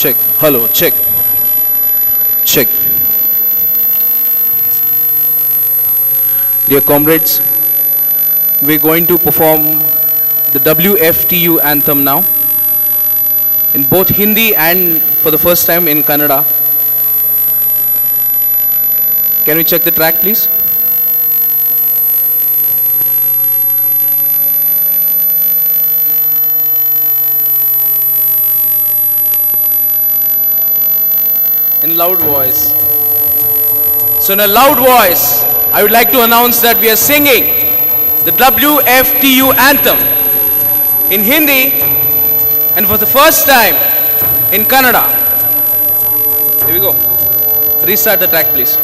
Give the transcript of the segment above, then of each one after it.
Check. Hello. Check. Check. Dear comrades, we're going to perform the WFTU anthem now in both Hindi and for the first time in Kannada. Can we check the track, please? In loud voice. So in a loud voice, I would like to announce that we are singing the WFTU anthem in Hindi and for the first time in Kannada. Here we go. Restart the track, please.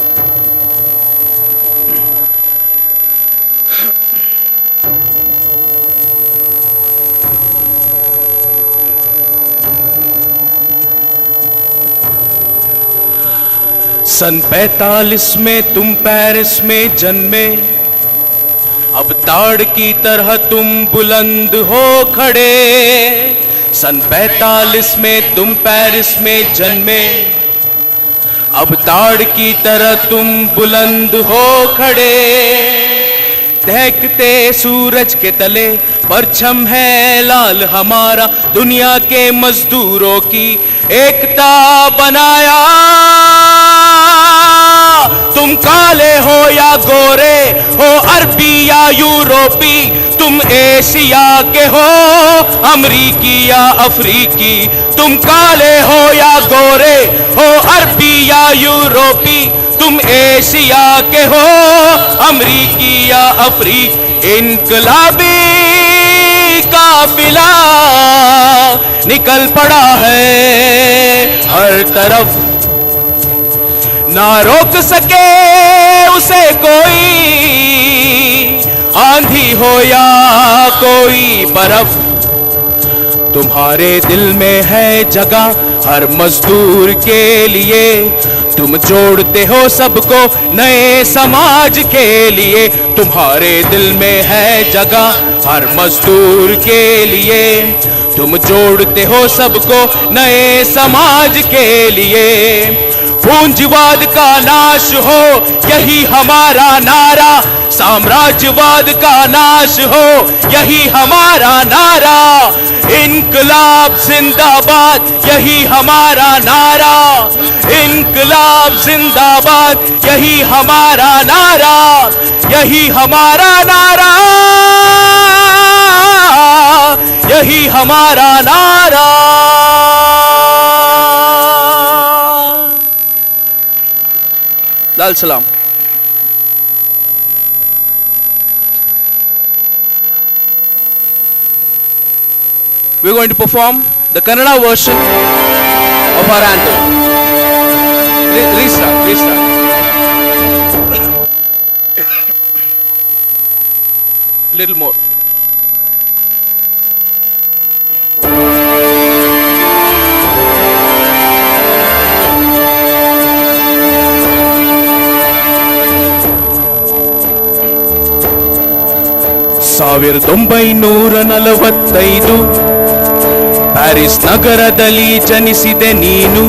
सन 45 में तुम Paris में जन्मे, अब ताड़ की तरह तुम बुलंद हो खड़े। सन 45 में तुम पेरिस में जन्मे, अब ताड़ की तरह तुम बुलंद हो खड़े। दहकते सूरज के तले परछम है लाल हमारा, दुनिया के मजदूरों की एकता बनाया। तुम काले हो या गोरे हो, अरबी या यूरोपी, तुम एशिया के हो अमरीकी या अफ्रीकी। तुम काले हो या गोरे हो, अरबी या यूरोपी, तुम एशिया के हो अमरीकी या अफ्रीकी। इनकलाबी काफिला निकल पड़ा है हर तरफ, ना रोक सके उसे कोई, आंधी हो या कोई बर्फ। तुम्हारे दिल में है जगह हर मजदूर के लिए, तुम जोड़ते हो सबको नए समाज के लिए। तुम्हारे दिल में है जगह हर मजदूर के लिए, तुम जोड़ते हो सबको नए समाज के लिए। पूंजीवाद का नाश हो यही हमारा नारा, साम्राज्यवाद का नाश हो यही हमारा नारा। इनकलाब जिंदाबाद यही हमारा नारा, इनकलाब जिंदाबाद यही हमारा नारा, यही हमारा नारा, यही हमारा नारा। लाल सलाम। We're going to perform the Kannada version of our anthem. Restart. Little more. ಸಾವಿರದ 1945 ಪ್ಯಾರಿಸ್ ನಗರದಲ್ಲಿ ಜನಿಸಿದೆ ನೀನು।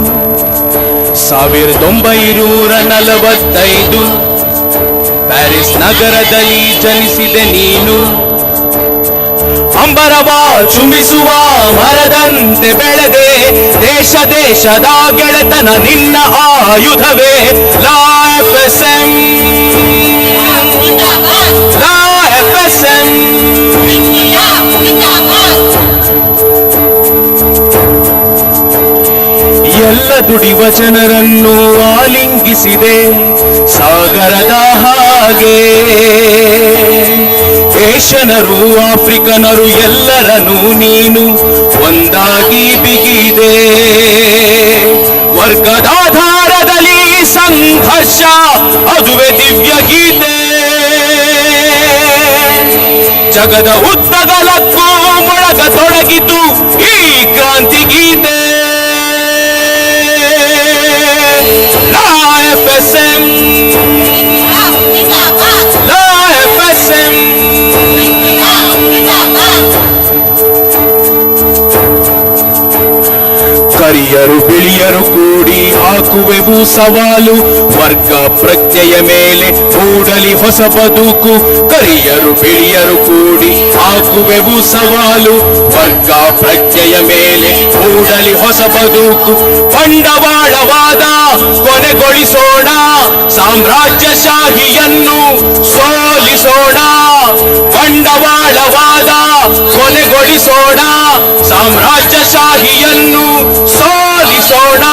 1945 ಪ್ಯಾರಿಸ್ ನಗರದಲ್ಲಿ ಜನಿಸಿದೆ ನೀನು। ಅಂಬರವ ಚುಂಬಿಸುವ ಮರದಂತೆ ಬೆಳೆದೆ, ದೇಶ ದೇಶದ ಗೆಳೆತನ ನಿನ್ನ ಆಯುಧವೇ। ಲಾ FSM, ಲಾ FSM, ಎಲ್ಲ ದುಡಿವ ಜನರನ್ನು ಆಲಿಂಗಿಸಿದೆ ಸಾಗರದ ಹಾಗೆ। ಏಷ್ಯನರು ಆಫ್ರಿಕನರು ಎಲ್ಲರನ್ನೂ ನೀನು ಒಂದಾಗಿ ಬಿಗಿದೆ। ವರ್ಗದಾಧಾರದಲ್ಲಿ ಸಂಘರ್ಷ ಅದುವೇ ದಿವ್ಯ ಗೀತೆ, ಜಗದ ಉದ್ದಗಲಕ್ಕೂ ಮೊಳಗ ತೊಡಗಿತು ಈ ಕ್ರಾಂತಿ ಗೀತೆ। ಲಾ FSM, ಲಾ FSM, ಕರಿಯರು ಬಿಳಿ ಸವಾಲು. ವರ್ಗ ಪ್ರಜ್ಞೆಯ ಮೇಲೆ ಮೂಡಲಿ ಹೊಸ ಬದುಕು, ಕರಿಯರು ಬಿಳಿಯರು ಕೂಡಿ ಹಾಕುವೆವು ಸವಾಲು. ವರ್ಗ ಪ್ರಜ್ಞೆಯ ಮೇಲೆ ಮೂಡಲಿ ಹೊಸ ಬದುಕು, ಬಂಡವಾಳವಾದ ಕೊನೆಗೊಳಿಸೋಣ, ಸಾಮ್ರಾಜ್ಯಶಾಹಿಯನ್ನು ಸೋಲಿಸೋಣ. ಬಂಡವಾಳವಾದ ಕೊನೆಗೊಳಿಸೋಣ, ಸಾಮ್ರಾಜ್ಯಶಾಹಿಯನ್ನು ಸೋಲಿಸೋಣ.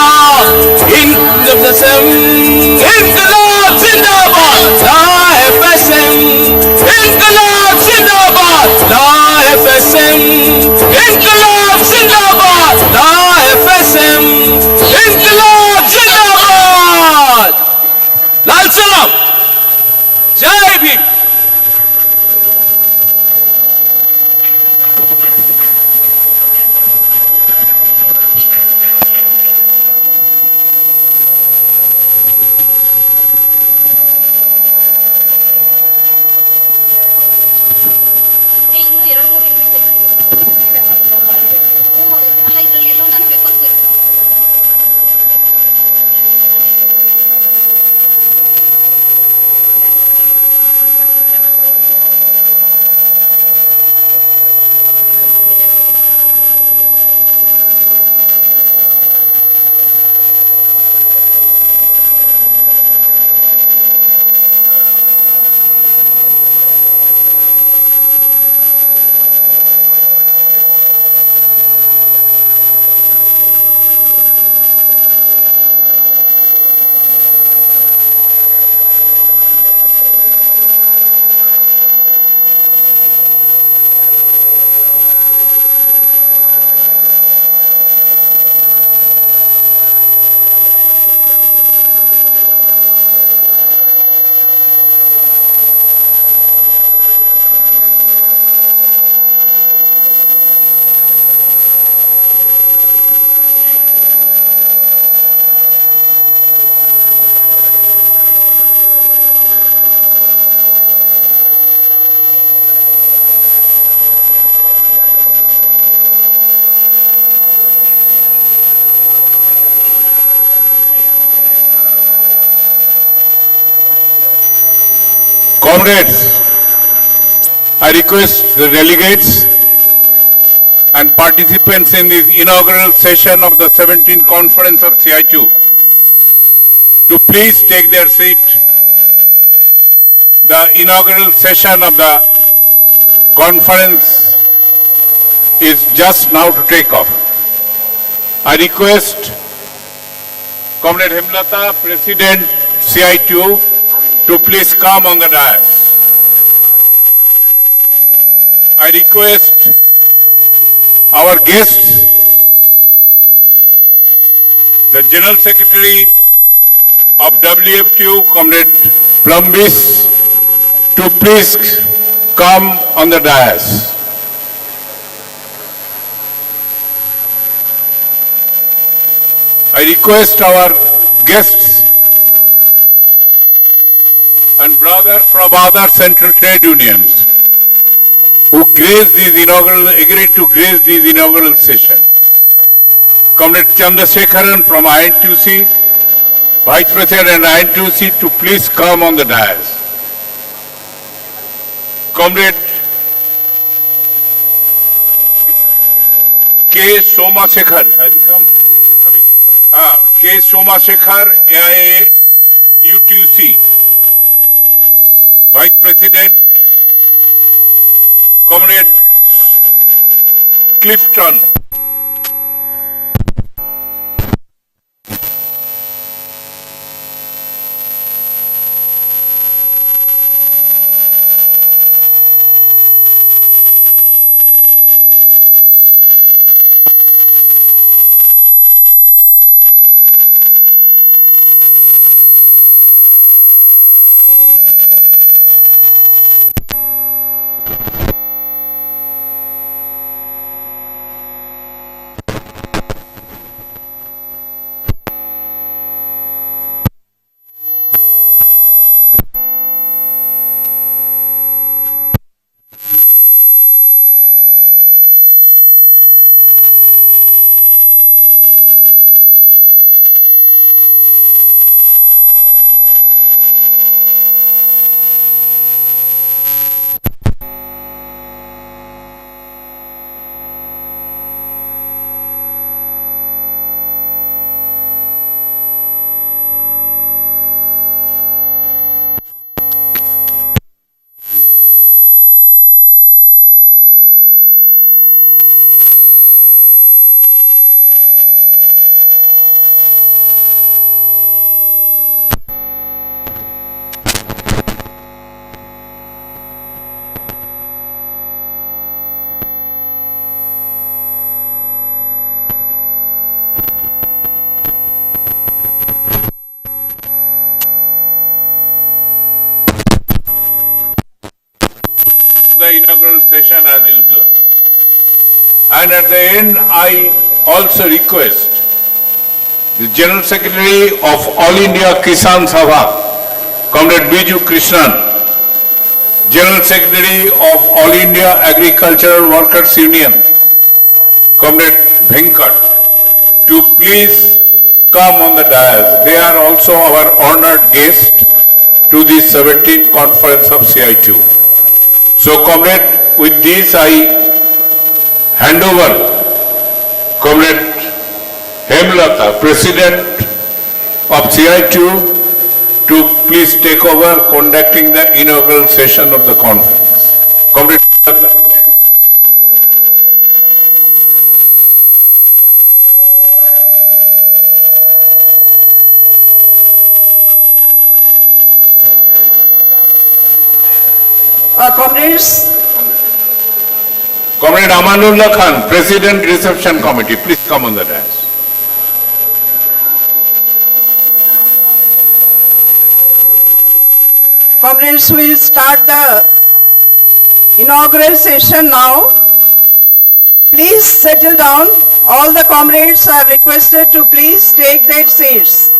ಇನ್ಕಲಾಬ್ ಜಿಂದಾಬಾದ್, ಲಾ ಎಫ್ಎಸ್ಎಂ. ಇನ್ಕಲಾಬ್ ಜಿಂದಾಬಾದ್, ಲಾ ಎಫ್ಎಸ್ಎಂ. ಇನ್ಕಲಾಬ್ ಜಿಂದಾಬಾದ್, ಲಾ ಎಫ್ಎಸ್ಎಂ. ಇನ್ಕಲಾಬ್ ಜಿಂದಾಬಾದ್. ಲಾಲ್ ಸಲಾಂ, ಜೈ Bhim. Comrades, I request the delegates and participants in the inaugural session of the 17th Conference of CITU to please take their seat. The inaugural session of the conference is just now to take off. I request Comrade Hemlata, President CITU, to please come on the dais. I request our guests, the General Secretary of WFTU, Comrade Plumbis, to please come on the dais. I request our guests and brothers from other central trade unions who agreed to grace this inaugural session. Comrade Chandrasekharan from INTUC, Vice President INTUC, to please come on the dais. Comrade K. Somasekhar, has he come? K. Somasekhar, AIA, UTUC. Vice President, Comrade Clifton. the inaugural session as usual. And at the end, I also request the General Secretary of All India Kisan Sabha, Comrade Biju Krishnan, General Secretary of All India Agricultural Workers Union, Comrade Venkat, to please come on the dais. They are also our honored guest to the 17th conference of CITU. So, Comrade, with this I hand over Comrade Hemlata, President of CITU, to please take over conducting the inaugural session of the conference. Comrade Hemlata. Comrades, Comrade Amanullah Khan, President Reception Committee, please come on the dais. comrades, we will start the inaugural session now. Please settle down. All the comrades are requested to please take their seats.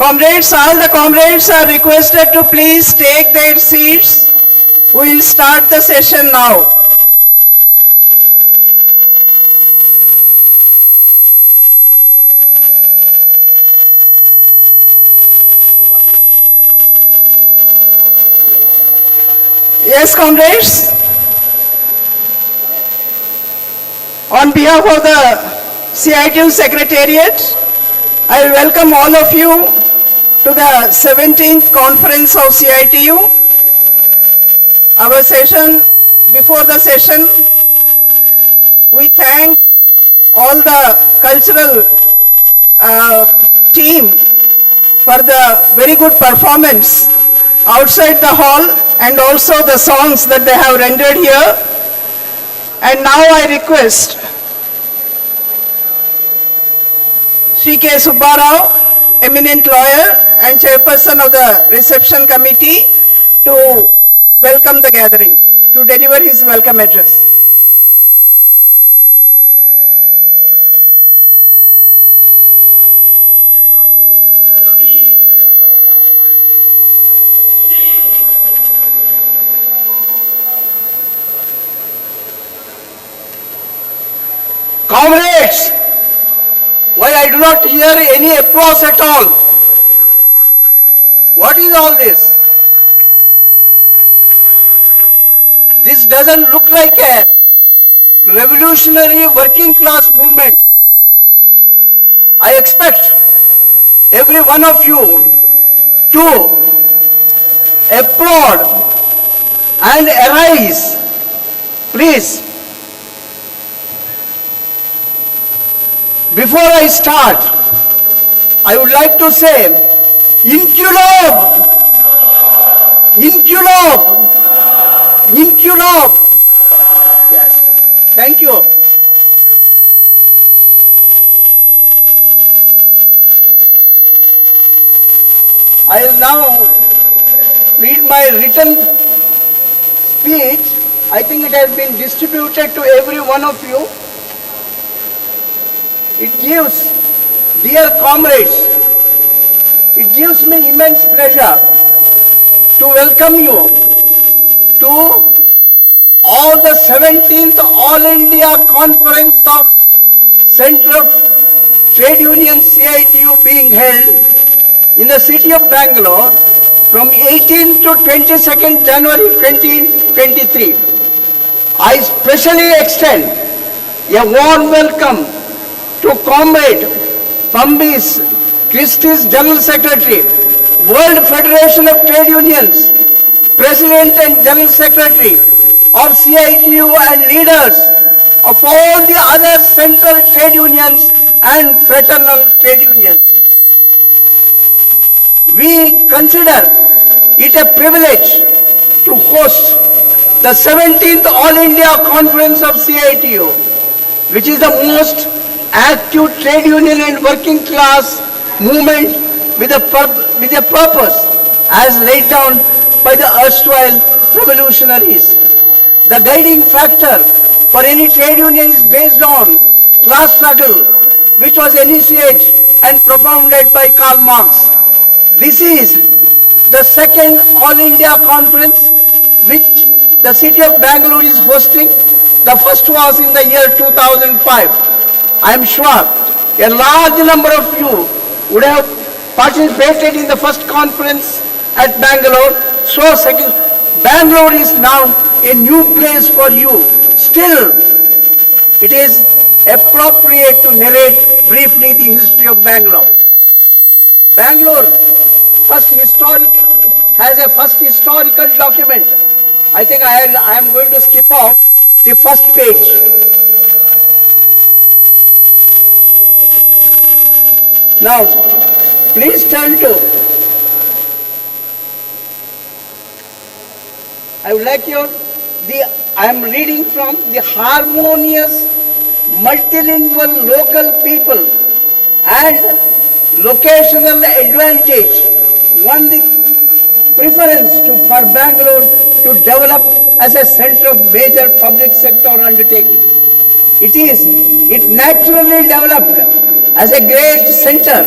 Comrades, all the comrades are requested to please take their seats. We will start the session now. Yes, comrades. On behalf of the CITU Secretariat, I welcome all of you to the 17th conference of CITU. Our session, before the session, we thank all the cultural team for the very good performance outside the hall and also the songs that they have rendered here. And now I request Shri K. Subbarao, eminent lawyer and chairperson of the reception committee, to welcome the gathering, to deliver his welcome address. Comrades, why I do not hear any applause at all? What is all this? This doesn't look like a revolutionary working class movement. I expect every one of you to applaud and arise. Please. Before I start, I would like to say, Inquilab! Inquilab! Inquilab! Yes. Thank you. I will now read my written speech. I think it has been distributed to every one of you. It gives, dear comrades, it gives me immense pleasure to welcome you to all the 17th All India Conference of Central Trade Union CITU being held in the city of Bangalore from 18th to 22nd January 2023. I specially extend a warm welcome to Comrade Pambis Christie's General Secretary, World Federation of Trade Unions, President and General Secretary of CITU, and leaders of all the other central trade unions and fraternal trade unions. We consider it a privilege to host the 17th All India Conference of CITU. which is the most active trade union and working class movement with a purpose as laid down by the erstwhile revolutionaries. The guiding factor for any trade union is based on class struggle, which was initiated and propounded by Karl Marx. This is the second All India Conference which the city of Bangalore is hosting. The first was in the year 2005. I am sure a large number of you would have participated in the first conference at Bangalore. So Bangalore is now a new place for you. Still, it is appropriate to narrate briefly the history of Bangalore. Bangalore has a first historical document. I think I am going to skip off the first page. Now, please turn to, I would like I am reading from the harmonious, multilingual local people and locational advantage won the preference for Bangalore to develop as a center of major public sector undertakings. It naturally developed as a great center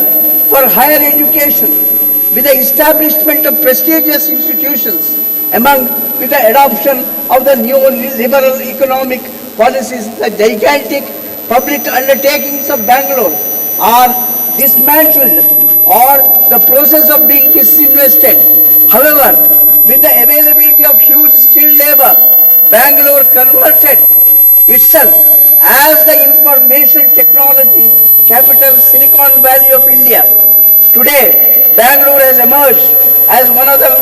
for higher education with the establishment of prestigious institutions with the adoption of the neoliberal economic policies. The gigantic public undertakings of Bangalore are dismantled or the process of being disinvested. However, with the availability of huge skilled labor, Bangalore converted itself as the information technology capital Silicon Valley of India. Today, Bangalore has emerged as one of the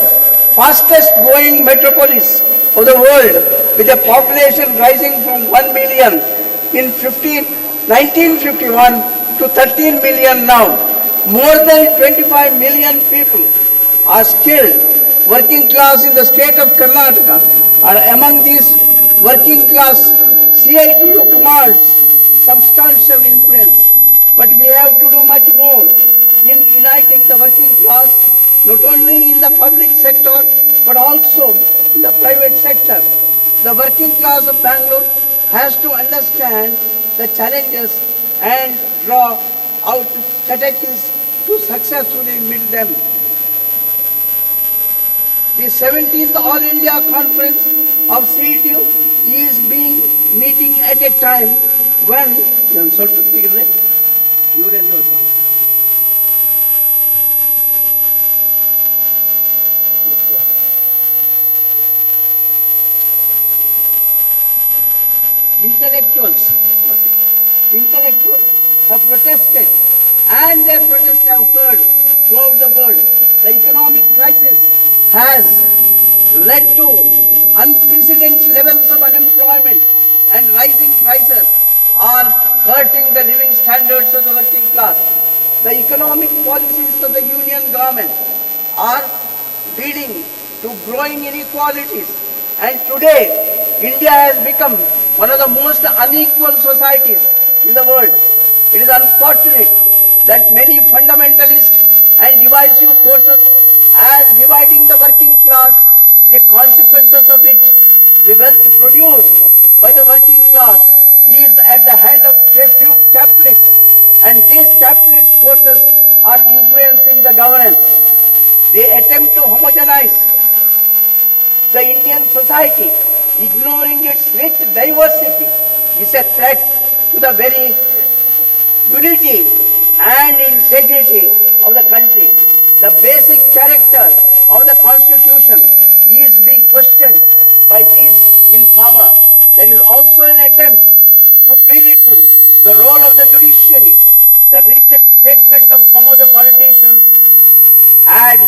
fastest growing metropolis of the world, with a population rising from 1 million in 1951 to 13 million now. More than 25 million people are skilled working class in the state of Karnataka. Are among these working class, CITU commands substantial influence. But we have to do much more in uniting the working class, not only in the public sector, but also in the private sector. The working class of Bangalore has to understand the challenges and draw out strategies to successfully meet them. The 17th All India Conference of CITU is meeting at a time when intellectuals have protested, and their protests have heard throughout the world. The economic crisis has led to unprecedented levels of unemployment, and rising prices are hurting the living standards of the working class. The economic policies of the union government are leading to growing inequalities, and today India has become one of the most unequal societies in the world. It is unfortunate that many fundamentalist and divisive forces are dividing the working class, the consequences of which the wealth produced by the working class is at the hand of few capitalists, and these capitalist forces are influencing the governance. They attempt to homogenize the Indian society, ignoring its rich diversity, is a threat to the very unity and integrity of the country. The basic character of the constitution is being questioned by these in power. There is also an attempt to belittle the role of the judiciary. The recent statement of some of the politicians add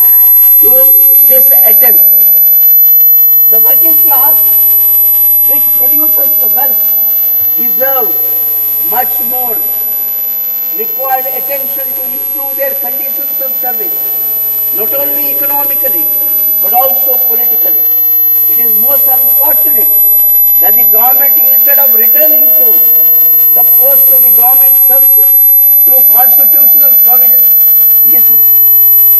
to this attempt. The working class, which produces the wealth, deserves much more required attention to improve their conditions of service, not only economically, but also politically. It is most unfortunate that the government, instead of returning to supposed to be government services through constitutional provisions is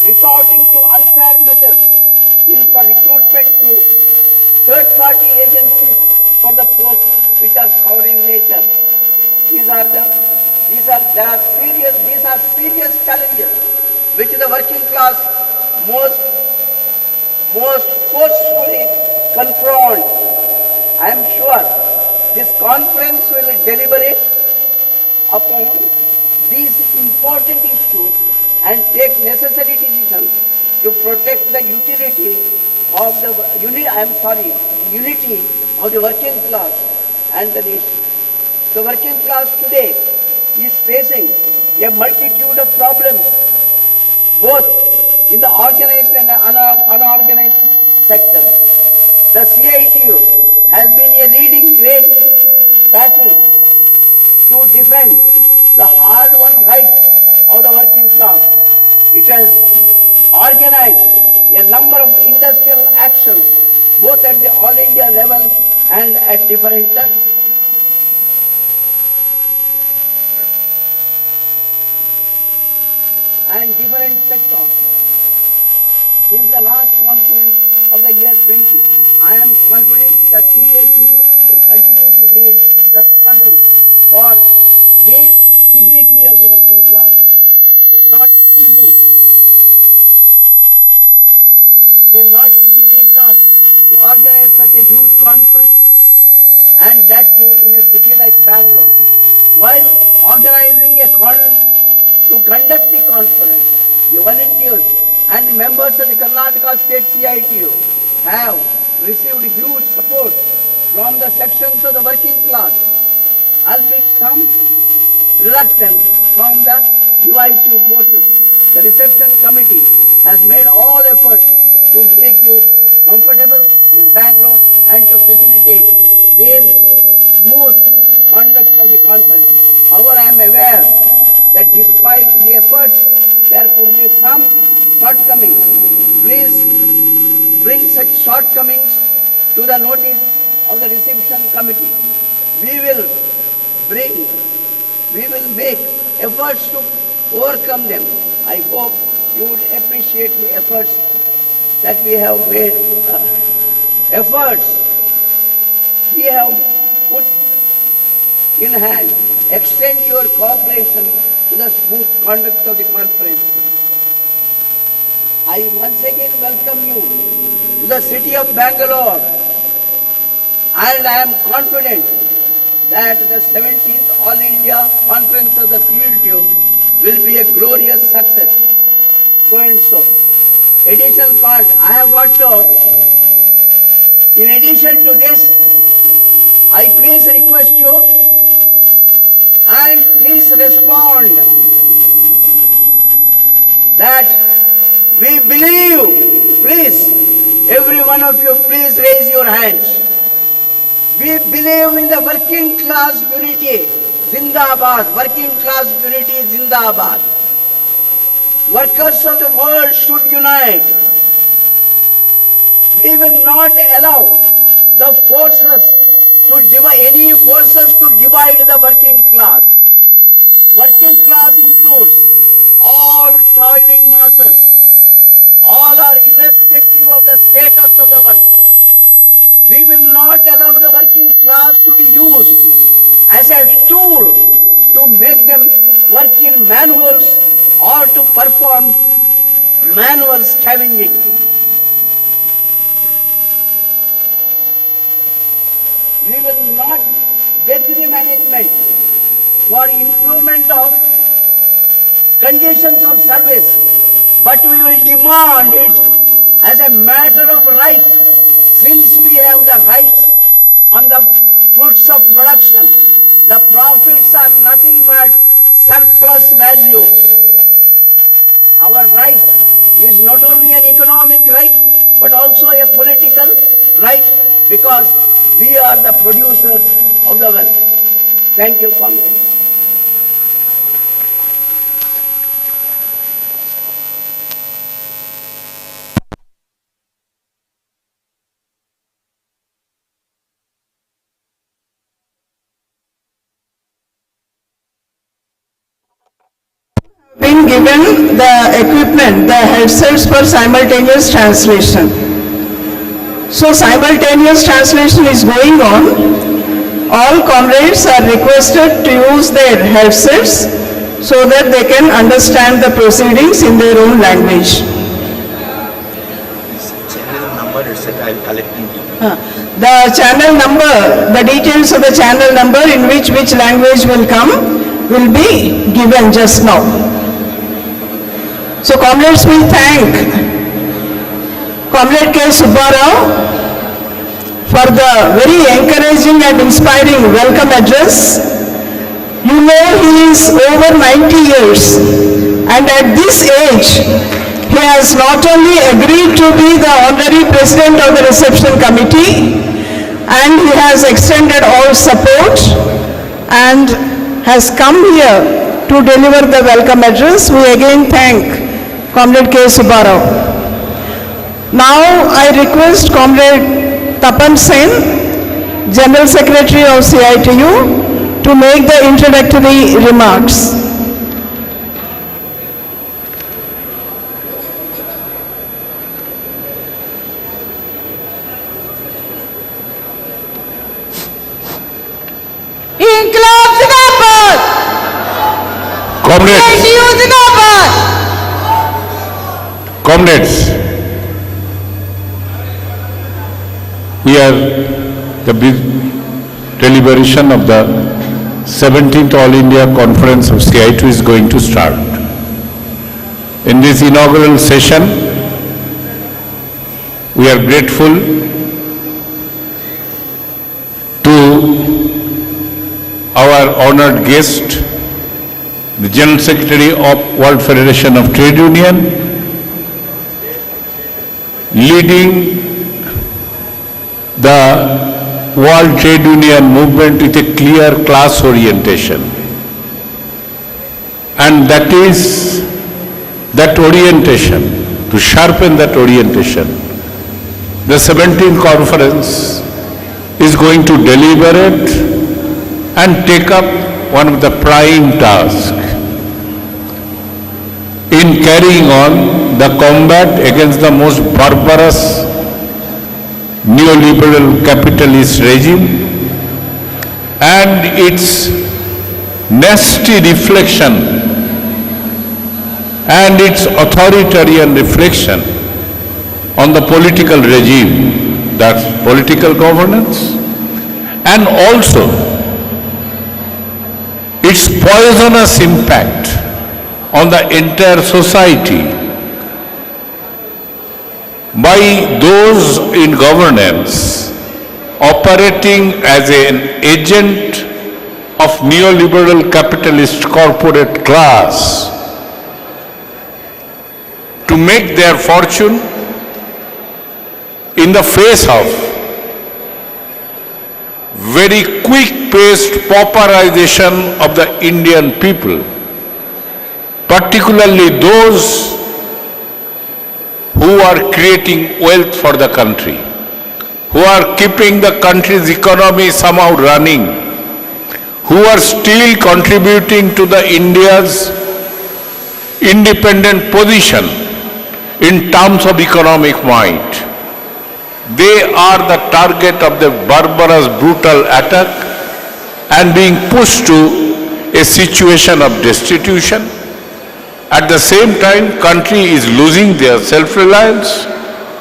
resorting to unfair methods for recruitment to third-party agencies for the posts which are sovereign nature. These are serious challenges which the working class most forcefully confront. I am sure this conference will deliberate upon these important issues and take necessary decisions to protect the unity of the working class and the nation. The working class today is facing a multitude of problems, both in the organized and unorganized sectors. The CITU has been a leading great battle to defend the hard-won rights of the working class. It has organized a number of industrial actions, both at the All India level and at different sectors. Since the last conference of the year 20, I am confident that CITU will continue to lead the struggle for the dignity of the working class. It is not easy. It is not easy task to organize such a huge conference, and that too in a city like Bangalore. While organizing to conduct the conference, the volunteers and members of the Karnataka State CITU have received huge support from the sections of the working class, albeit some reluctance from the divisive forces. The reception committee has made all efforts to make you comfortable in Bangalore and to facilitate their smooth conduct of the conference. However, I am aware that despite the efforts, there could be some shortcomings. Please bring such shortcomings to the notice of the reception committee. We will make efforts to overcome them. I hope you would appreciate the efforts that we have made. We have put in hand. Extend your cooperation to the smooth conduct of the conference. I once again welcome you to the city of Bangalore, and I am confident that the 17th All India Conference of the CITU will be a glorious success. So and so. Additional part, I have got to, in addition to this, I please request you and please respond that we believe, please, every one of you, please raise your hands. We believe in the working class unity, Zindabad, working class unity, Zindabad. Workers of the world should unite. We will not allow the forces to divide, any forces to divide the working class. Working class includes all toiling masses. All are irrespective of the status of the work. We will not allow the working class to be used as a tool to make them work in manuals or to perform manual scavenging. We will not beg the management for improvement of conditions of service, but we will demand it as a matter of right, since we have the rights on the fruits of production. The profits are nothing but surplus value. Our right is not only an economic right, but also a political right, because we are the producers of the wealth. Thank you, Congress. been given the equipment, the headsets for simultaneous translation. So simultaneous translation is going on. All comrades are requested to use their headsets so that they can understand the proceedings in their own language. Channel number is that I'm collecting. The channel number, the details of the channel number in which language will come will be given just now. So comrades, we thank Comrade K. Subbarao for the very encouraging and inspiring welcome address. You know, he is over 90 years, and at this age, he has not only agreed to be the honorary president of the reception committee, and he has extended all support and has come here to deliver the welcome address. We again thank Comrade K. Subbarao. Now I request Comrade Tapan Sen, General Secretary of CITU, to make the introductory remarks. İnkılap Zindabad! Comrades, CITU Zindabad! comrades, we are the deliberation of the 17th All India Conference of CITU is going to start. In this inaugural session, we are grateful to our honored guest, the General Secretary of World Federation of Trade Union, leading the World Trade Union movement with a clear class orientation. And that is that orientation, to sharpen that orientation. The 17th conference is going to deliberate and take up one of the prime tasks in carrying on the combat against the most barbarous neoliberal capitalist regime and its nasty reflection and its authoritarian reflection on the political regime, that's political governance, and also its poisonous impact on the entire society by those in governance operating as an agent of neoliberal capitalist corporate class to make their fortune in the face of very quick-paced pauperization of the Indian people, particularly those who are creating wealth for the country, who are keeping the country's economy somehow running, who are still contributing to the India's independent position in terms of economic might. They are the target of the barbarous, brutal attack and being pushed to a situation of destitution. At the same time, country is losing their self-reliance,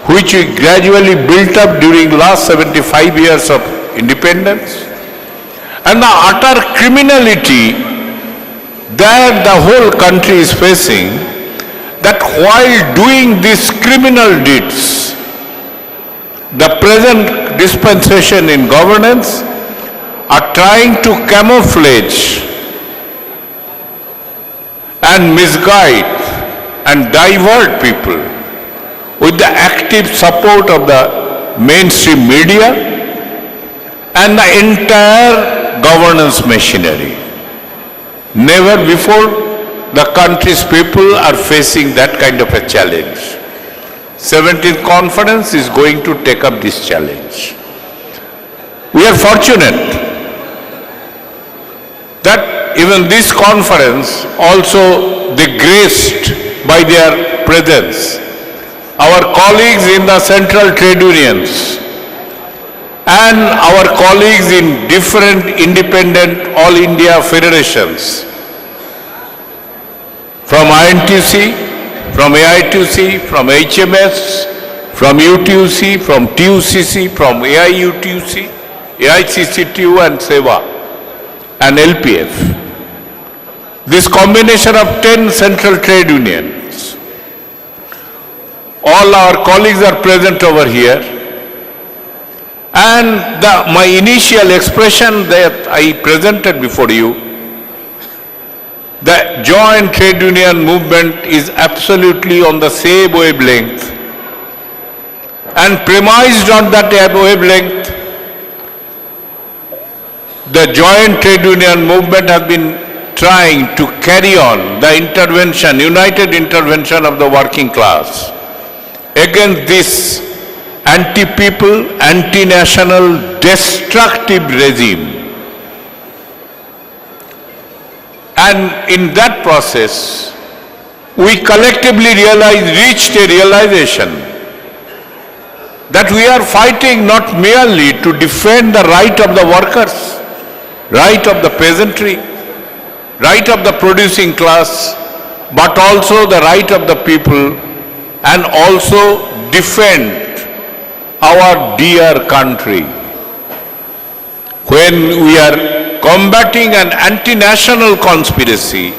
which we gradually built up during last 75 years of independence. And the utter criminality that the whole country is facing, that while doing these criminal deeds, the present dispensation in governance are trying to camouflage and misguide and divert people with the active support of the mainstream media and the entire governance machinery. Never before the country's people are facing that kind of a challenge. 17th conference is going to take up this challenge. We are fortunate that even this conference also they graced by their presence. Our colleagues in the central trade unions and our colleagues in different independent All India federations, from INTC, from AITUC, from HMS, from UTUC, from TUCC, from AIUTUC, AICCTU and SEWA and LPF. This combination of 10 central trade unions, all our colleagues are present over here, and my initial expression that I presented before you, the joint trade union movement is absolutely on the same wavelength, and premised on that wavelength, the joint trade union movement has been trying to carry on the intervention, united intervention of the working class against this anti-people, anti-national, destructive regime. And in that process, we collectively reached a realization that we are fighting not merely to defend the right of the workers, right of the peasantry, right of the producing class, but also the right of the people, and also defend our dear country. When we are combating an anti-national conspiracy,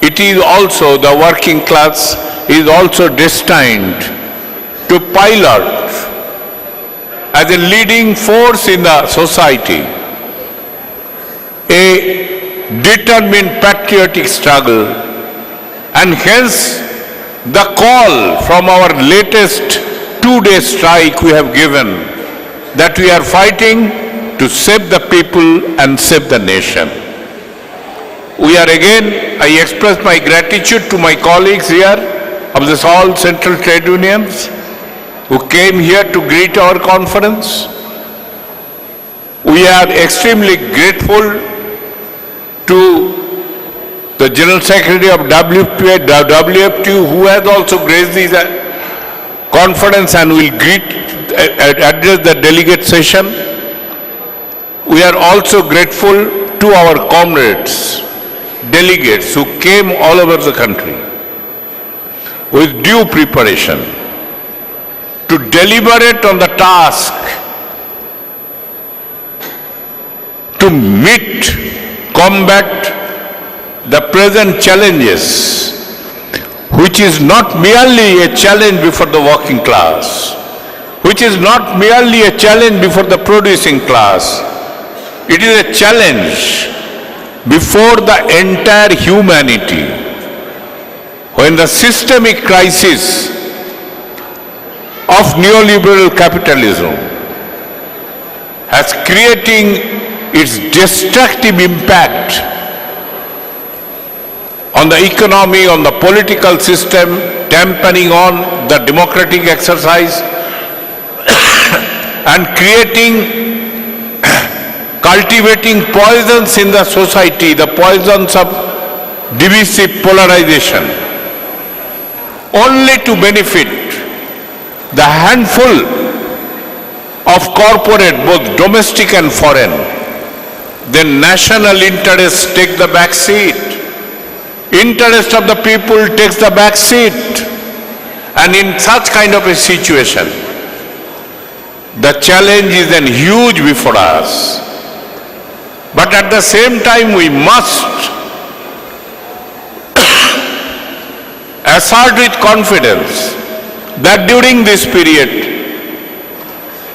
it is also, the working class is also destined to pilot as a leading force in the society a determined patriotic struggle, and hence the call from our latest two-day strike we have given that we are fighting to save the people and save the nation. We are again, I express my gratitude to my colleagues here of this all central trade unions who came here to greet our conference. We are extremely grateful to the General Secretary of WFTU, who has also graced this conference and will address the delegate session. We are also grateful to our comrades, delegates who came all over the country with due preparation to deliberate on the task to combat the present challenges, which is not merely a challenge before the working class, which is not merely a challenge before the producing class. It is a challenge before the entire humanity. When the systemic crisis of neoliberal capitalism has creating its destructive impact on the economy, on the political system, dampening on the democratic exercise and cultivating poisons in the society, the poisons of divisive polarization, only to benefit the handful of corporate, both domestic and foreign. Then national interests take the back seat. Interest of the people takes the back seat. And in such kind of a situation, the challenge is then huge before us. But at the same time, we must assert with confidence that during this period,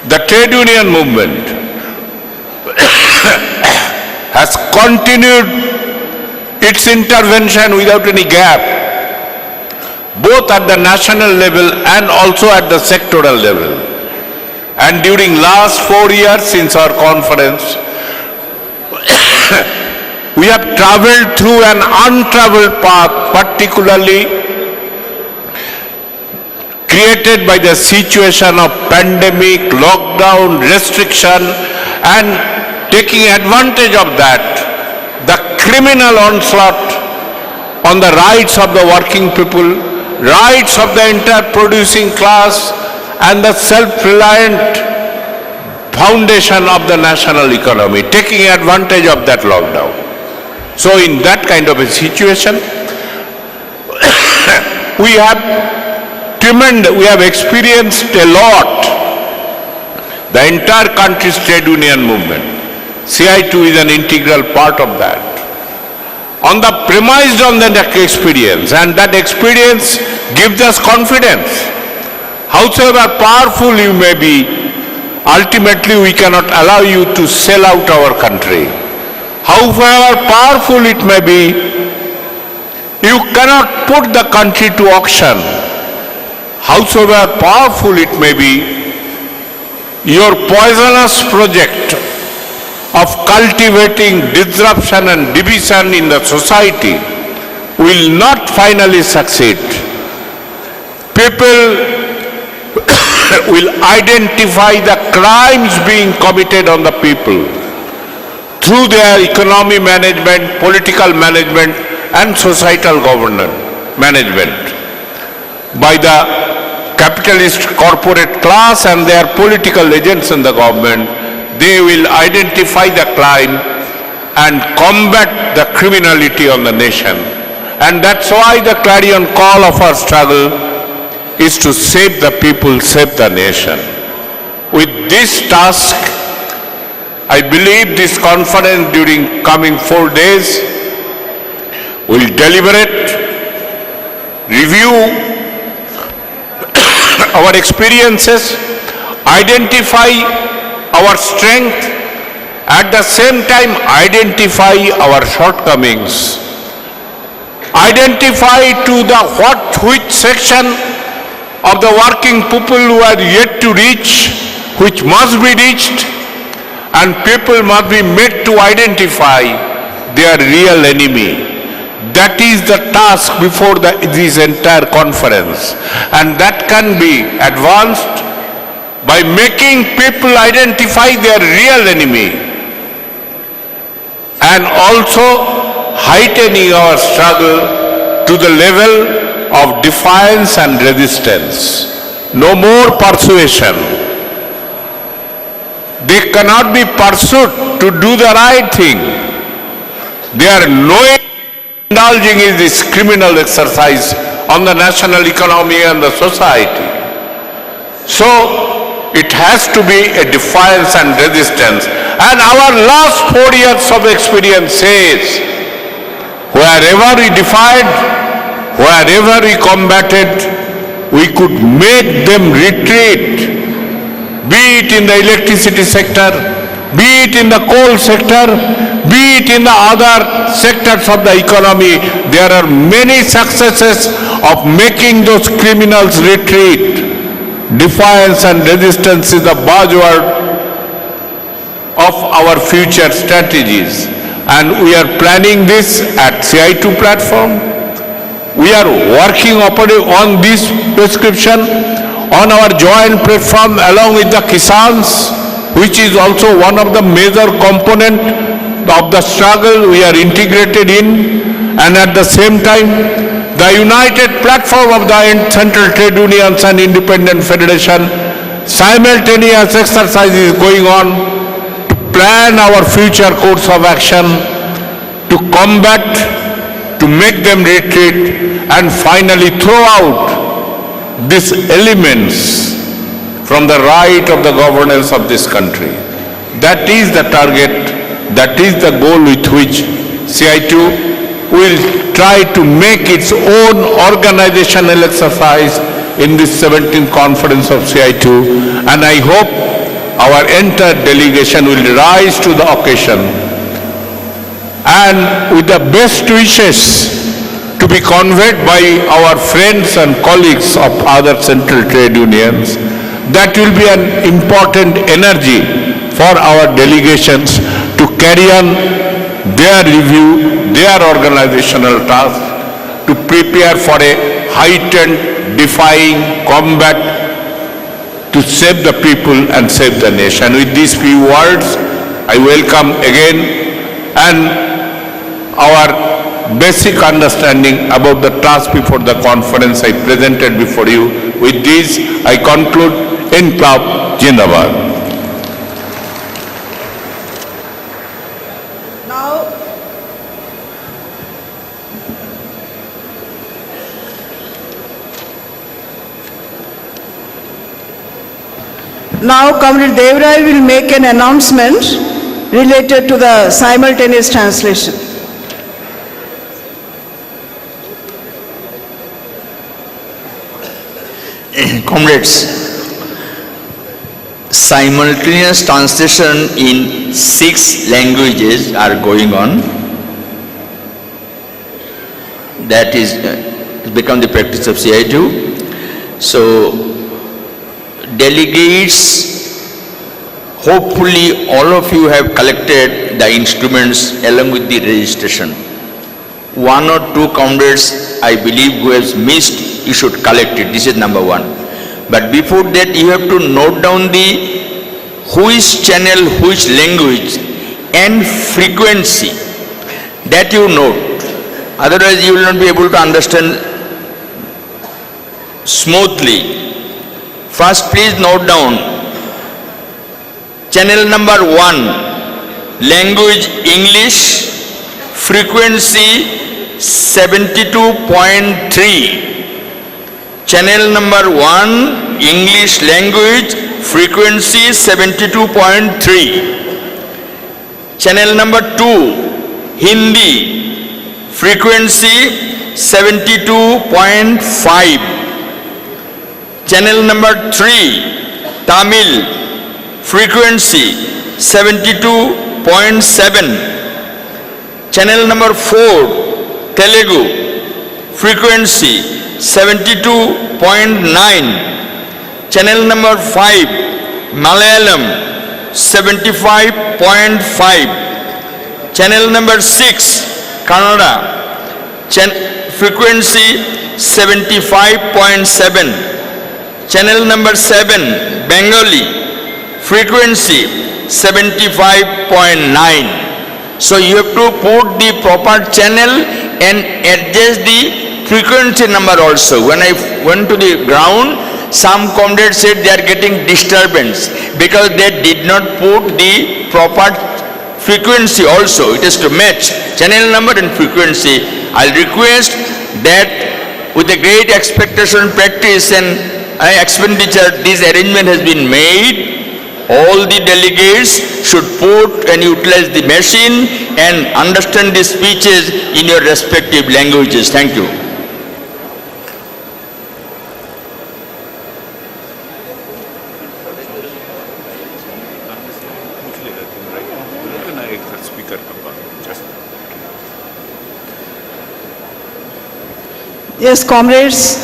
the trade union movement has continued its intervention without any gap, both at the national level and also at the sectoral level. And during last 4 years since our conference, we have traveled through an untraveled path, particularly created by the situation of pandemic, lockdown, restriction, and taking advantage of that, the criminal onslaught on the rights of the working people, rights of the entire producing class, and the self-reliant foundation of the national economy, taking advantage of that lockdown. So in that kind of a situation, we have experienced a lot. The entire country's trade union movement. CI2 is an integral part of that. Premised on that experience, and that experience gives us confidence. Howsoever powerful you may be, ultimately we cannot allow you to sell out our country. However powerful it may be, you cannot put the country to auction. Howsoever powerful it may be, your poisonous project of cultivating disruption and division in the society will not finally succeed. People will identify the crimes being committed on the people through their economy management, political management, and societal governance management by the capitalist corporate class and their political agents in the government. They will identify the crime and combat the criminality on the nation. And that's why the clarion call of our struggle is to save the people, save the nation. With this task, I believe this conference during coming 4 days will deliberate, review our experiences, identify our strength, at the same time identify our shortcomings, identify to the which section of the working people who are yet to reach, which must be reached, and people must be made to identify their real enemy. That is the task before this entire conference, and that can be advanced by making people identify their real enemy and also heightening our struggle to the level of defiance and resistance. No more persuasion. They cannot be pursued to do the right thing. They are knowing, indulging in this criminal exercise on the national economy and the society. So it has to be a defiance and resistance. And our last 4 years of experience says, wherever we defied, wherever we combated, we could make them retreat, be it in the electricity sector, be it in the coal sector, be it in the other sectors of the economy. There are many successes of making those criminals retreat. Defiance and resistance is the buzzword of our future strategies. And we are planning this at CI2 platform. We are working on this prescription on our joint platform along with the Kisans, which is also one of the major component of the struggle we are integrated in, and at the same time the united platform of the Central Trade Unions and Independent Federation. Simultaneous exercise is going on to plan our future course of action, to combat, to make them retreat, and finally throw out these elements from the right of the governance of this country. That is the target, that is the goal with which CI2 will try to make its own organizational exercise in this 17th conference of CI2, and I hope our entire delegation will rise to the occasion, and with the best wishes to be conveyed by our friends and colleagues of other central trade unions, that will be an important energy for our delegations to carry on their review, their organizational task, to prepare for a heightened, defying combat to save the people and save the nation. With these few words, I welcome again and our basic understanding about the task before the conference I presented before you. With this, I conclude. Inkilab Zindabad. Now, Comrade Devrai will make an announcement related to the simultaneous translation. Comrades, simultaneous translation in 6 languages are going on. That is become the practice of CITU. So, delegates, hopefully all of you have collected the instruments along with the registration. 1 or 2 comrades, I believe, who has missed, you should collect it. This is number 1. But before that, you have to note down the which channel, which language and frequency. That you note. Otherwise, you will not be able to understand smoothly. First, please note down channel number 1, language English, frequency 72.3. Channel number 1, English language, frequency 72.3. Channel number 2, Hindi, frequency 72.5. Channel number 3, Tamil, frequency 72.7. Channel number 4, Telugu, frequency 72.9. Channel number 5, Malayalam, 75.5. Channel number 6, Kannada, frequency 75.7. Channel number 7, Bengali, frequency 75.9. So you have to put the proper channel and adjust the frequency number also. When I went to the ground, some comrades said they are getting disturbance because they did not put the proper frequency also. It is to match channel number and frequency. I'll request that with a great expectation, practice and expenditure, this arrangement has been made. All the delegates should put and utilize the machine and understand the speeches in your respective languages. Thank you. Yes, comrades,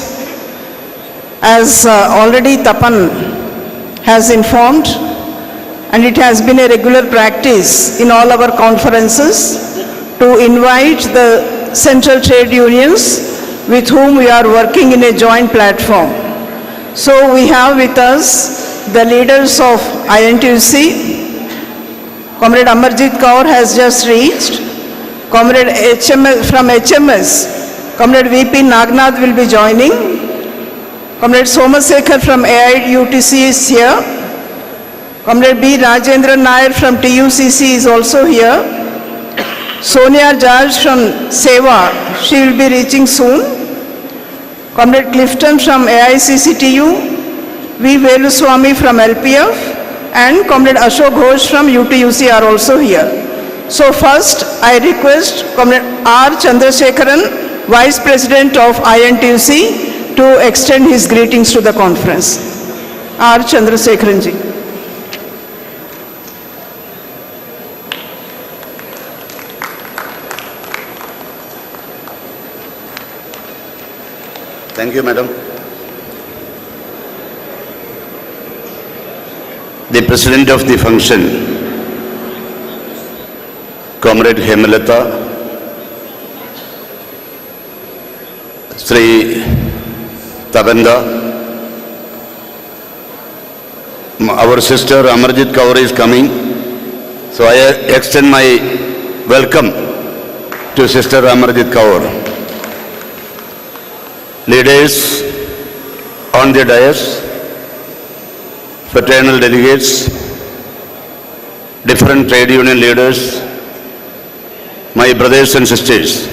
as already Tapan has informed, and it has been a regular practice in all our conferences to invite the central trade unions with whom we are working in a joint platform. So we have with us the leaders of INTUC. Comrade Amarjit Kaur has just reached. Comrade HMS, from HMS, Comrade VP Nagnath will be joining. Comrade Somasekhar from AIUTC is here. Comrade B. Rajendran Nair from TUCC is also here. Sonia George from SEWA, she will be reaching soon. Comrade Clifton from AICCTU, V. Veluswamy from LPF, and Comrade Ashok Ghosh from UTUC are also here. So first, I request Comrade R. Chandrasekharan, Vice President of INTUC, to extend his greetings to the conference. R. Chandrasekharan ji. Thank you, Madam. The President of the function, Comrade Hemalata, Sri Tabanda, our sister Amarjit Kaur is coming, so I extend my welcome to Sister Amarjit Kaur, leaders on the dais, fraternal delegates, different trade union leaders, my brothers and sisters.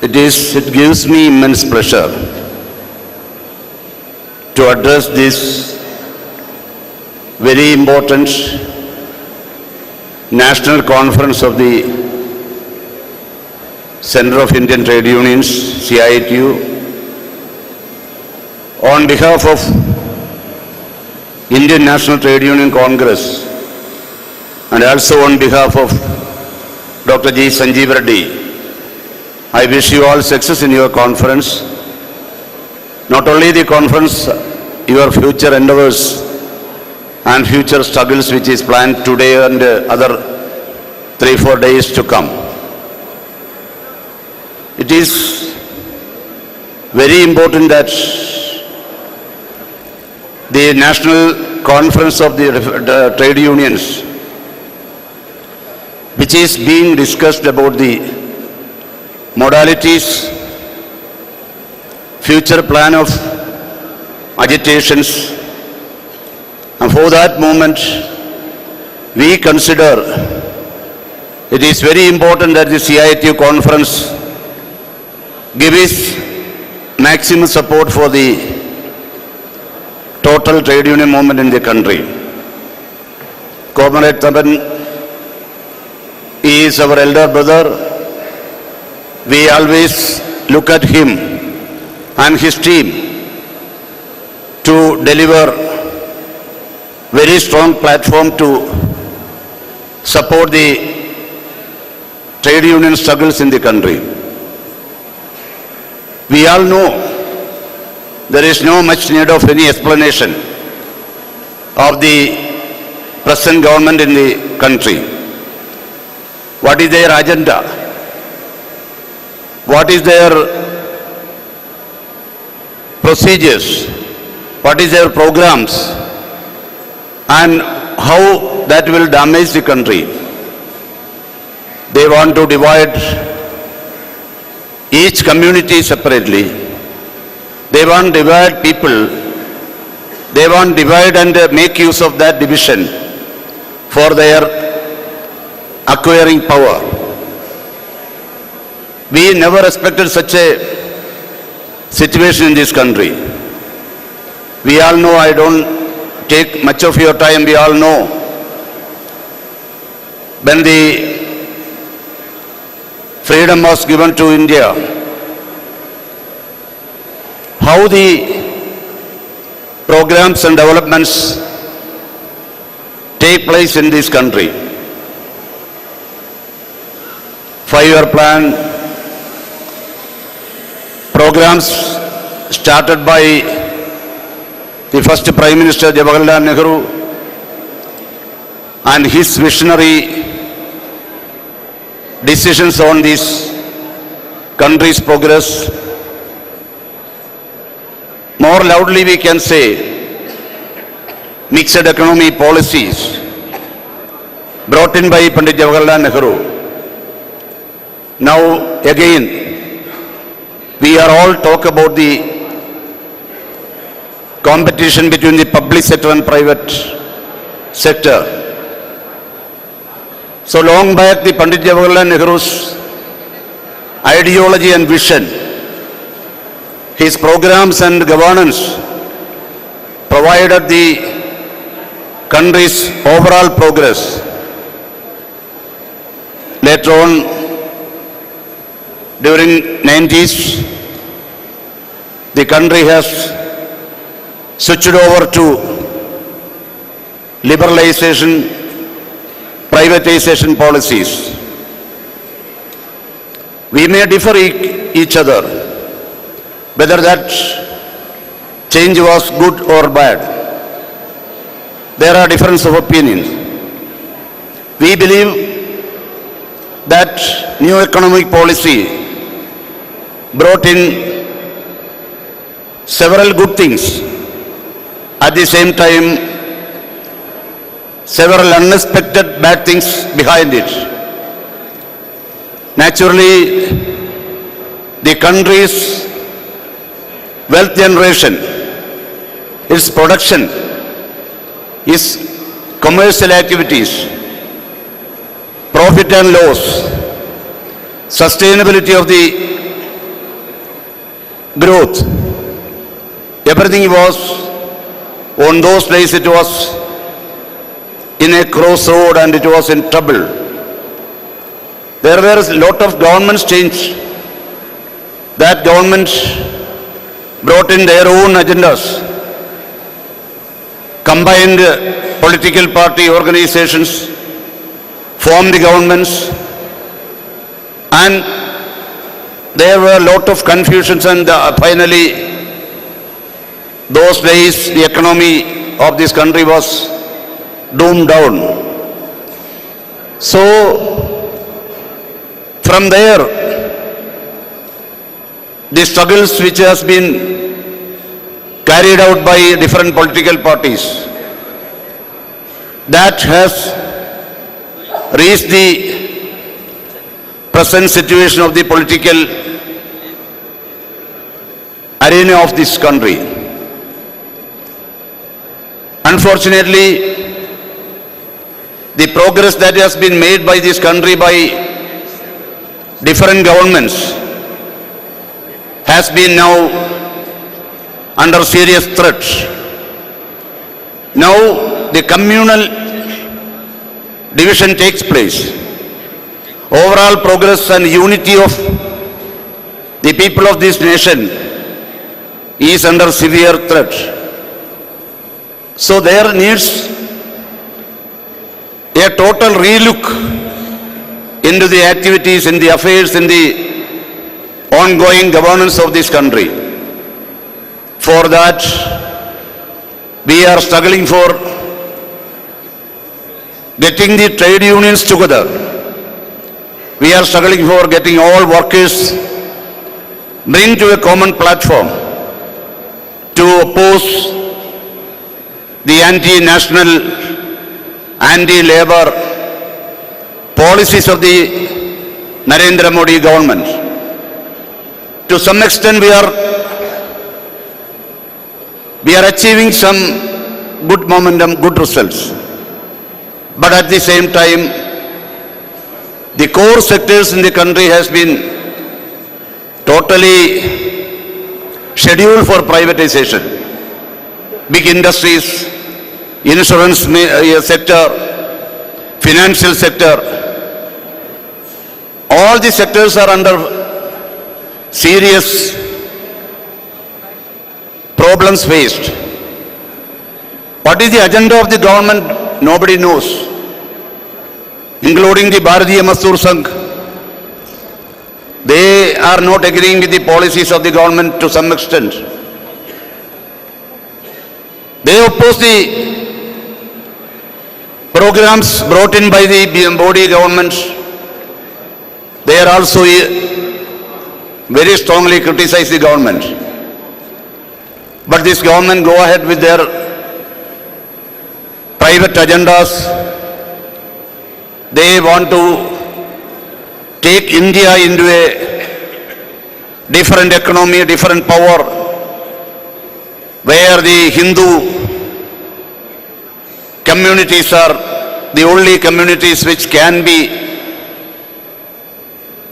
It gives me immense pleasure to address this very important National Conference of the Center of Indian Trade Unions, CITU, on behalf of Indian National Trade Union Congress and also on behalf of Dr. G. Sanjeev Reddy. I wish you all success in your conference. Not only the conference, your future endeavors and future struggles which is planned today and other 3-4 days to come. It is very important that the National Conference of the Trade Unions, which is being discussed about the modalities, future plan of agitations, and for that moment, we consider it is very important that the CITU conference gives maximum support for the total trade union movement in the country. Comrade Taban is our elder brother. We always look at him and his team to deliver very strong platform to support the trade union struggles in the country. We all know there is no much need of any explanation of the present government in the country. What is their agenda? What is their procedures? What is their programs? And how that will damage the country? They want to divide each community separately. They want to divide people. They want to divide and make use of that division for their acquiring power. We never expected such a situation in this country. We all know, I don't take much of your time, we all know when the freedom was given to India, how the programs and developments take place in this country. 5-year plan, programs started by the first Prime Minister Jawaharlal Nehru and his visionary decisions on this country's progress. More loudly we can say mixed economy policies brought in by Pandit Jawaharlal Nehru. Now again we are all talk about the competition between the public sector and private sector. So long back the Pandit Jawaharlal Nehru's ideology and vision, his programs and governance provided the country's overall progress. Later on, during 90s, the country has switched over to liberalization, privatization policies. We may differ each other, whether that change was good or bad. There are differences of opinions. We believe that new economic policy brought in several good things. At the same time, several unexpected bad things behind it. Naturally, the country's wealth generation, its production, its commercial activities, profit and loss, sustainability of the growth, everything was, on those days it was in a crossroad and it was in trouble. There were a lot of governments change. That government brought in their own agendas, combined political party organizations, formed the governments, and there were a lot of confusions, and finally those days the economy of this country was doomed down. So from there, the struggles which has been carried out by different political parties, that has reached the present situation of the political arena of this country. Unfortunately, the progress that has been made by this country by different governments has been now under serious threat. Now the communal division takes place. Overall progress and unity of the people of this nation is under severe threat. So there needs a total relook into the activities, in the affairs, in the ongoing governance of this country. For that, we are struggling for getting the trade unions together. We are struggling for getting all workers bring to a common platform to oppose the anti-national, anti-labor policies of the Narendra Modi government. To some extent we are achieving some good momentum, good results. But at the same time, the core sectors in the country has been totally scheduled for privatization. Big industries, insurance sector, financial sector, all the sectors are under serious problems faced. What is the agenda of the government? Nobody knows, including the Bharatiya Mazdoor Sangh. They are not agreeing with the policies of the government to some extent. They oppose the programs brought in by the Modi government. They are also very strongly criticize the government. But this government go ahead with their private agendas. They want to take India into a different economy, different power, where the Hindu communities are the only communities which can be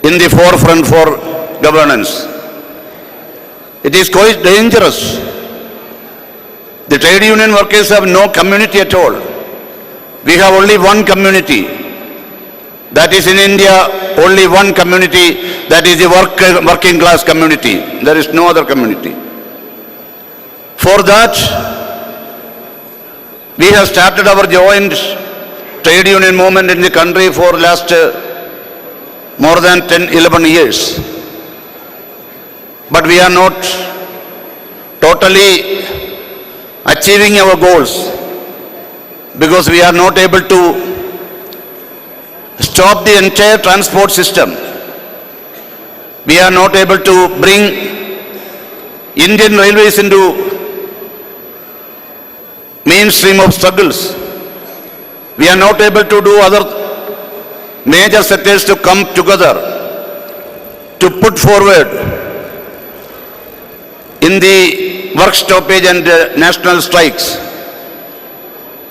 in the forefront for governance. It is quite dangerous. The trade union workers have no community at all. We have only one community. That is in India, only one community, that is the working class community. There is no other community. For that, we have started our joint trade union movement in the country for last more than 10-11 years. But we are not totally achieving our goals because we are not able to stop the entire transport system. We are not able to bring Indian railways into mainstream of struggles. We are not able to do other major sectors to come together to put forward in the work stoppage and national strikes.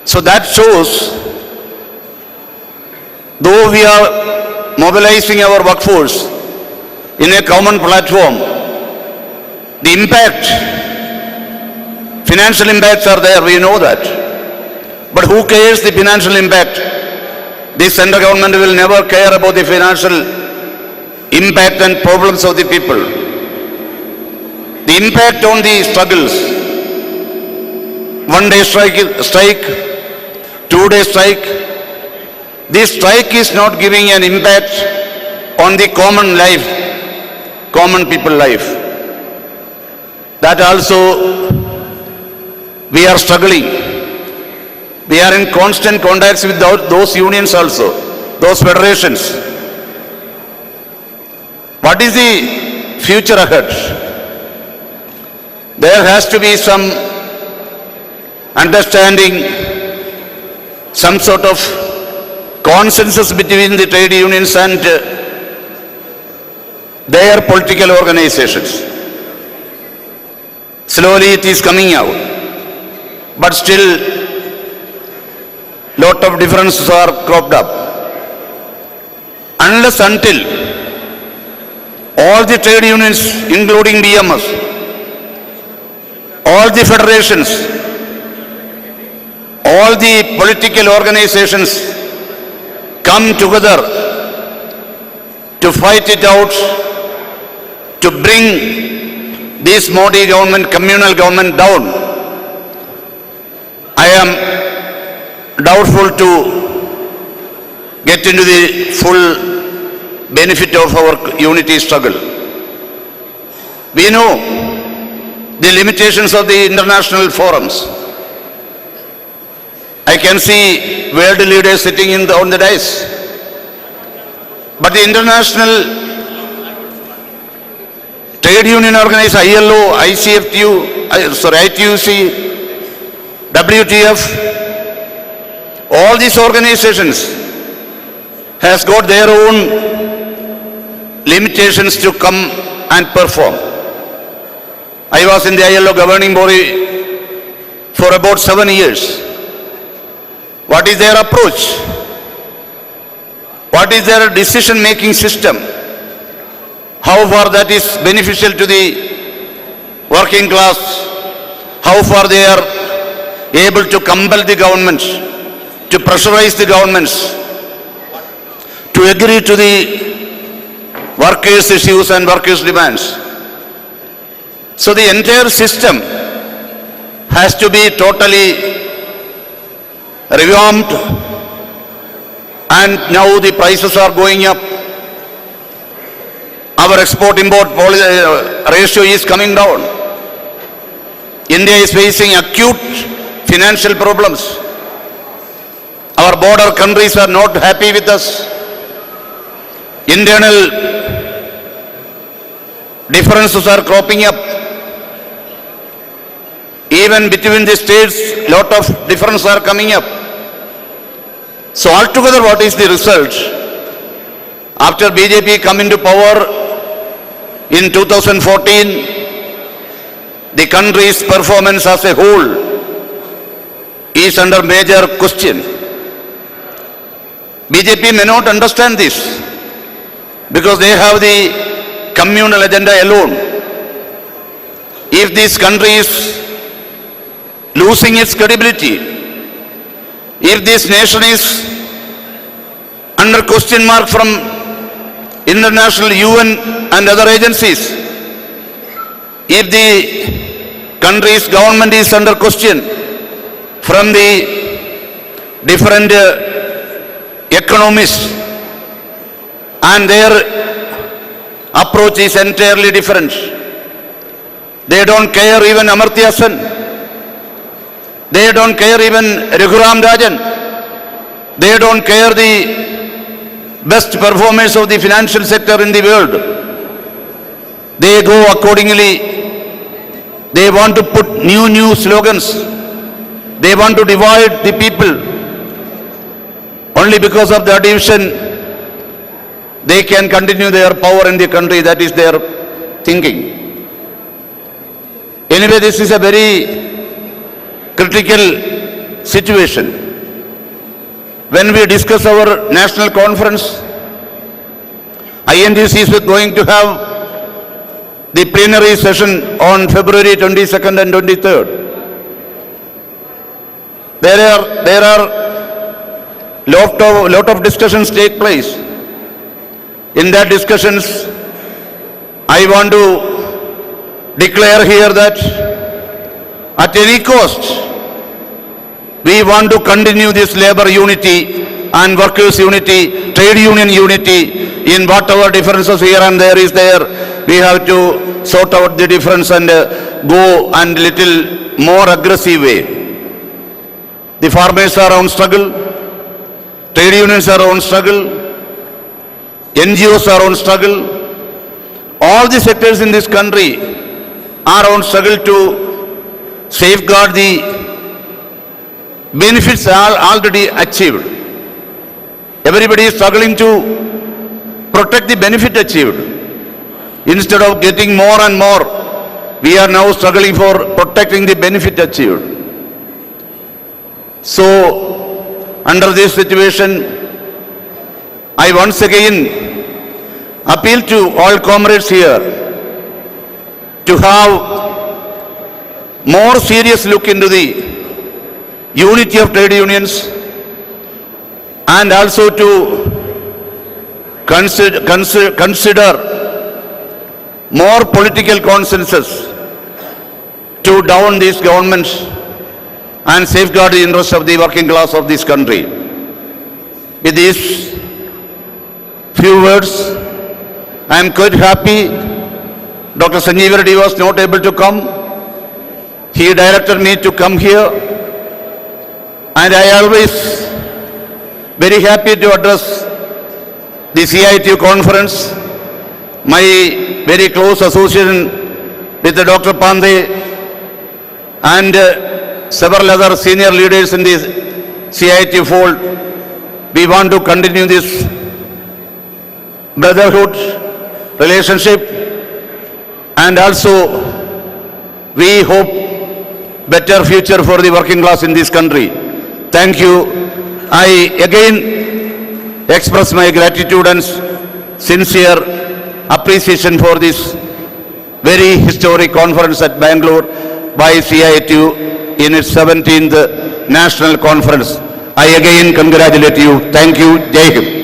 So that shows, though we are mobilizing our workforce in a common platform, the impact, financial impacts are there, we know that. But who cares the financial impact? The central government will never care about the financial impact and problems of the people. The impact on the struggles, 1 day strike, 2 day strike, this strike is not giving an impact on the common life, common people life. That also we are struggling. We are in constant contacts with those unions also, those federations. What is the future ahead? There has to be some understanding, some sort of consensus between the trade unions and their political organizations. Slowly it is coming out, but still lot of differences are cropped up. Unless until all the trade unions, including BMS, all the federations, all the political organizations come together to fight it out, to bring this Modi government, communal government down, I am doubtful to get into the full benefit of our unity struggle. We know the limitations of the international forums. I can see world leaders sitting on the dais. But the international trade union organization, ILO, ICFTU, ITUC, WTF, all these organizations has got their own limitations to come and perform. I was in the ILO governing body for about 7 years. What is their approach? What is their decision-making system? How far that is beneficial to the working class? How far they are able to compel the governments, to pressurize the governments, to agree to the workers' issues and workers' demands. So the entire system has to be totally revamped, and now the prices are going up. Our export-import ratio is coming down. India is facing acute financial problems. Our border countries are not happy with us. Internal differences are cropping up. Even between the states, lot of differences are coming up. So altogether, what is the result? After BJP come into power in 2014, the country's performance as a whole is under major question. BJP may not understand this because they have the communal agenda alone. If this country is losing its credibility, if this nation is under question mark from international UN and other agencies, if the country's government is under question from the different economists and their approach is entirely different. They don't care even Amartya Sen. They don't care even Raghuram Rajan. They don't care the best performers of the financial sector in the world. They go accordingly. They want to put new slogans. They want to divide the people. only because of their division, they can continue their power in the country. That is their thinking. Anyway, this is a very critical situation. When we discuss our national conference, INTUC is going to have the plenary session on February 22nd and 23rd. There are lot of discussions take place. In that discussions, I want to declare here that at any cost, we want to continue this labor unity and workers unity, trade union unity. In whatever differences here and there is there, we have to sort out the difference and go and little more aggressive way. The farmers are on struggle, trade unions are on struggle, NGOs are on struggle. All the sectors in this country are on struggle to safeguard the benefits already achieved. Everybody is struggling to protect the benefit achieved. Instead of getting more and more, we are now struggling for protecting the benefit achieved. So, under this situation, I once again appeal to all comrades here to have more serious look into the unity of trade unions and also to consider more political consensus to down these governments and safeguard the interests of the working class of this country. With these few words, I am quite happy Dr. Sanjeev Reddy was not able to come. He directed me to come here, and I always very happy to address the CITU conference. My very close association with Dr. Pandey and several other senior leaders in the CITU fold, we want to continue this brotherhood relationship, and also we hope better future for the working class in this country. Thank you. I again express my gratitude and sincere appreciation for this very historic conference at Bangalore by CITU in its 17th national conference. I again congratulate you. Thank you. Jai Hind.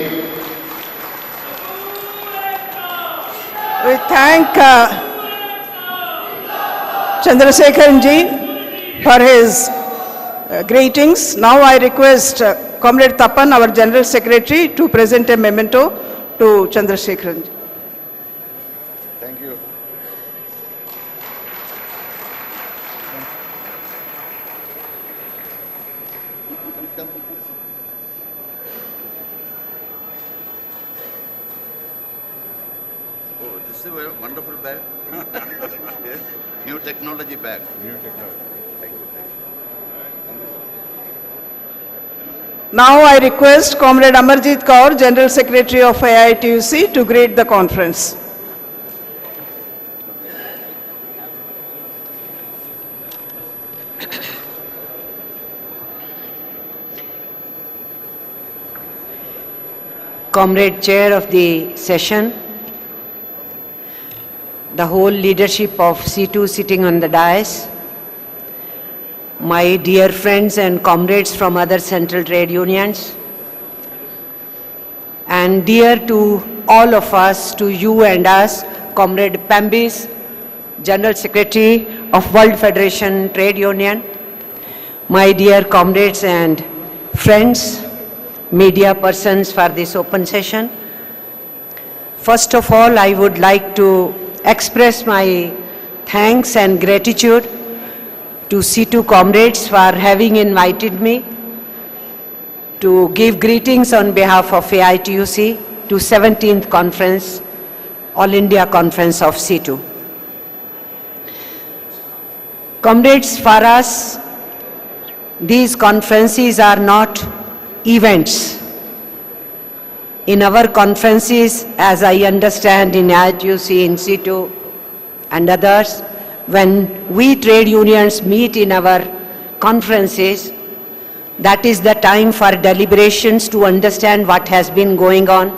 We thank Chandrasekharan ji for his greetings. Now I request Comrade Tapan, our General Secretary, to present a memento to Chandrasekharan ji. Thank you. Oh, this is a wonderful bag. Yes. New technology bag. New technology. Thank you. Now I request Comrade Amarjit Kaur, General Secretary of AITUC, to greet the conference. Comrade Chair of the session, the whole leadership of C2 sitting on the dais, my dear friends and comrades from other central trade unions, and dear to all of us, to you and us, Comrade Pambis, General Secretary of World Federation Trade Union, my dear comrades and friends, media persons for this open session. First of all, I would like to express my thanks and gratitude to C2 comrades for having invited me to give greetings on behalf of AITUC to 17th Conference, All India Conference of C2. Comrades, for us, these conferences are not events. in our conferences, as I understand in ITUC, in situ and others, when we trade unions meet in our conferences, that is the time for deliberations to understand what has been going on,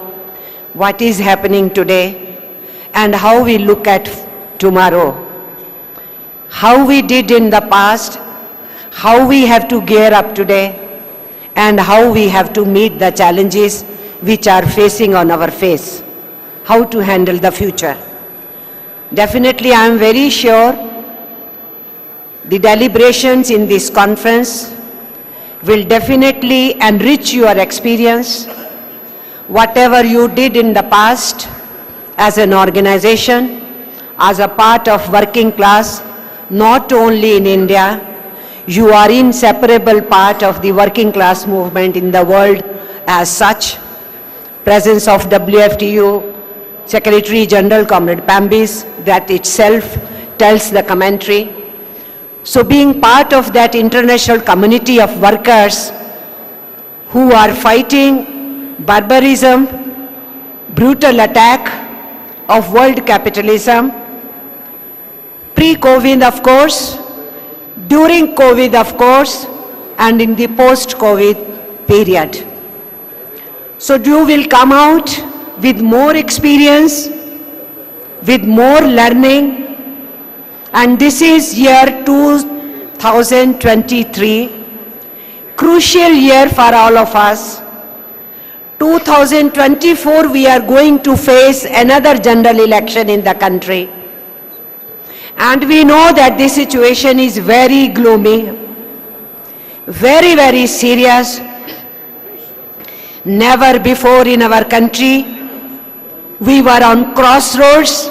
what is happening today, and how we look at tomorrow. How we did in the past, how we have to gear up today, and how we have to meet the challenges which are facing on our face, how to handle the future. Definitely, I am very sure the deliberations in this conference will definitely enrich your experience. Whatever you did in the past as an organization, as a part of working class, not only in India, you are inseparable part of the working class movement in the world as such. Presence of WFTU Secretary General Comrade Pambis, that itself tells the commentary. So being part of that international community of workers who are fighting barbarism, brutal attack of world capitalism, pre-COVID of course, during COVID of course, and in the post-COVID period. So you will come out with more experience, with more learning, and this is year 2023, crucial year for all of us. 2024 we are going to face another general election in the country. And we know that this situation is very gloomy, very, very serious. Never before in our country we were on crossroads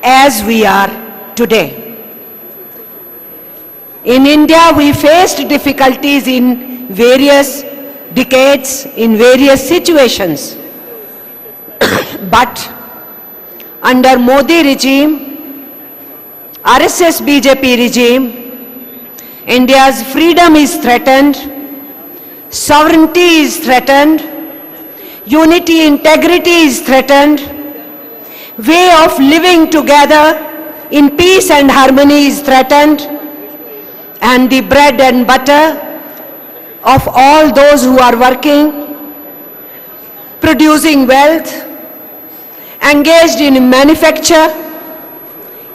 as we are today. In India we faced difficulties in various decades, in various situations. But under Modi regime, RSS BJP regime, India's freedom is threatened, sovereignty is threatened, unity, integrity is threatened, way of living together in peace and harmony is threatened, and the bread and butter of all those who are working, producing wealth, engaged in manufacture,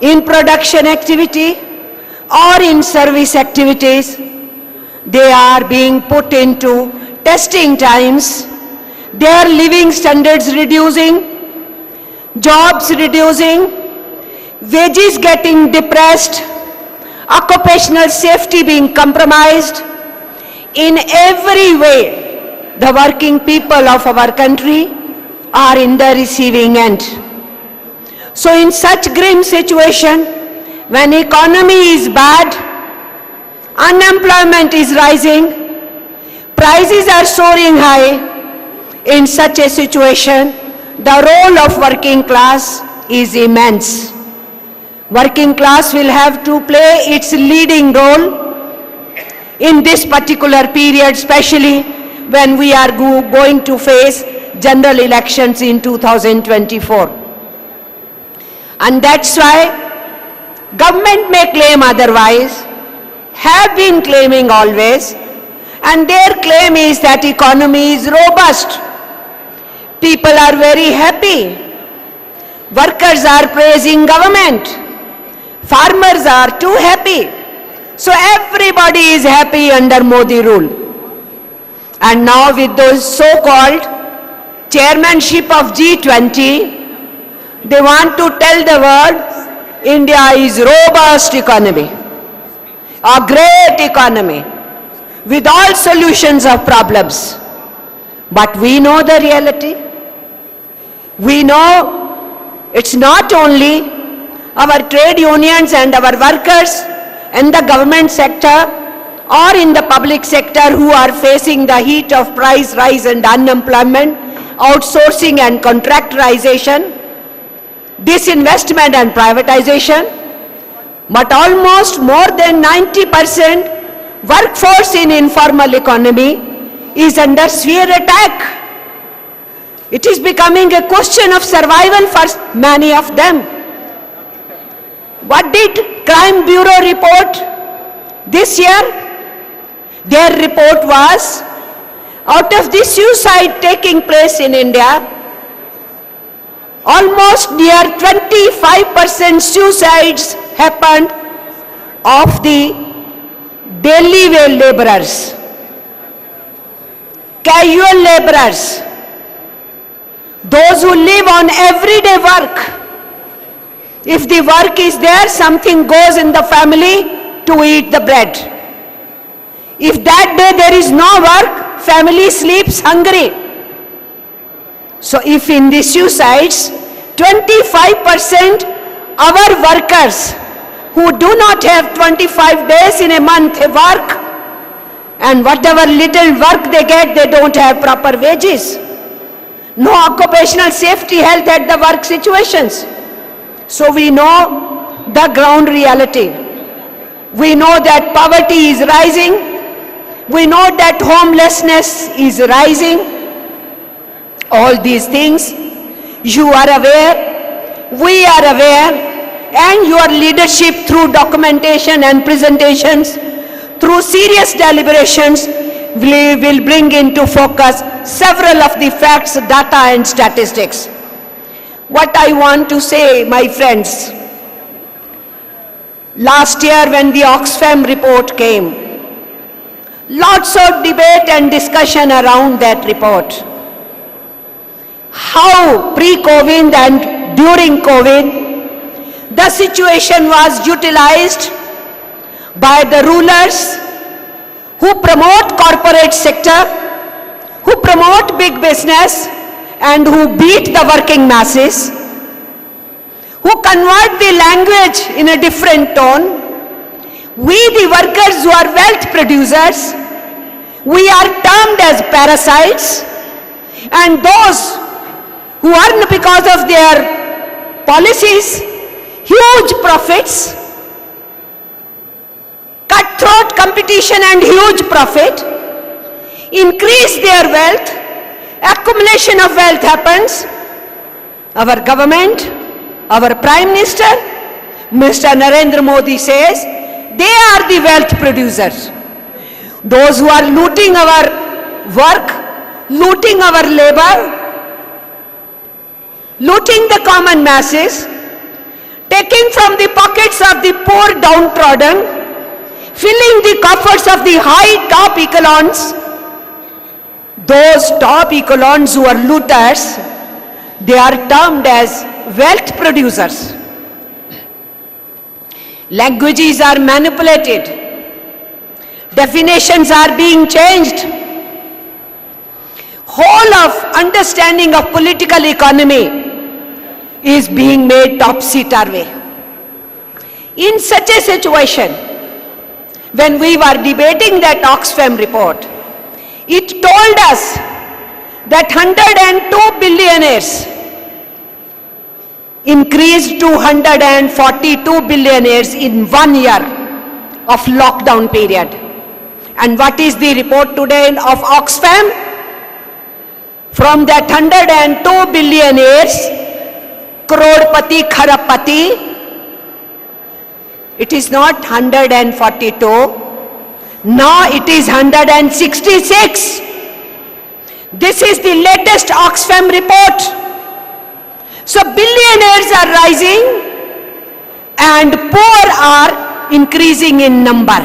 in production activity or in service activities, they are being put into testing times, their living standards reducing, jobs reducing, wages getting depressed, occupational safety being compromised. In every way, the working people of our country are in the receiving end. So in such grim situation, when economy is bad, unemployment is rising, prices are soaring high, in such a situation, the role of working class is immense. Working class will have to play its leading role in this particular period, especially when we are going to face general elections in 2024. And that's why government may claim otherwise, have been claiming always, and their claim is that economy is robust. People are very happy. Workers are praising government. Farmers are too happy. So everybody is happy under Modi rule. And now with those so-called chairmanship of G20, they want to tell the world India is robust economy, a great economy with all solutions of problems. But we know the reality. We know it's not only our trade unions and our workers in the government sector or in the public sector who are facing the heat of price rise and unemployment, outsourcing and contractorization, disinvestment and privatization, but almost more than 90% workforce in informal economy is under severe attack. It is becoming a question of survival for many of them. What did Crime Bureau report this year? Their report was, out of the suicide taking place in India, almost near 25% suicides happened of the daily wage laborers, casual laborers, those who live on everyday work. If the work is there, something goes in the family to eat the bread. If that day there is no work, family sleeps hungry. So if in the suicides, 25% our workers who do not have 25 days in a month work, and whatever little work they get, they don't have proper wages. No occupational safety, health at the work situations. So we know the ground reality. We know that poverty is rising. We know that homelessness is rising. All these things you are aware, we are aware, and your leadership through documentation and presentations, through serious deliberations, will bring into focus several of the facts, data and statistics. What I want to say, my friends, last year when the Oxfam report came, lots of debate and discussion around that report. How pre-COVID and during COVID, the situation was utilized by the rulers who promote corporate sector, who promote big business, and who beat the working masses, who convert the language in a different tone. We, the workers who are wealth producers, we are termed as parasites, and those who earn because of their policies huge profits, cutthroat competition and huge profit, increase their wealth, accumulation of wealth happens. Our government, our Prime Minister, Mr. Narendra Modi says, they are the wealth producers. Those who are looting our work, looting our labor, looting the common masses, taking from the pockets of the poor downtrodden, filling the coffers of the high top echelons. Those top echelons who are looters, they are termed as wealth producers. Languages are manipulated. Definitions are being changed. Whole of understanding of political economy is being made topsy-turvy. In such a situation, when we were debating that Oxfam report, it told us that 102 billionaires increased to 142 billionaires in 1 year of lockdown period. And what is the report today of Oxfam? From that 102 billionaires, crorepati, kharapati, it is not 142. Now it is 166. This is the latest Oxfam report. So billionaires are rising and poor are increasing in number.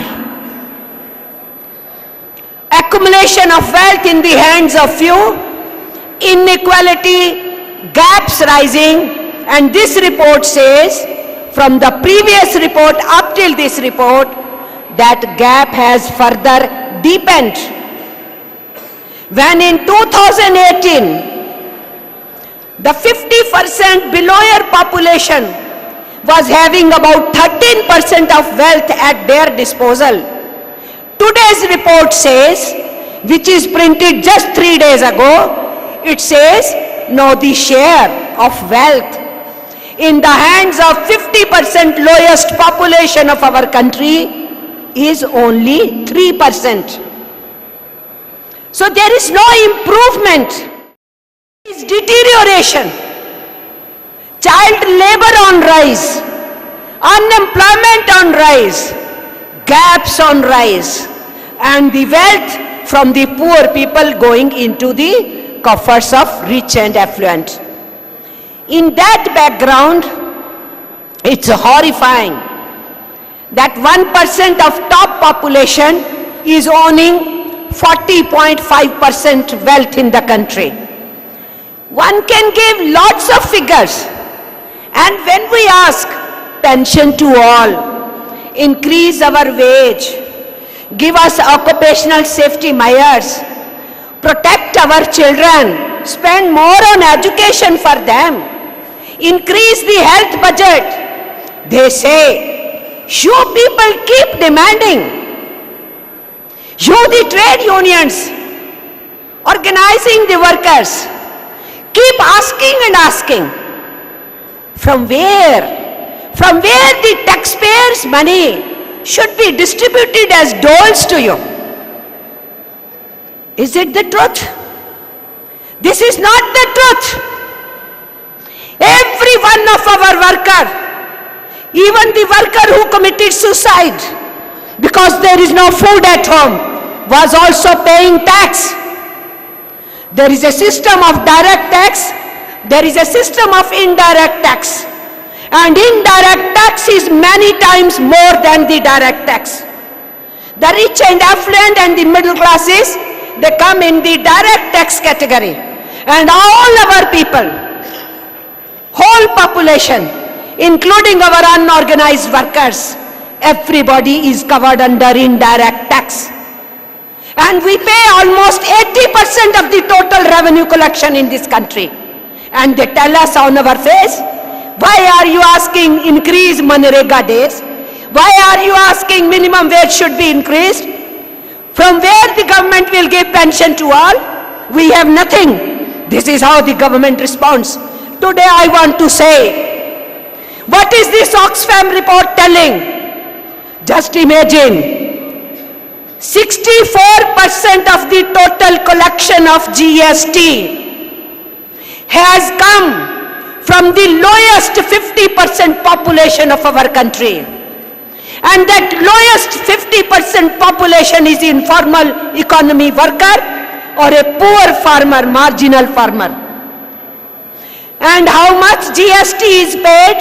Accumulation of wealth in the hands of few, inequality, gaps rising, and this report says, from the previous report up till this report, that gap has further deepened. When in 2018, the 50% below year population was having about 13% of wealth at their disposal. Today's report says, which is printed just 3 days ago, it says, no, the share of wealth in the hands of 50% lowest population of our country is only 3%. So there is no improvement is deterioration, child labor on rise, unemployment on rise, gaps on rise, and the wealth from the poor people going into the coffers of rich and affluent. In that background, it's horrifying that 1% of top population is owning 40.5% wealth in the country. One can give lots of figures, and when we ask pension to all, increase our wage, give us occupational safety measures, protect our children, spend more on education for them, increase the health budget, they say, you people keep demanding. You, the trade unions, organizing the workers, keep asking and asking. From where? From where the taxpayers' money should be distributed as doles to you? Is it the truth? This is not the truth. Every one of our workers, even the worker who committed suicide because there is no food at home, was also paying tax. There is a system of direct tax, there is a system of indirect tax, and indirect tax is many times more than the direct tax. The rich and affluent and the middle classes, they come in the direct tax category, and all our people, whole population, including our unorganized workers, everybody is covered under indirect tax. And we pay almost 80% of the total revenue collection in this country. And they tell us on our face, why are you asking increase Manrega days? Why are you asking minimum wage should be increased? From where the government will give pension to all? We have nothing. This is how the government responds. Today I want to say, what is this Oxfam report telling? Just imagine, 64% of the total collection of GST has come from the lowest 50% population of our country. And that lowest 50% population is informal economy worker or a poor farmer, marginal farmer. And how much GST is paid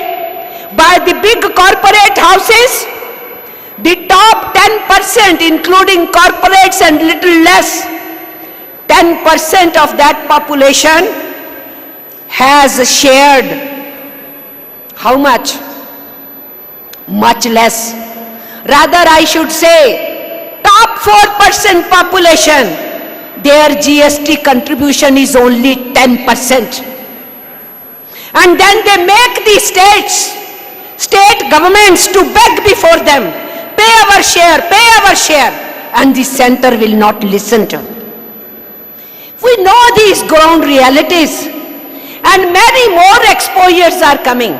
by the big corporate houses? The top 10%, including corporates and little less, 10% of that population has shared. How much? Much less. Rather, I should say, top 4% population, their GST contribution is only 10%. And then they make the state governments to beg before them, pay our share, and the center will not listen to. We know these ground realities, and many more exposures are coming.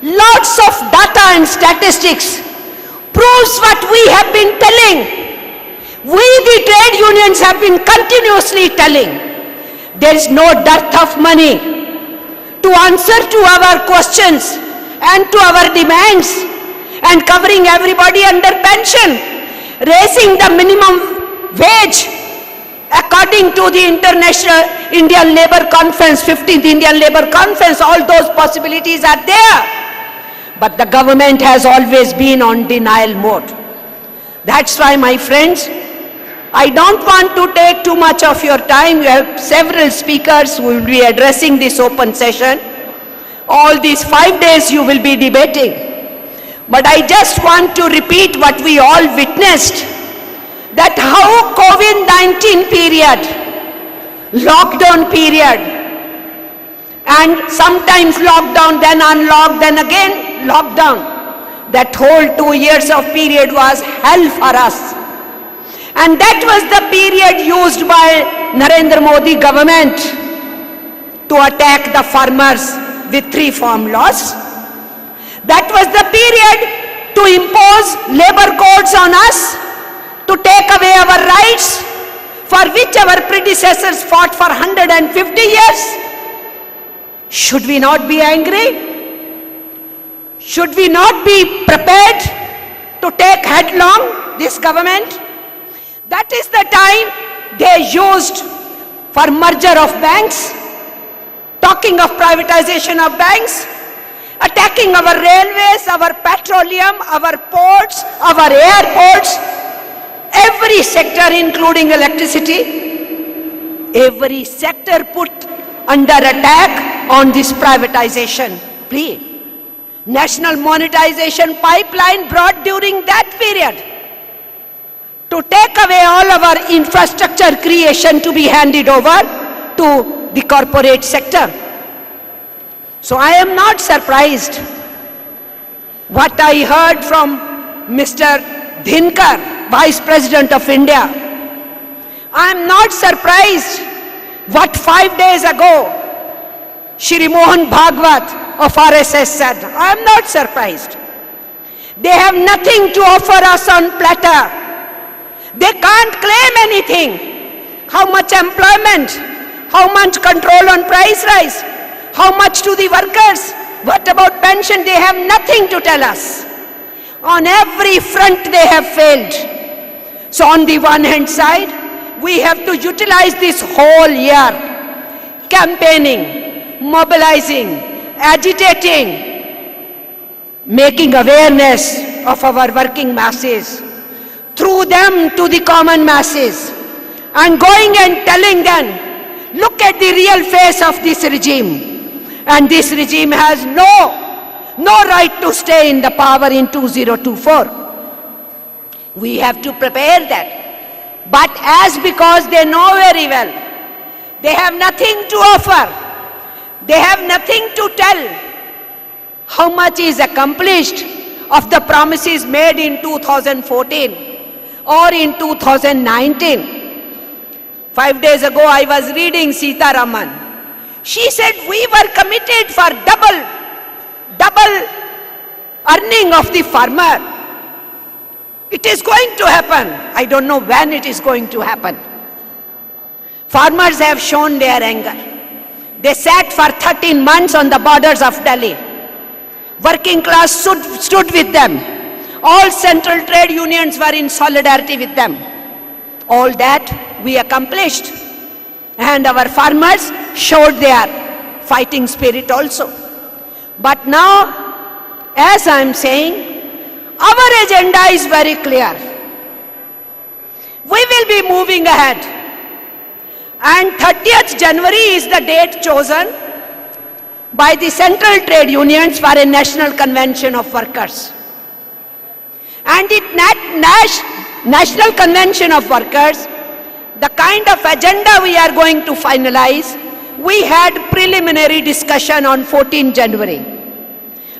Lots of data and statistics proves what we have been telling. We, the trade unions, have been continuously telling. There is no dearth of money to answer to our questions and to our demands, and covering everybody under pension, raising the minimum wage according to the International Indian Labour Conference, 15th Indian Labour Conference. All those possibilities are there. But the government has always been on denial mode. That's why, my friends, I don't want to take too much of your time. You have several speakers who will be addressing this open session. All these 5 days you will be debating. But I just want to repeat what we all witnessed, that how COVID-19 period, lockdown period, and sometimes lockdown, then unlock, then again lockdown, that whole 2 years of period was hell for us. And that was the period used by Narendra Modi government to attack the farmers with 3 farm laws. That was the period to impose labor codes on us, to take away our rights, for which our predecessors fought for 150 years? Should we not be angry? Should we not be prepared to take headlong this government? That is the time they used for merger of banks, talking of privatization of banks, attacking our railways, our petroleum, our ports, our airports, every sector including electricity, every sector put under attack on this privatization plea. National monetization pipeline brought during that period to take away all of our infrastructure creation to be handed over to the corporate sector. So I am not surprised what I heard from Mr. Dhinkar, Vice President of India. I am not surprised what 5 days ago Shri Mohan Bhagwat of RSS said. I am not surprised. They have nothing to offer us on platter. They can't claim anything. How much employment? How much control on price rise? How much to the workers? What about pension? They have nothing to tell us. On every front they have failed. So on the one hand side, we have to utilize this whole year, campaigning, mobilizing, agitating, making awareness of our working masses, through them to the common masses, and going and telling them, look at the real face of this regime. And this regime has no right to stay in the power in 2024. We have to prepare that. But as because they know very well, they have nothing to offer, they have nothing to tell how much is accomplished of the promises made in 2014 or in 2019. 5 days ago I was reading Sita Raman. She said we were committed for double earning of the farmer. It is going to happen. I don't know when it is going to happen. Farmers have shown their anger. They sat for 13 months on the borders of Delhi. Working class stood with them. All central trade unions were in solidarity with them. All that we accomplished. And our farmers showed their fighting spirit also. But now, as I am saying, our agenda is very clear. We will be moving ahead. And 30th January is the date chosen by the central trade unions for a national convention of workers. And in that national convention of workers, the kind of agenda we are going to finalize, we had preliminary discussion on 14 January.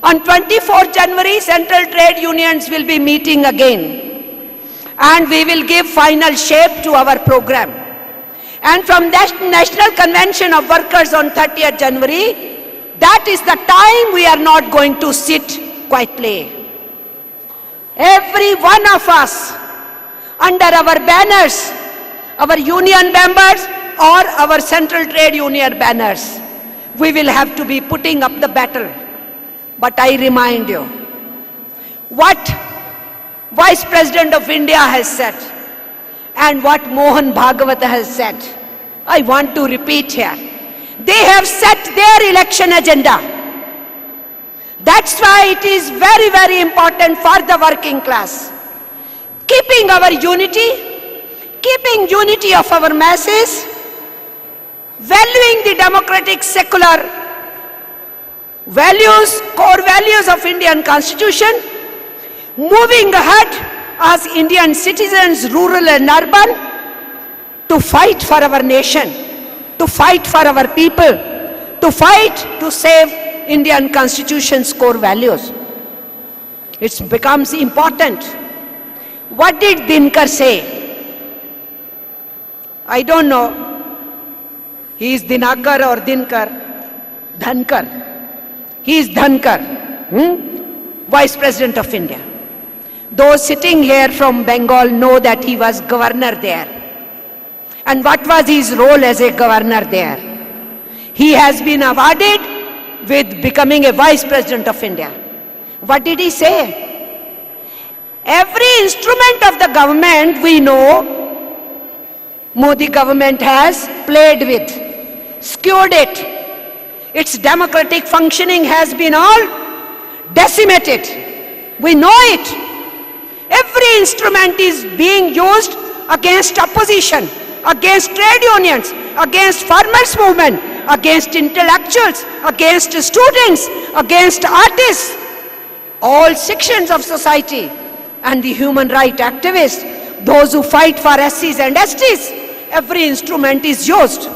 On 24 January, central trade unions will be meeting again. And we will give final shape to our program. And from that National Convention of Workers on 30th January, that is the time we are not going to sit quietly. Every one of us, under our banners, our union members or our central trade union banners, we will have to be putting up the battle. But I remind you, what Vice President of India has said and what Mohan Bhagwat has said, I want to repeat here. They have set their election agenda. That's why it is very, very important for the working class. Keeping our unity, keeping unity of our masses, valuing the democratic secular values, core values of Indian Constitution, moving ahead as Indian citizens, rural and urban, to fight for our nation, to fight for our people, to fight to save Indian Constitution's core values. It becomes important. What did Dinkar say? I don't know. He is Dinakar or Dinkar? Dhankar. He is Dhankar, Vice President of India. Those sitting here from Bengal know that he was governor there. And what was his role as a governor there? He has been awarded with becoming a vice president of India. What did he say? Every instrument of the government we know Modi government has played with, skewed it. Its democratic functioning has been all decimated. We know it. Every instrument is being used against opposition, against trade unions, against farmers' movement, against intellectuals, against students, against artists, all sections of society, and the human rights activists, those who fight for SCs and STs. Every instrument is used.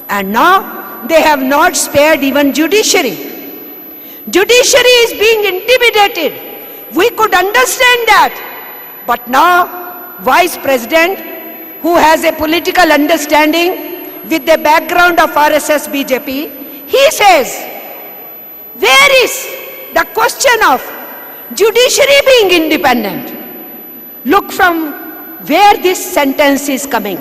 And now they have not spared even judiciary. Judiciary is being intimidated. We could understand that. But now, Vice President, who has a political understanding with the background of RSS BJP, he says, where is the question of judiciary being independent? Look from where this sentence is coming.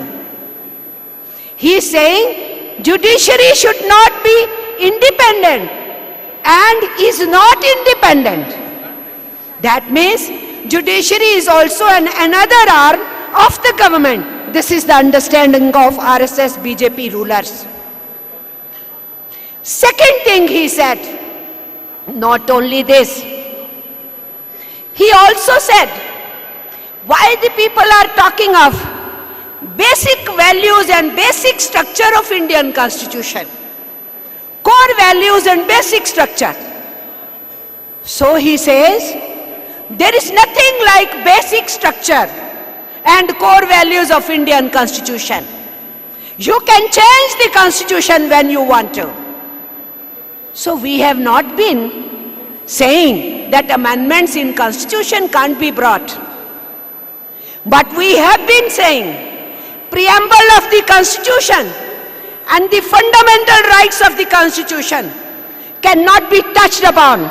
He is saying judiciary should not be independent and is not independent. That means judiciary is also another arm of the government. This is the understanding of RSS BJP rulers. Second thing he said, not only this, he also said, why the people are talking of basic values and basic structure of Indian Constitution, core values and basic structure. So he says, there is nothing like basic structure and core values of Indian Constitution. You can change the Constitution when you want to. So we have not been saying that amendments in Constitution can't be brought. But we have been saying preamble of the Constitution and the fundamental rights of the Constitution cannot be touched upon.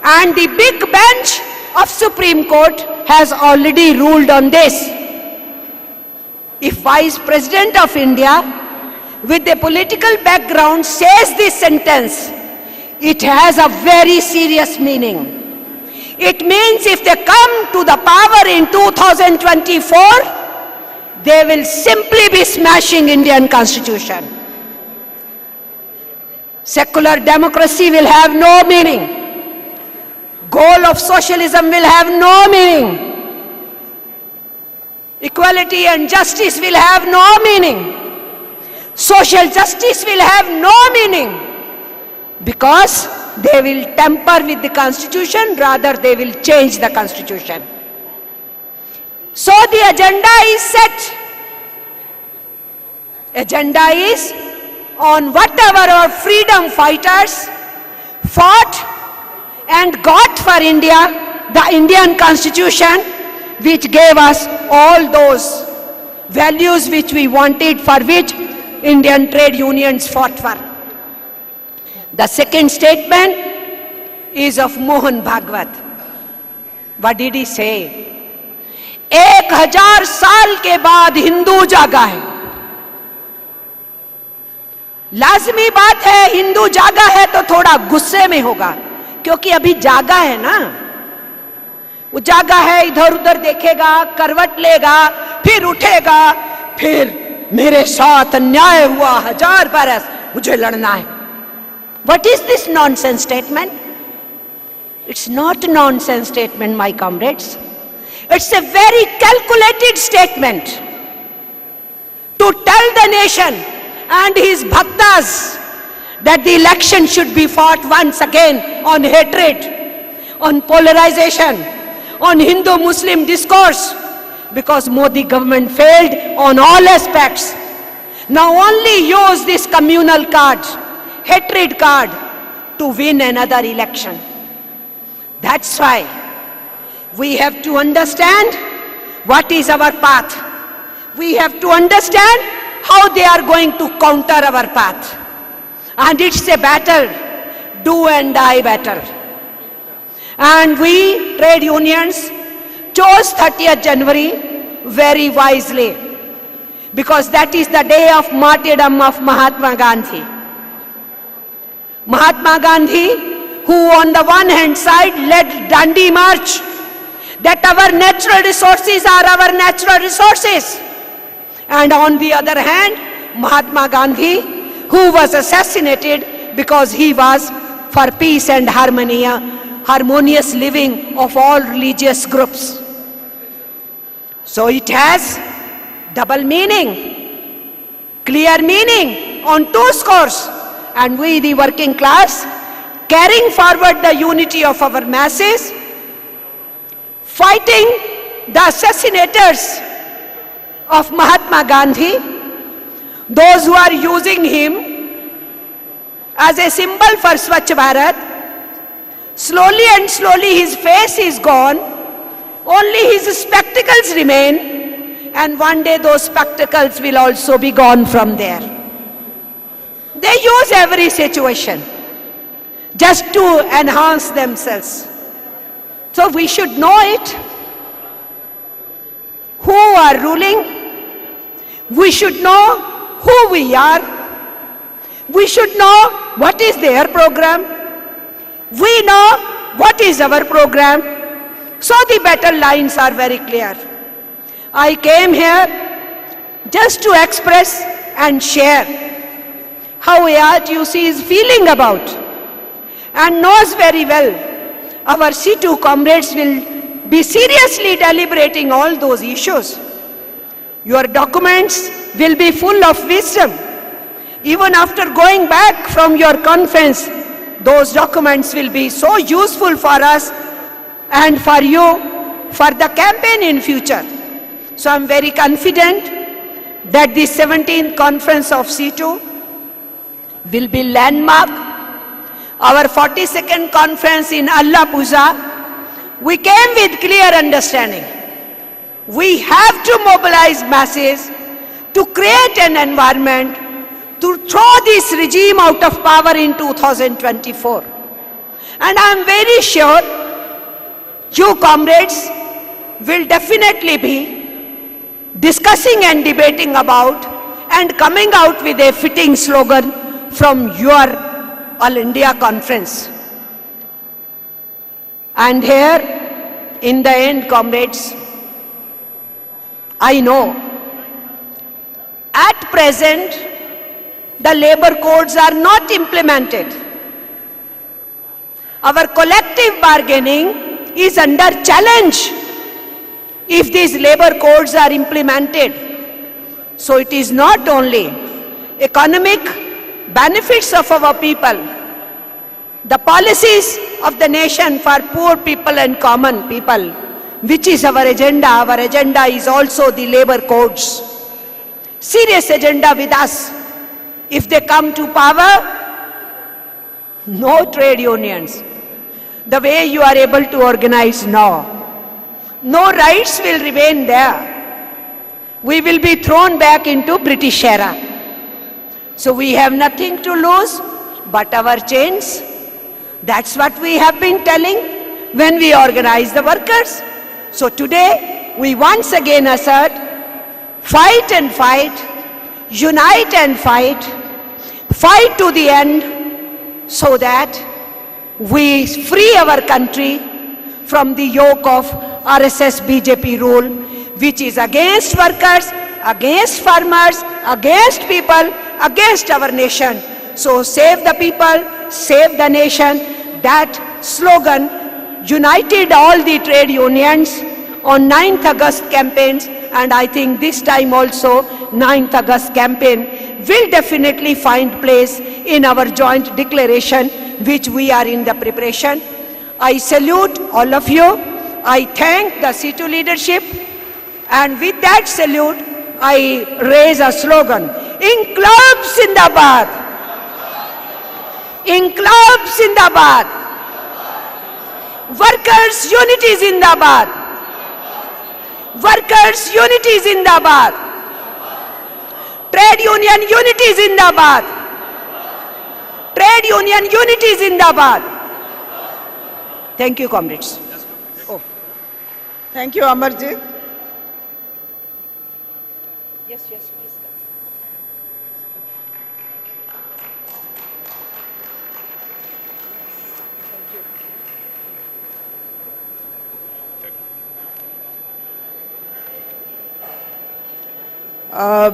And the big bench of Supreme Court has already ruled on this. If Vice President of India with a political background says this sentence, it has a very serious meaning. It means if they come to the power in 2024, they will simply be smashing Indian Constitution. Secular democracy will have no meaning. Goal of socialism will have no meaning. Equality and justice will have no meaning. Social justice will have no meaning. Because they will tamper with the Constitution, rather they will change the Constitution. So the agenda is set. Agenda is on whatever our freedom fighters fought and got for India, the Indian Constitution, which gave us all those values which we wanted, for which Indian trade unions fought for. The second statement is of Mohan Bhagwat. What did he say? 1000 साल के बाद हिंदू जागा है. लाजमी बात है, हिंदू जागा है तो थोड़ा गुस्से में होगा, क्योंकि अभी जागा है ना. वो जागा है, इधर उधर देखेगा, करवट लेगा, फिर उठेगा, फिर मेरे साथ अन्याय हुआ, 1000 बरस मुझे लड़ना है. What is this nonsense statement? It's not a nonsense statement, my comrades. It's a very calculated statement to tell the nation and his bhaktas that the election should be fought once again on hatred, on polarization, on Hindu-Muslim discourse, because Modi government failed on all aspects. Now only use this communal card, hatred card, to win another election. That's why we have to understand what is our path. We have to understand how they are going to counter our path. And it's a battle, do and die battle. And we, trade unions, chose 30th January very wisely. because that is the day of martyrdom of Mahatma Gandhi. Mahatma Gandhi, who on the one hand side led Dandi March, that our natural resources are our natural resources. And on the other hand, Mahatma Gandhi, who was assassinated because he was for peace and harmonious living of all religious groups. So it has double meaning, clear meaning on two scores. And we, the working class, carrying forward the unity of our masses, fighting the assassinators of Mahatma Gandhi, those who are using him as a symbol for Swachh Bharat. Slowly and slowly his face is gone, only his spectacles remain, and one day those spectacles will also be gone from there. They use every situation just to enhance themselves. So we should know it. Who are ruling? We should know who we are. We should know what is their program. We know what is our program. So the battle lines are very clear. I came here just to express and share how ARTUC is feeling about, and knows very well our C2 comrades will be seriously deliberating all those issues. Your documents will be full of wisdom. Even after going back from your conference, those documents will be so useful for us and for you for the campaign in future. So I'm very confident that the 17th conference of C2 will be landmark. Our 42nd conference in Allah Puja, we came with clear understanding. We have to mobilize masses to create an environment to throw this regime out of power in 2024. And I am very sure you comrades will definitely be discussing and debating about and coming out with a fitting slogan from your All India Conference. And here, in the end, comrades, I know at present the labor codes are not implemented. Our collective bargaining is under challenge if these labor codes are implemented. So it is not only economic benefits of our people, the policies of the nation for poor people and common people, which is our agenda. Our agenda is also the labor codes. Serious agenda with us. If they come to power, no trade unions. The way you are able to organize now, no rights will remain there. We will be thrown back into British era. So we have nothing to lose but our chains. That's what we have been telling when we organize the workers. So today we once again assert, fight and fight, unite and fight to the end, so that we free our country from the yoke of RSS BJP rule, which is against workers, against farmers, against people, against our nation. So save the people, save the nation. That slogan united all the trade unions on 9th August campaigns, and I think this time also 9th August campaign will definitely find place in our joint declaration, which we are in the preparation. I salute all of you. I thank the C2 leadership, and with that salute, I raise a slogan. Inqilab Zindabad! Inqilab Zindabad! Workers' unity Zindabad! Workers' unity Zindabad! Trade union unity Zindabad! Trade union unity Zindabad! Thank you, comrades. Thank you, Amarjit.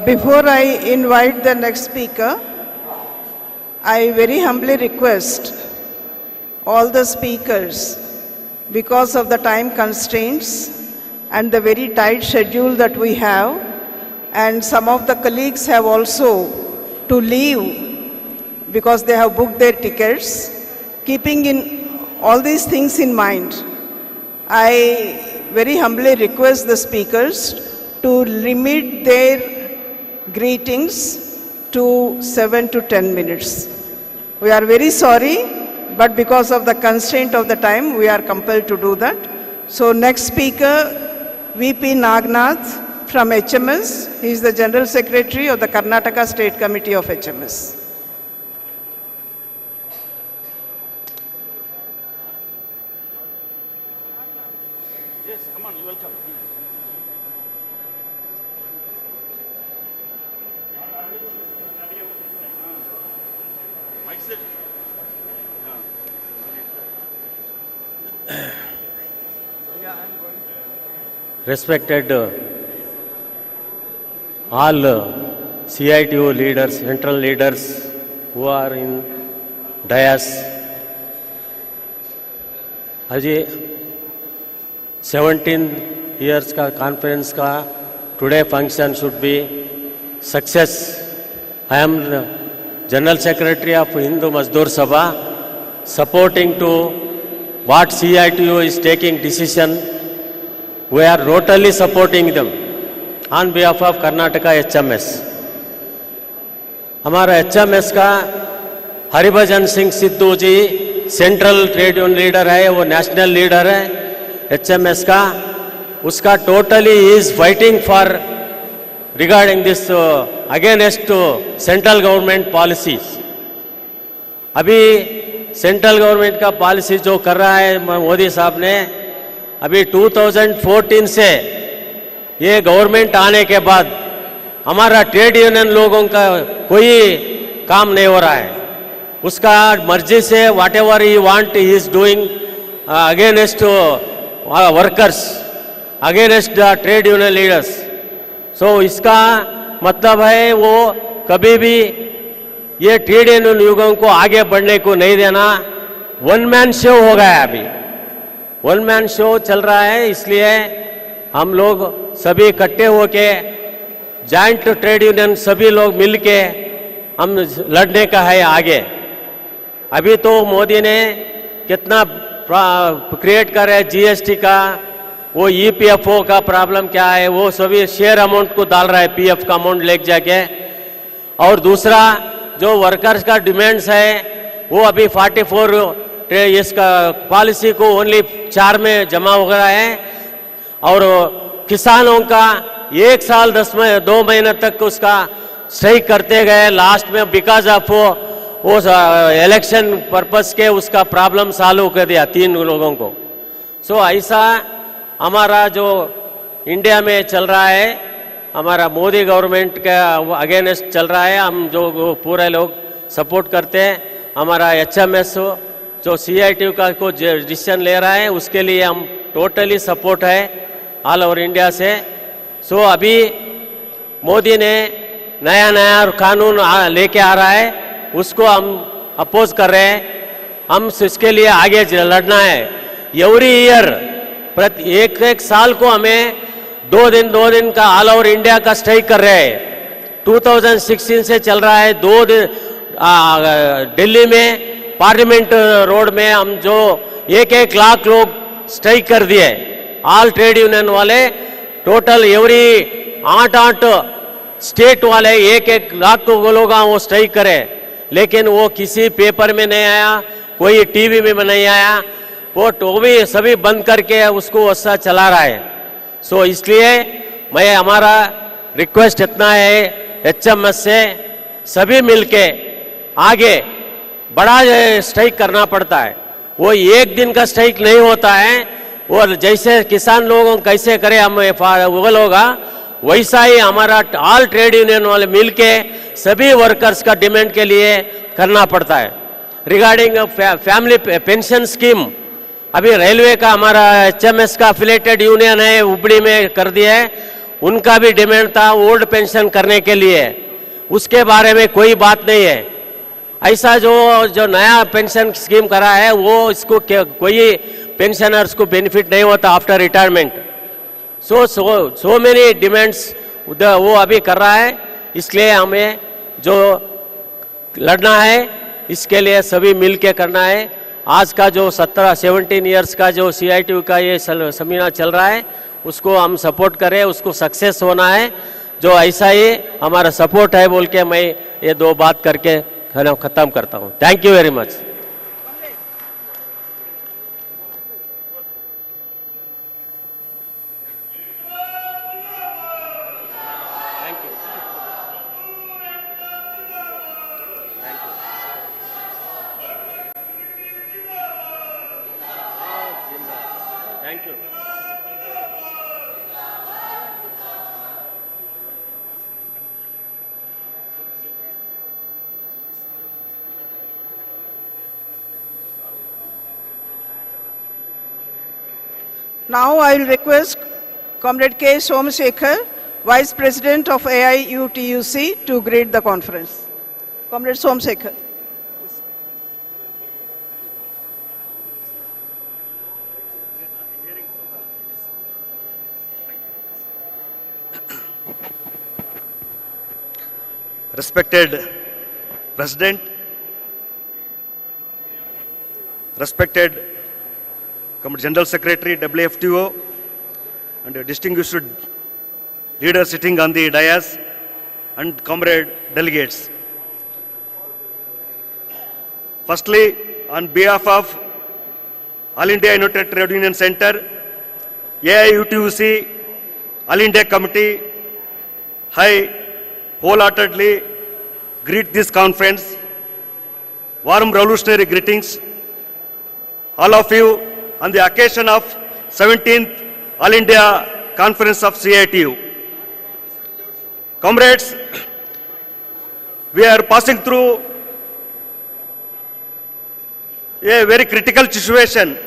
Before I invite the next speaker, I very humbly request all the speakers, because of the time constraints and the very tight schedule that we have, and some of the colleagues have also to leave because they have booked their tickets. Keeping in all these things in mind, I very humbly request the speakers to limit their greetings to 7 to 10 minutes. We are very sorry, but because of the constraint of the time, we are compelled to do that. So next speaker, VP Nagnath from HMS. He is the General Secretary of the Karnataka State Committee of HMS. Respected all CITO leaders, central leaders who are in dais, अजी 17 years का conference का today function should be success. I am the General Secretary of Hindu Mazdoor Sabha, supporting to what CITO is taking decision. We are totally supporting them on behalf of Karnataka HMS. हमारा HMS का हरिभजन सिंह सिद्धू जी central trade union leader है, वो national leader है HMS का. उसका totally is fighting for regarding this against central government policies. अभी central government का policy जो कर रहा है मोदी साहब ने, अभी 2014 से ये गवर्नमेंट आने के बाद हमारा ट्रेड यूनियन लोगों का कोई काम नहीं हो रहा है. उसका मर्जी से whatever he want he is doing against workers, against the trade union leaders. So इसका मतलब है वो कभी भी ये ट्रेड यूनियन लोगों को आगे बढ़ने को नहीं देना. वन मैन शो हो गया है, अभी वन मैन शो चल रहा है. इसलिए हम लोग सभी इकट्ठे होके जॉइंट ट्रेड यूनियन सभी लोग मिलके हम लड़ने का है आगे. अभी तो मोदी ने कितना क्रिएट कर रहे जीएसटी का, वो ईपीएफओ का प्रॉब्लम क्या है, वो सभी शेयर अमाउंट को डाल रहा है, पीएफ का अमाउंट लेके जाके. और दूसरा जो वर्कर्स का डिमांड्स है वो अभी 44 इसका पॉलिसी को ओनली 4 में जमा हो गया है. और किसानों का 1 साल 2 महीने तक उसका स्ट्राइक करते गए. लास्ट में बिकॉज ऑफ वो इलेक्शन पर्पस के उसका प्रॉब्लम सॉल्व कर दिया 3 लोगों को. सो ऐसा हमारा जो इंडिया में चल रहा है, हमारा मोदी गवर्नमेंट का अगेंस्ट चल रहा है. हम जो पूरे लोग सपोर्ट करते हैं. हमारा HMS जो CITO का को डिसीजन ले रहा है उसके लिए हम टोटली सपोर्ट है ऑल ओवर इंडिया से. सो अभी मोदी ने नया नया कानून लेके आ रहा है, उसको हम अपोज कर रहे हैं. हम इसके लिए आगे लड़ना है. एवरी ईयर प्रति एक साल को हमें 2 दिन का ऑल ओवर इंडिया का स्ट्राइक कर रहे हैं. 2016 से चल रहा है. 2 दिन दिल्ली में पार्लियामेंट रोड में हम जो 1 लाख लोग स्ट्राइक कर दिए, ऑल ट्रेड यूनियन वाले. टोटल एवरी 8 स्टेट वाले 1 लाख लोग वो स्ट्राइक करे. लेकिन वो किसी पेपर में नहीं आया, कोई टीवी में नहीं आया. वो भी सभी बंद करके उसको वैसा चला रहा है. सो इसलिए मैं हमारा रिक्वेस्ट इतना है HMS से, सभी मिलके आगे बड़ा स्ट्राइक करना पड़ता है. वो 1 दिन का स्ट्राइक नहीं होता है. वो जैसे किसान लोगों कैसे करे हम वो लोग वैसा ही हमारा ऑल ट्रेड यूनियन वाले मिलके सभी वर्कर्स का डिमांड के लिए करना पड़ता है। रिगार्डिंग फैमिली पेंशन स्कीम, अभी रेलवे का हमारा HMS का अफिलेटेड यूनियन है, हुबड़ी में कर दिया है, उनका भी डिमांड था ओल्ड पेंशन करने के लिए, उसके बारे में कोई बात नहीं है। ऐसा जो नया पेंशन स्कीम करा है वो इसको कोई पेंशनर्स को बेनिफिट नहीं होता after retirement. So many demands वो अभी कर रहा है, इसलिए हमें जो लड़ना है इसके लिए सभी मिल के करना है। आज का जो 17 इयर्स का जो CITU का ये सेमिनार चल रहा है उसको हम सपोर्ट करें, उसको सक्सेस होना है। जो ऐसा ही हमारा सपोर्ट है बोल के मैं ये दो बात करके खत्म करता हूँ। Thank you very much. Thank you. Now I will request Comrade K. Somasekhar, Vice President of AIUTUC, to greet the conference. Comrade Somasekhar. Respected President, respected Comrade General Secretary, WFTO, and distinguished leaders sitting on the dais, and comrade delegates. Firstly, on behalf of All India United Trade Union Center, AIUTUC, All India Committee, I wholeheartedly greet this conference. Warm revolutionary greetings, all of you, on the occasion of 17th All India Conference of CITU. Comrades, we are passing through a very critical situation.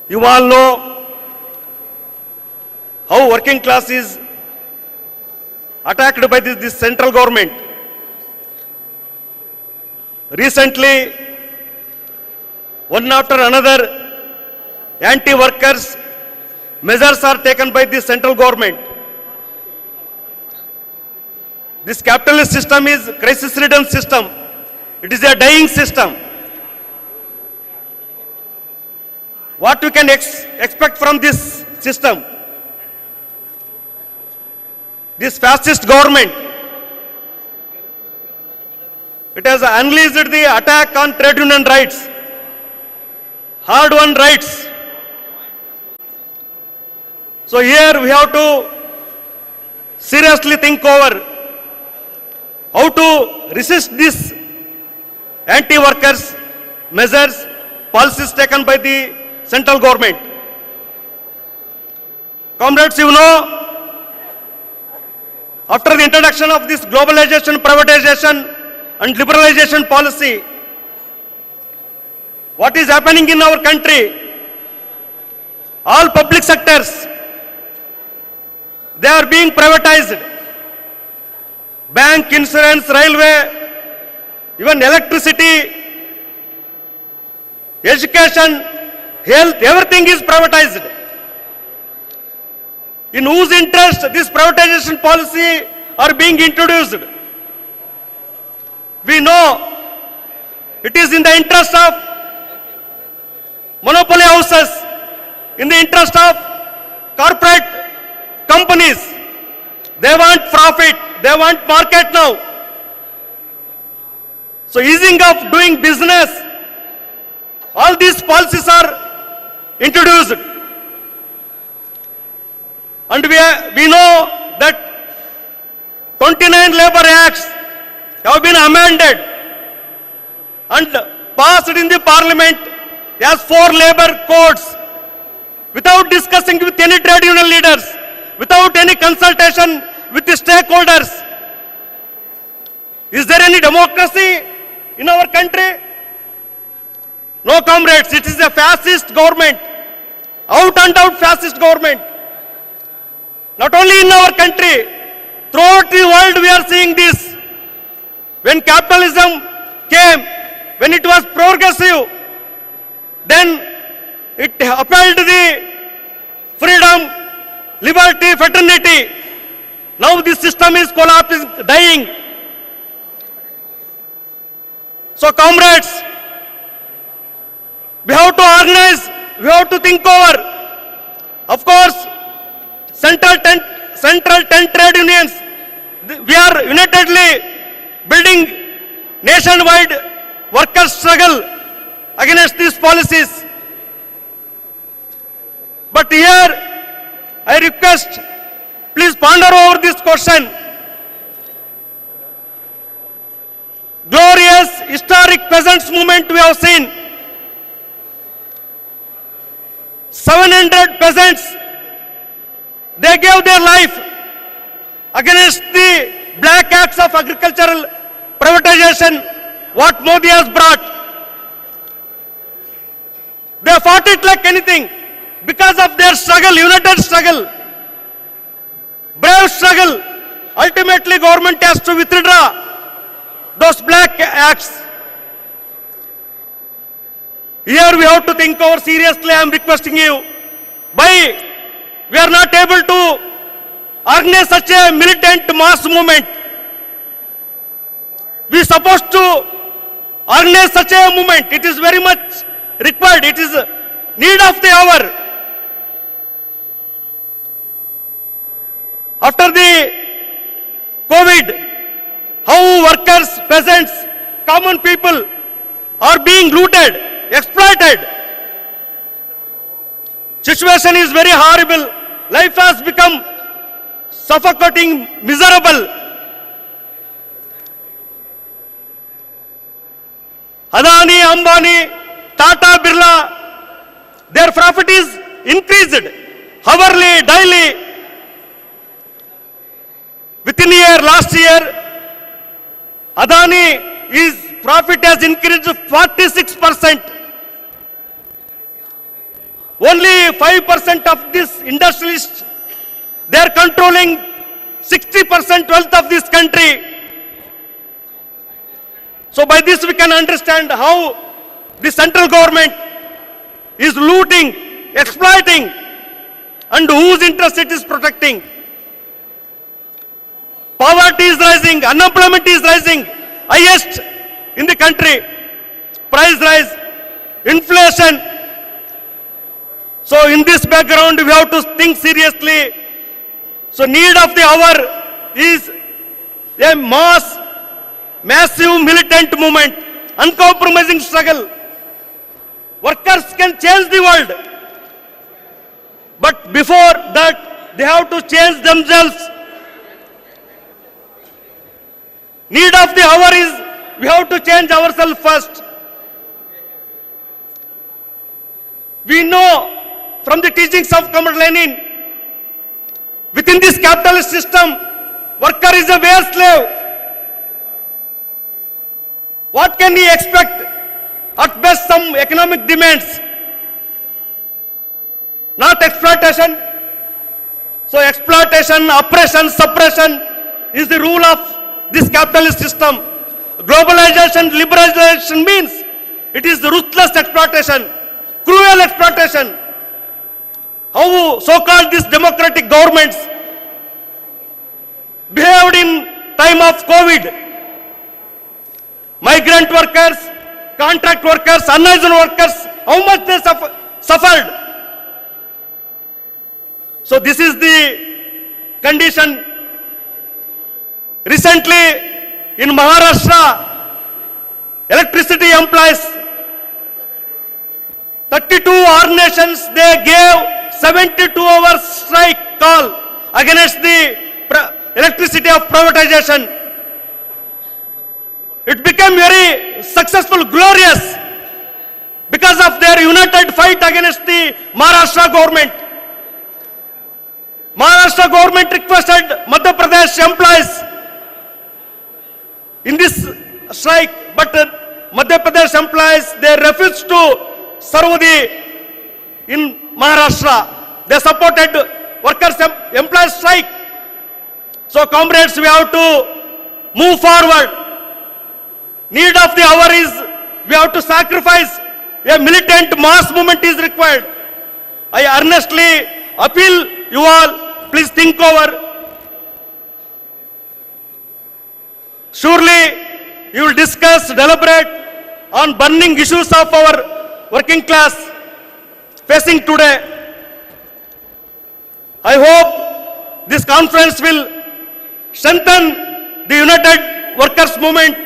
You all know how working class is attacked by this central government. Recently, one after another, anti-workers measures are taken by the central government. This capitalist system is crisis-ridden system. It is a dying system. What we can expect from this system? This fascist government, it has unleashed the attack on trade union rights, hard-won rights. So here we have to seriously think over how to resist these anti-workers measures, policies taken by the central government. Comrades, you know, after the introduction of this globalization, privatization and liberalization policy, what is happening in our country? All public sectors, they are being privatized. Bank, insurance, railway, even electricity, education, health, everything is privatized. In whose interest this privatization policy are being introduced? We know it is in the interest of monopoly houses, in the interest of corporate companies. They want profit, they want market now. So easing of doing business, all these policies are introduced. And we know that 29 labor acts have been amended and passed in the parliament as 4 labor codes without discussing with any trade union leaders. without any consultation with the stakeholders. Is there any democracy in our country? No, comrades, it is a fascist government, out and out fascist government. Not only in our country, throughout the world we are seeing this. When capitalism came, when it was progressive, then it upheld the freedom, liberty, fraternity. Now this system is collapsing, dying. So comrades, we have to organize, we have to think over. Of course, central 10 trade unions, we are unitedly building nationwide workers' struggle against these policies. But here, I request, please ponder over this question. Glorious historic peasants' movement we have seen. 700 peasants, they gave their life against the black acts of agricultural privatization, what Modi has brought. They fought it like anything because of their struggle, united struggle, brave struggle. Ultimately, government has to withdraw those black acts. Here we have to think over seriously. I am requesting you. Why we are not able to organize such a militant mass movement? We are supposed to organize such a movement. It is very much required. It is need of the hour. After the COVID, how workers, peasants, common people are being looted, exploited. Situation is very horrible. Life has become suffocating, miserable. Adani, Ambani, Tata, Birla, their profit is increased hourly, daily. Within a year, last year, Adani, his profit has increased 46%. Only 5% of this industrialists, they are controlling 60% wealth of this country. So by this we can understand how the central government is looting, exploiting, and whose interest it is protecting. Poverty is rising, unemployment is rising, highest in the country. Price rise, inflation. So in this background, we have to think seriously. So need of the hour is a massive militant movement, uncompromising struggle. Workers can change the world. But before that, they have to change themselves. Need of the hour is we have to change ourselves first. We know from the teachings of Comrade Lenin, within this capitalist system, worker is a wage slave. What can he expect? At best, some economic demands, not exploitation. So exploitation, oppression, suppression is the rule of this capitalist system. Globalization, liberalization means it is ruthless exploitation, cruel exploitation. How so-called these democratic governments behaved in time of COVID. Migrant workers, contract workers, unlicensed workers, how much they suffered. So this is the condition. Recently in Maharashtra, electricity employees, 32 organizations, they gave 72 hours strike call against the electricity of privatization. It became very successful, glorious, because of their united fight against the Maharashtra government. Maharashtra government requested Madhya Pradesh employees in this strike, but Madhya Pradesh employees, they refused to serve in Maharashtra. They supported workers' employees strike. So comrades, we have to move forward. Need of the hour is we have to sacrifice. A militant mass movement is required. I earnestly appeal you all, please think over. Surely you will discuss, deliberate on burning issues of our working class facing today. I hope this conference will strengthen the united workers' movement.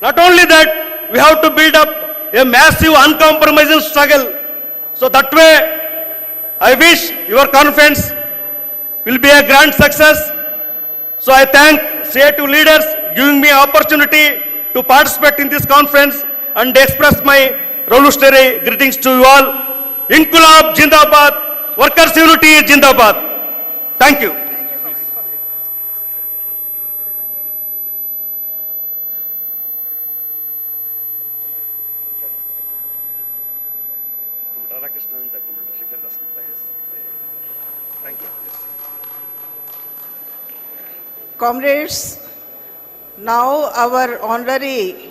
Not only that, we have to build up a massive, uncompromising struggle. So that way, I wish your conference will be a grand success. So I thank CITU leaders giving me opportunity to participate in this conference and express my revolutionary greetings to you all. Inqilab Jindabad, Workers' Unity Jindabad. Thank you. Comrades, now our honorary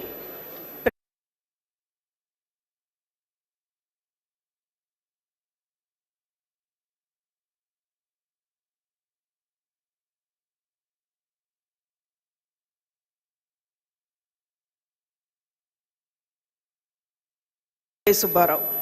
Subbarao.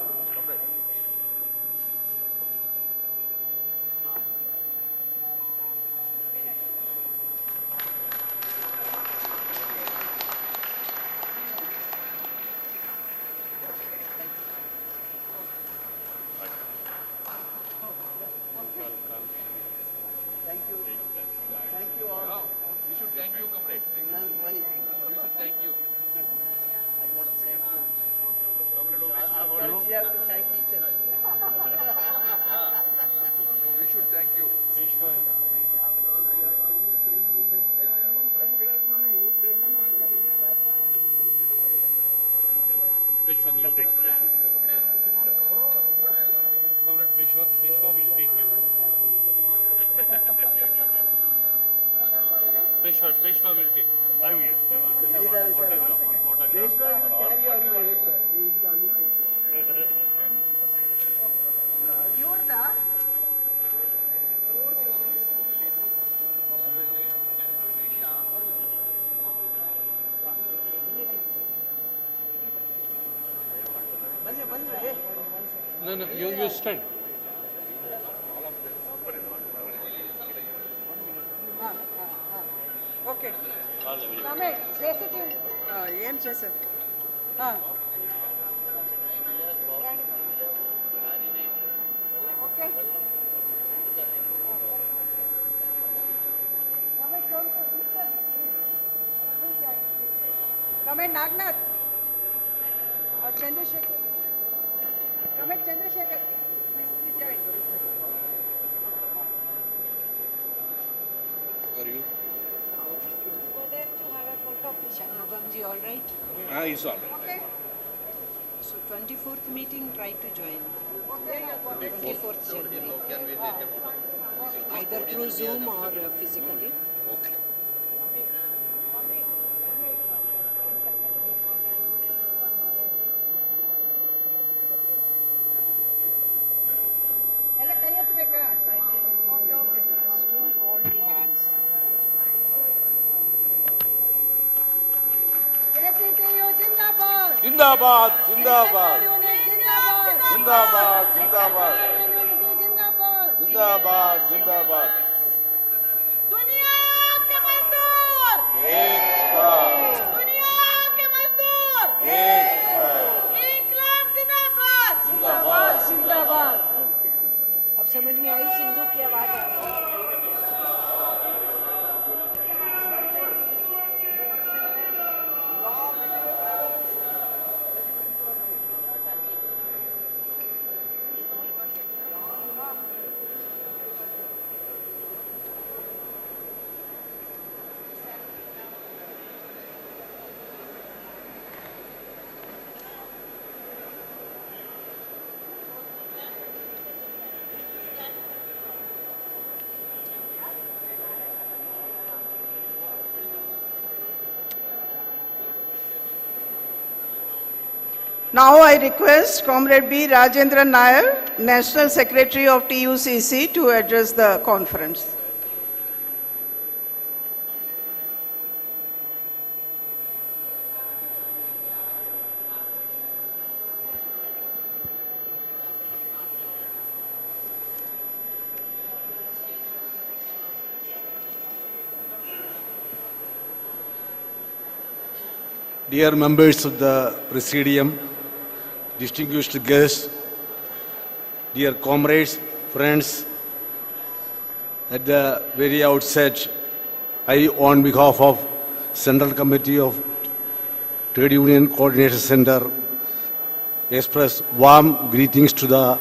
Peshwa will take. I'm here. No, you stand. Okay. ఏం చేశారు okay comment Naganath Chandrashekhar comment Chandrashekhar please join Nugam ji, all right? He's all right. Okay So 24th meeting, try to join. 24th January. Either through Zoom or physically. Okay. ಎಲ್ಲ ಕೈ ಎತ್ತಬೇಕಾ okay okay Still hold the hands. KCTU జిందాబాద్ Jindabad, Jindabad, జిందాబాద్ Jindabad, Jindabad, జిందాబాద్ Jindabad, Jindabad. दुनिया के मजदूर Ekta, दुनिया के मजदूर ek hai. इंकलाब जिंदाबाद Jindabad, जिंदाबाद. अब समझ में आई सिंधु की आवाज आ रही है. Now I request Comrade B. Rajendran Nair, National Secretary of TUCC, to address the conference. Dear members of the Presidium, distinguished guests, dear comrades, friends, at the very outset, I, on behalf of Central Committee of Trade Union Coordination Center, express warm greetings to the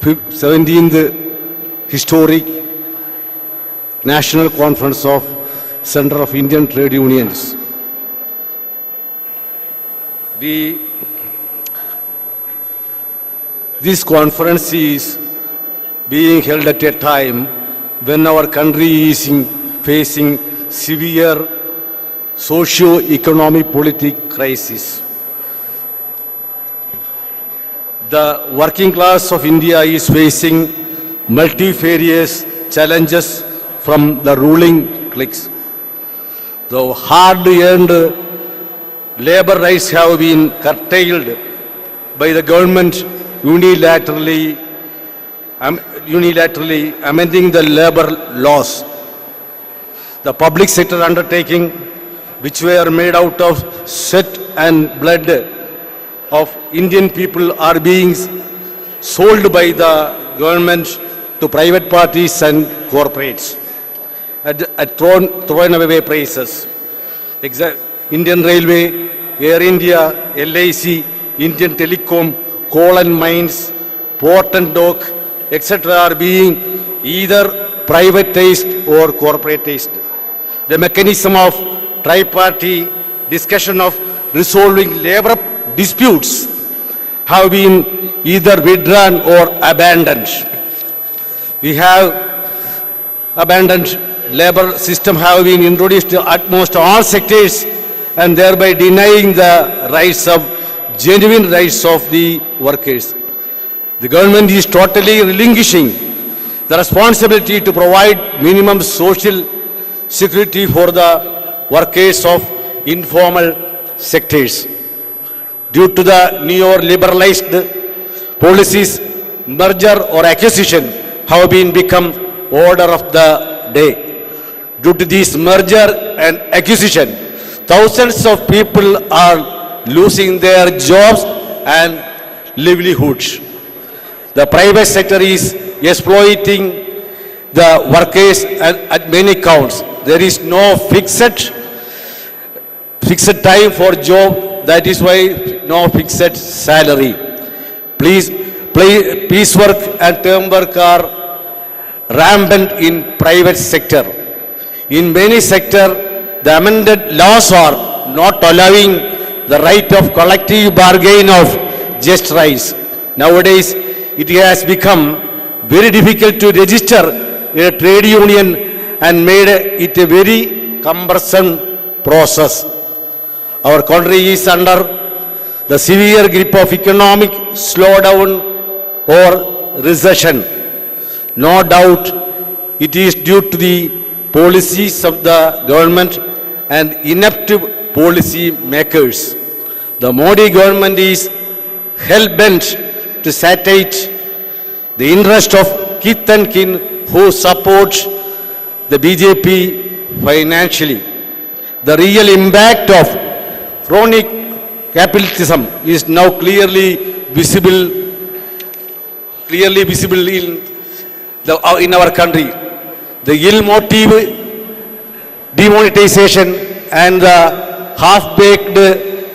17th historic National Conference of Center of Indian Trade Unions. This conference is being held at a time when our country is facing severe socio-economic political crisis. The working class of India is facing multifarious challenges from the ruling cliques. The hard-earned labor rights have been curtailed by the government unilaterally amending the labor laws. The public sector undertaking, which were made out of sweat and blood of Indian people, are being sold by the government to private parties and corporates at thrown away prices. Indian Railway, Air India, LIC, Indian Telecom, coal and mines, port and dock, etc. are being either privatized or corporatized. The mechanism of tri-party discussion of resolving labor disputes have been either withdrawn or abandoned. We have abandoned labor system have been introduced to almost all sectors and thereby denying the rights of genuine rights of the workers. The government is totally relinquishing the responsibility to provide minimum social security for the workers of informal sectors. Due to the neo-liberalized policies, merger or acquisition have become order of the day. Due to this merger and acquisition, thousands of people are losing their jobs and livelihoods. The private sector is exploiting the workers at many counts. There is no fixed time for job. That is why no fixed salary. Piecework and term work are rampant in private sector. In many sectors, the amended laws are not allowing the right of collective bargain of just rights. Nowadays, it has become very difficult to register a trade union and made it a very cumbersome process. Our country is under the severe grip of economic slowdown or recession. No doubt, it is due to the policies of the government and inept policy makers. The Modi government is hell-bent to satiate the interest of kith and kin who support the BJP financially. The real impact of chronic capitalism is now clearly visible in our country. The ill-motivated demonetization and the half-baked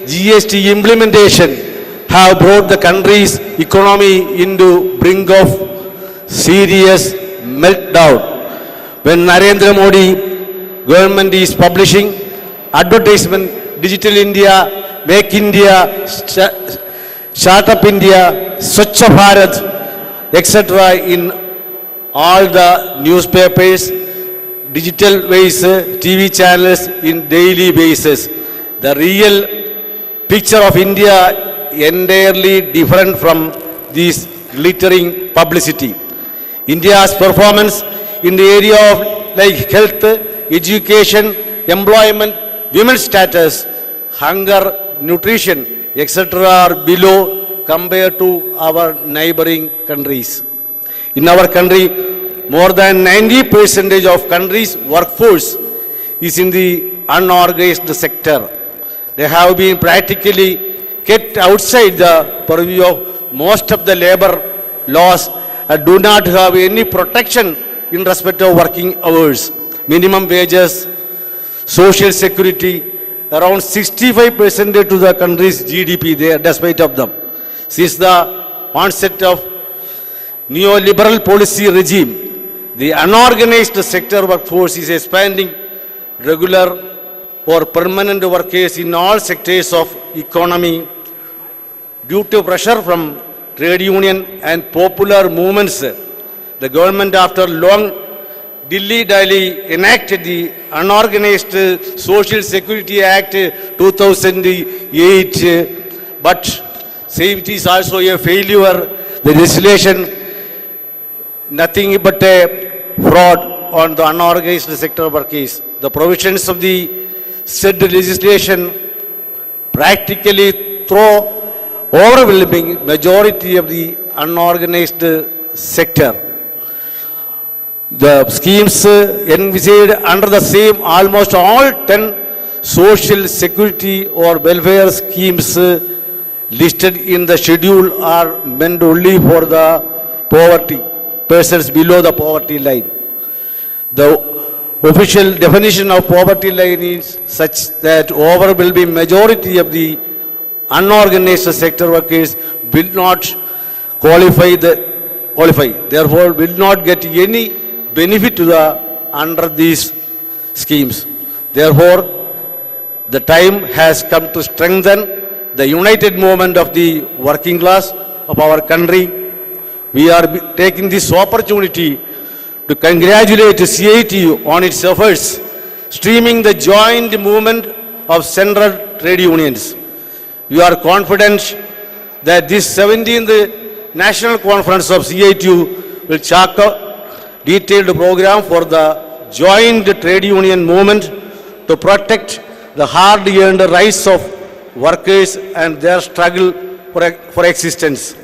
GST implementation have brought the country's economy into brink of serious meltdown. When Narendra Modi government is publishing advertisement, Digital India, Make India, Startup India, Swachh Bharat, etc. in all the newspapers, digital ways, TV channels in daily basis. The real picture of India entirely different from this glittering publicity. India's performance in the area of like health, education, employment, women's status, hunger, nutrition, etc. are below compared to our neighboring countries. In our country, more than 90% of country's workforce is in the unorganized sector. They have been practically kept outside the purview of most of the labor laws and do not have any protection in respect of working hours, minimum wages, social security, around 65% to the country's GDP there, despite of them. Since the onset of neoliberal policy regime, the unorganized sector workforce is expanding regular or permanent workers in all sectors of economy due to pressure from trade union and popular movements. The government, after long dilly-dally, enacted the Unorganized Social Security Act 2008, but say it is also a failure. The legislation, nothing but a fraud on the unorganized sector workers. The provisions of the said legislation practically throw overwhelming majority of the unorganized sector. The schemes envisaged under the same almost all 10 social security or welfare schemes listed in the schedule are meant only for the poverty, persons below the poverty line. The official definition of poverty line is such that overwhelming majority of the unorganized sector workers will not qualify, therefore will not get any benefit to the under these schemes. Therefore, the time has come to strengthen the united movement of the working class of our country. We are taking this opportunity to congratulate CITU on its efforts, streaming the joint movement of central trade unions. We are confident that this 17th National Conference of CITU will chart a detailed program for the joint trade union movement to protect the hard-earned rights of workers and their struggle for existence.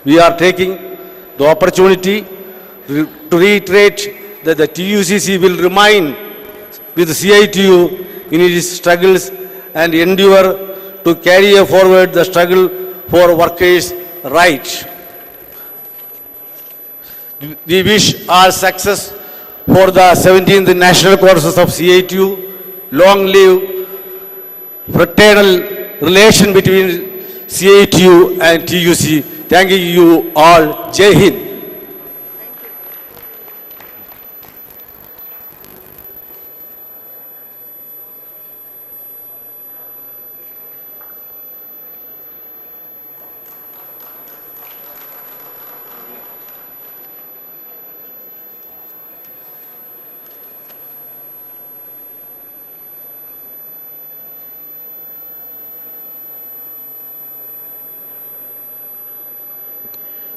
We are taking the opportunity to reiterate that the TUCC will remain with CITU in its struggles and endeavor to carry forward the struggle for workers' rights. We wish all success for the 17th National Congress of CITU. Long live fraternal relation between CITU and TUC. Thank you all. Jai Hind.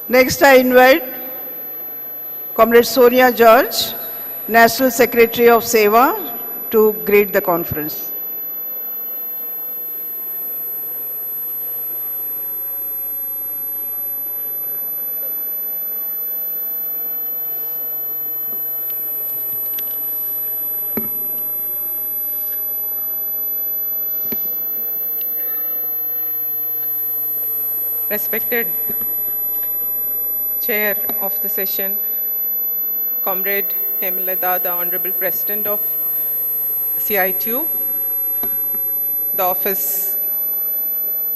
Next, I invite Comrade Sonia George, National Secretary of SEWA, to greet the conference. Respected Chair of the session, Comrade Temilada, the Honorable President of CITU, the office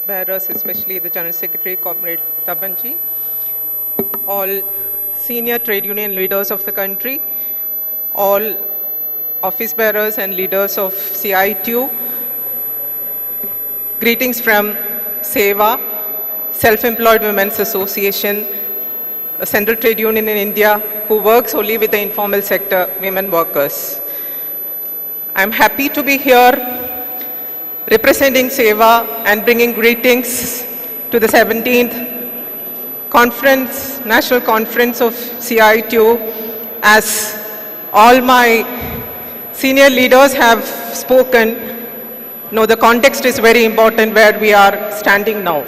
bearers, especially the General Secretary, Comrade Tabanji, all senior trade union leaders of the country, all office bearers and leaders of CITU, greetings from SEWA, Self-Employed Women's Association, a central trade union in India who works only with the informal sector women workers. I'm happy to be here representing Seva and bringing greetings to the 17th conference, National Conference of CITU. As all my senior leaders have spoken, no, the context is very important where we are standing now.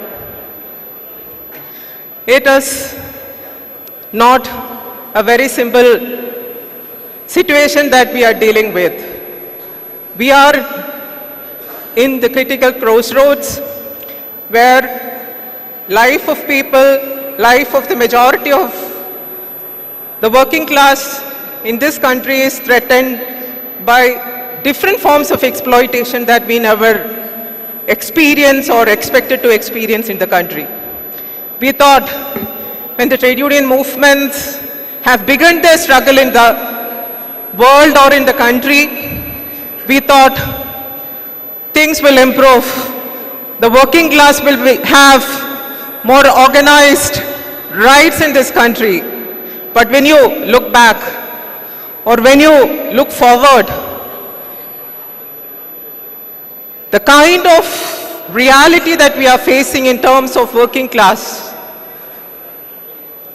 It is not a very simple situation that we are dealing with. We are in the critical crossroads where life of people, life of the majority of the working class in this country is threatened by different forms of exploitation that we never experience or expected to experience in the country. We thought when the trade union movements have begun their struggle in the world or in the country, we thought things will improve. The working class will have more organized rights in this country. But when you look back or when you look forward, the kind of reality that we are facing in terms of working class,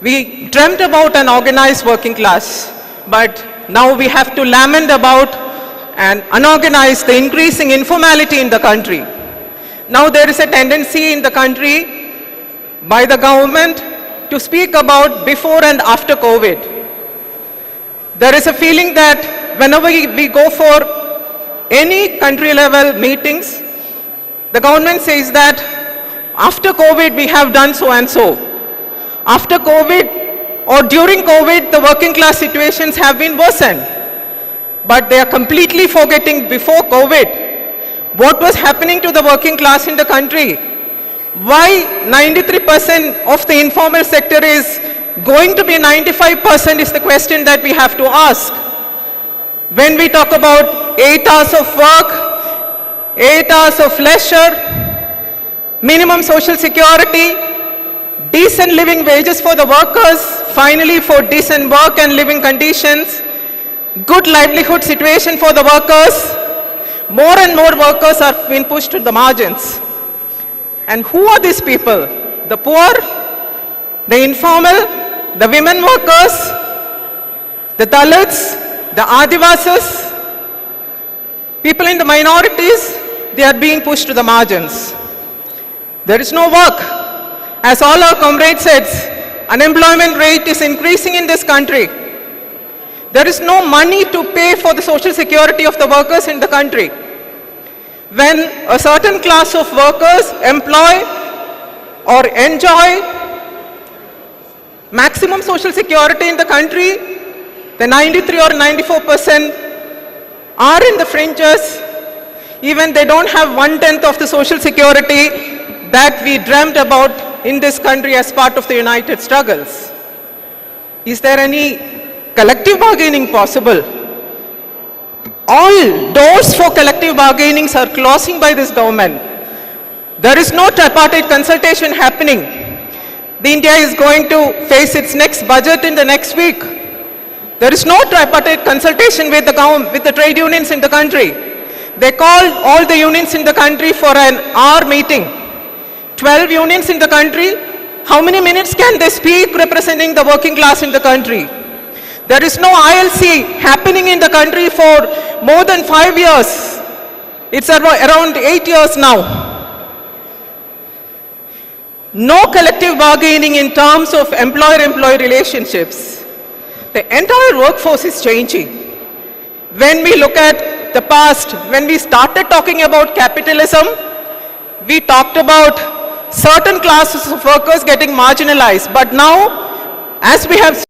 we dreamt about an organized working class, but now we have to lament about an unorganized, the increasing informality in the country. Now there is a tendency in the country by the government to speak about before and after COVID. There is a feeling that whenever we go for any country level meetings, the government says that after COVID we have done so and so. After COVID or during COVID, the working class situations have been worsened. But they are completely forgetting before COVID what was happening to the working class in the country. Why 93% of the informal sector is going to be 95% is the question that we have to ask. When we talk about 8 hours of work, 8 hours of leisure, minimum social security, decent living wages for the workers, finally for decent work and living conditions, good livelihood situation for the workers, more and more workers are being pushed to the margins. And who are these people? The poor, the informal, the women workers, the Dalits, the Adivasis, people in the minorities, they are being pushed to the margins. There is no work. As all our comrades said, unemployment rate is increasing in this country. There is no money to pay for the social security of the workers in the country. When a certain class of workers employ or enjoy maximum social security in the country, the 93 or 94% are in the fringes. Even they don't have 1/10 of the social security that we dreamt about in this country as part of the united struggles. Is there any collective bargaining possible? All doors for collective bargaining are closing by this government. There is no tripartite consultation happening. The India is going to face its next budget in the next week. There is no tripartite consultation with the government, with the trade unions in the country. They called all the unions in the country for an hour meeting. 12 unions in the country. How many minutes can they speak representing the working class in the country? There is no ILC happening in the country for more than 5 years. It's around 8 years now. No collective bargaining in terms of employer-employee relationships. The entire workforce is changing. When we look at the past, when we started talking about capitalism, we talked about certain classes of workers getting marginalized. But now, as we have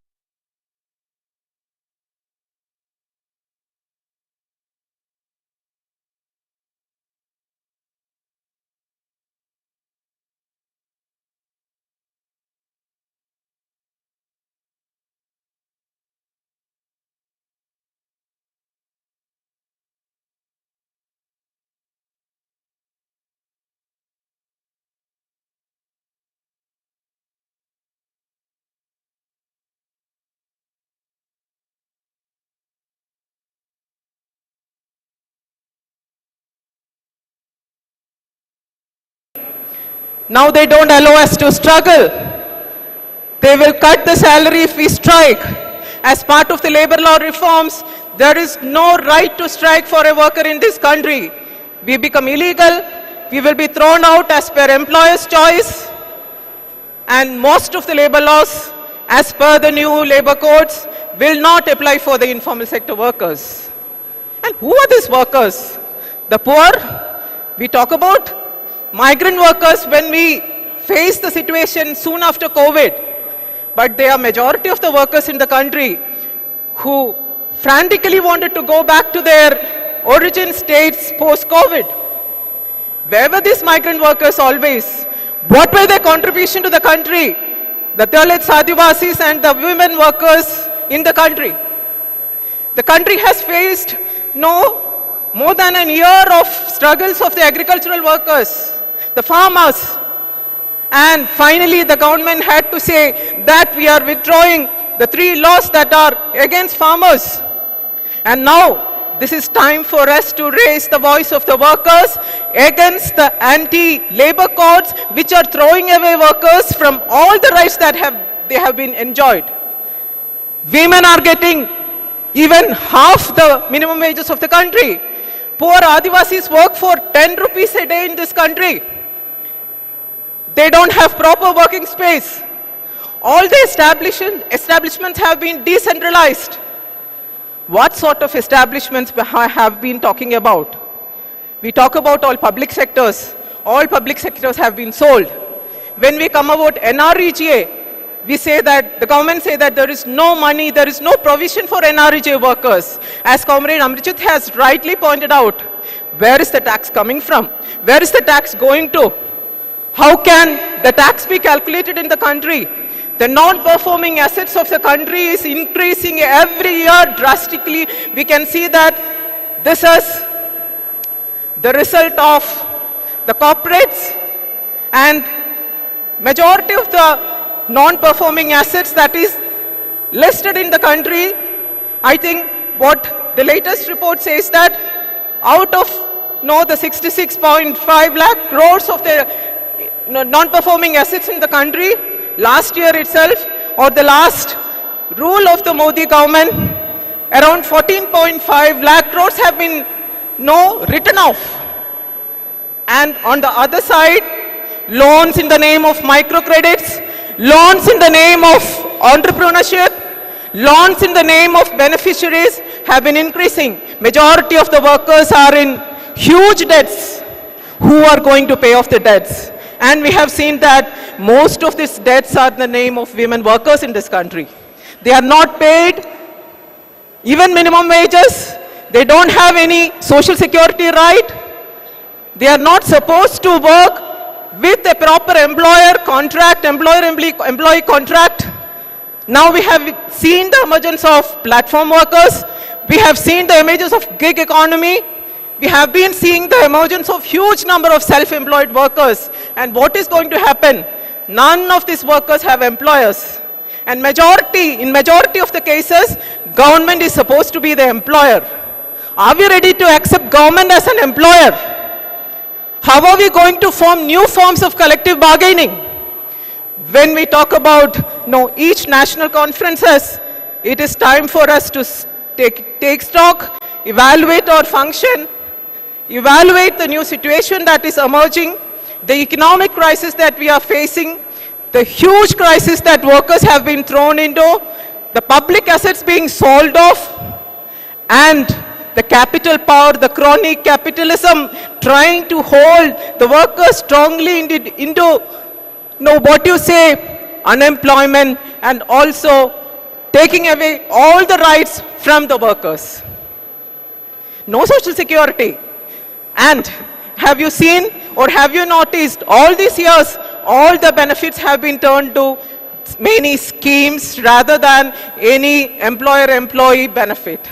Now they don't allow us to struggle. They will cut the salary if we strike. As part of the labor law reforms, there is no right to strike for a worker in this country. We become illegal, we will be thrown out as per employer's choice, and most of the labor laws, as per the new labor codes, will not apply for the informal sector workers. And who are these workers? The poor? We talk about migrant workers when we face the situation soon after COVID. But they are majority of the workers in the country who frantically wanted to go back to their origin states post-COVID. Where were these migrant workers always? What were their contribution to the country? The Dalits, Adivasis and the women workers in the country. The country has faced more than a year of struggles of the agricultural workers, the farmers. And finally the government had to say that we are withdrawing the 3 laws that are against farmers. And now this is time for us to raise the voice of the workers against the anti-labor codes which are throwing away workers from all the rights that they have been enjoyed. Women are getting even half the minimum wages of the country. Poor Adivasis work for 10 rupees a day in this country. They don't have proper working space. All the establishments have been decentralized. What sort of establishments have been talking about? We talk about all public sectors. All public sectors have been sold. When we come about NREGA, we say that, the government say that there is no money, there is no provision for NREGA workers. As Comrade Amritjit has rightly pointed out, where is the tax coming from? Where is the tax going to? How can the tax be calculated in the country? The non-performing assets of the country is increasing every year drastically. We can see that this is the result of the corporates, and majority of the non-performing assets that is listed in the country, I think what the latest report says that out of the 66.5 lakh crores of the non-performing assets in the country, last year itself, or the last rule of the Modi government, around 14.5 lakh crores have been written off. And on the other side, loans in the name of microcredits, loans in the name of entrepreneurship, loans in the name of beneficiaries have been increasing. Majority of the workers are in huge debts. Who are going to pay off the debts? And we have seen that most of these debts are in the name of women workers in this country. They are not paid even minimum wages. They don't have any social security right. They are not supposed to work with a proper employer contract, employee contract. Now we have seen the emergence of platform workers. We have seen the emergence of gig economy. We have been seeing the emergence of huge number of self-employed workers. And what is going to happen? None of these workers have employers. And in majority of the cases, government is supposed to be the employer. Are we ready to accept government as an employer? How are we going to form new forms of collective bargaining? When we talk about each national conferences, it is time for us to take stock, evaluate our function, evaluate the new situation that is emerging, the economic crisis that we are facing, the huge crisis that workers have been thrown into, the public assets being sold off, and the capital power, the chronic capitalism trying to hold the workers strongly into unemployment, and also taking away all the rights from the workers. No social security. And have you seen or have you noticed all these years, all the benefits have been turned to many schemes rather than any employer-employee benefit.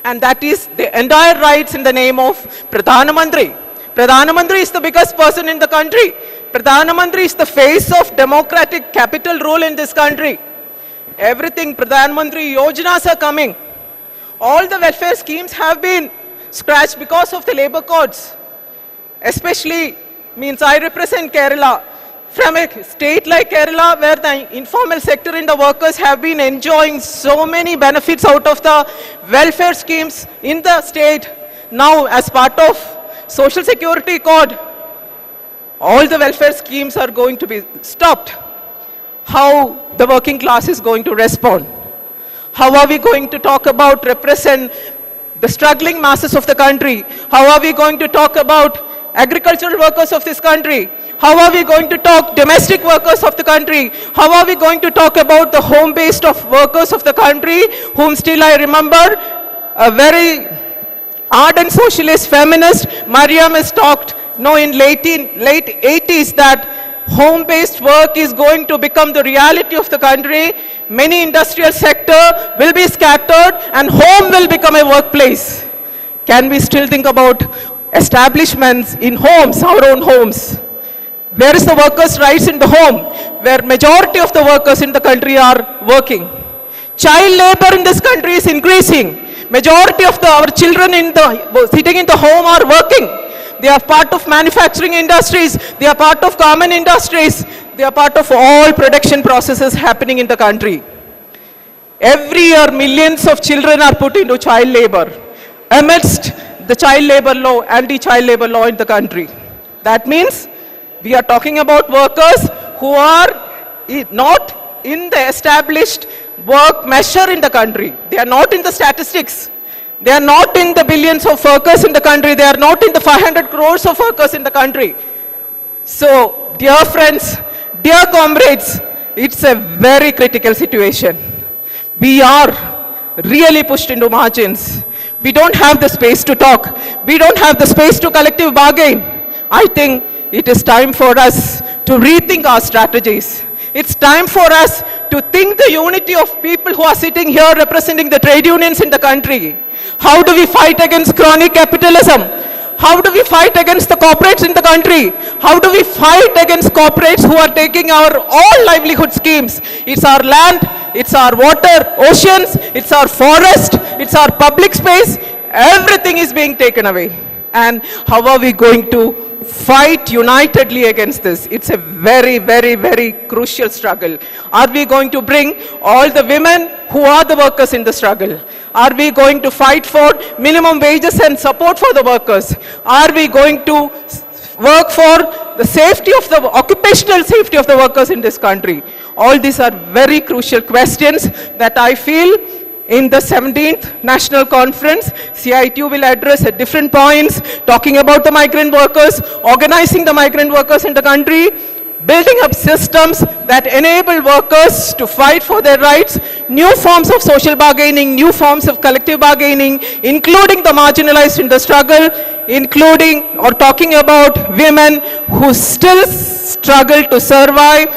And that is the entire rights in the name of Pradhan Mantri. Pradhan Mantri is the biggest person in the country. Pradhan Mantri is the face of democratic capital rule in this country. Everything, Pradhan Mantri Yojanas are coming. All the welfare schemes have been scratched because of the labor codes. Especially, I represent Kerala. from a state like Kerala, where the informal sector and the workers have been enjoying so many benefits out of the welfare schemes in the state, now as part of Social Security Code, all the welfare schemes are going to be stopped. How the working class is going to respond? How are we going to talk about represent the struggling masses of the country? How are we going to talk about agricultural workers of this country? How are we going to talk domestic workers of the country? How are we going to talk about the home-based of workers of the country, whom still I remember a very ardent socialist feminist, Mariam, has talked in late 80s that home-based work is going to become the reality of the country. Many industrial sector will be scattered and home will become a workplace. Can we still think about establishments in homes, our own homes? Where is the workers' rights in the home, where majority of the workers in the country are working? Child labor in this country is increasing. Majority of our children sitting in the home are working. They are part of manufacturing industries. They are part of common industries. They are part of all production processes happening in the country. Every year, millions of children are put into child labor amidst the child labor law, anti-child labor law in the country. That means we are talking about workers who are not in the established work measure in the country. They are not in the statistics. They are not in the billions of workers in the country. They are not in the 500 crores of workers in the country. So, dear friends, dear comrades, it's a very critical situation. We are really pushed into margins. We don't have the space to talk. We don't have the space to collective bargain. I think it is time for us to rethink our strategies. It's time for us to think the unity of people who are sitting here representing the trade unions in the country. How do we fight against chronic capitalism? How do we fight against the corporates in the country? How do we fight against corporates who are taking our all livelihood schemes? It's our land, it's our water, oceans, it's our forest, it's our public space. Everything is being taken away. And how are we going to fight unitedly against this? It's a very, very, very crucial struggle. Are we going to bring all the women who are the workers in the struggle? Are we going to fight for minimum wages and support for the workers? Are we going to work for the safety of the occupational safety of the workers in this country? All these are very crucial questions that I feel in the 17th National Conference, CITU will address at different points, talking about the migrant workers, organizing the migrant workers in the country, building up systems that enable workers to fight for their rights, new forms of social bargaining, new forms of collective bargaining, including the marginalized in the struggle, including or talking about women who still struggle to survive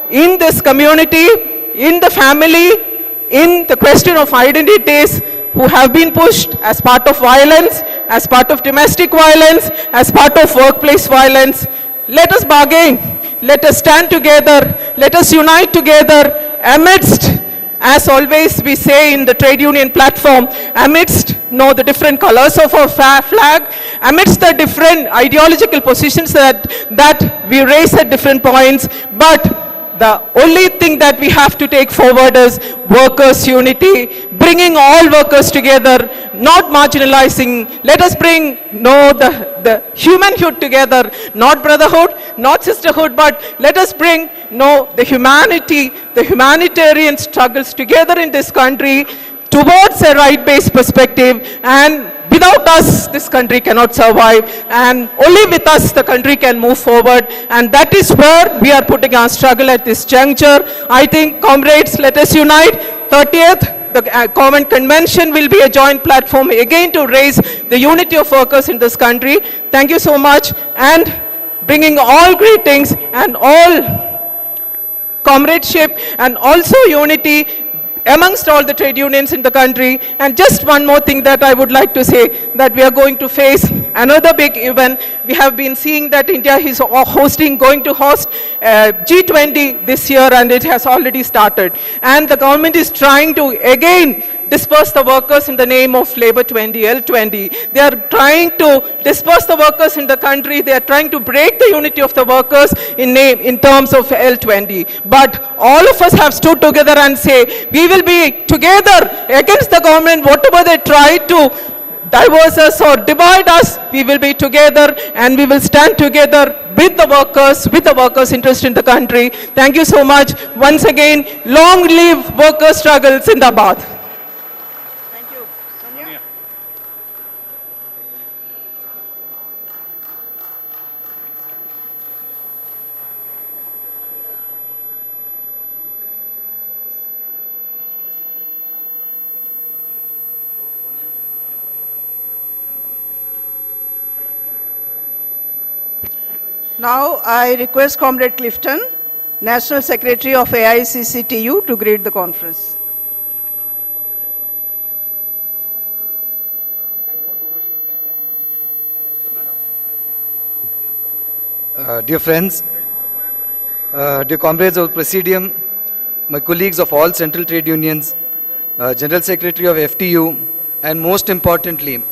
in this community, in the family, in the question of identities, who have been pushed as part of violence, as part of domestic violence, as part of workplace violence. Let us bargain. Let us stand together. Let us unite together amidst, as always we say in the trade union platform, amidst the different colors of our flag, amidst the different ideological positions that we raise at different points. But the only thing that we have to take forward is workers' unity, bringing all workers together, not marginalizing. Let us bring the humanhood together, not brotherhood, not sisterhood, but let us bring the humanity, the humanitarian struggles together in this country towards a right-based perspective. And without us, this country cannot survive, and only with us the country can move forward, and that is where we are putting our struggle at this juncture. I think, comrades, let us unite. 30th, the Common Convention will be a joint platform again to raise the unity of workers in this country. Thank you so much, and bringing all greetings and all comradeship and also unity amongst all the trade unions in the country. And just one more thing that I would like to say, that we are going to face another big event. We have been seeing that India is going to host G20 this year, and it has already started. And the government is trying to again disperse the workers in the name of Labour 20, L20. They are trying to disperse the workers in the country. They are trying to break the unity of the workers in terms of L20. But all of us have stood together and say, we will be together against the government. Whatever they try to diverse us or divide us, we will be together and we will stand together with the workers' interest in the country. Thank you so much. Once again, long live worker struggle, Zindabad. Thank you. Sonia? Now I request Comrade Clifton, National Secretary of AICCTU, to greet the conference. Dear friends, dear comrades of Presidium, my colleagues of all central trade unions, General Secretary of FTU, and most importantly,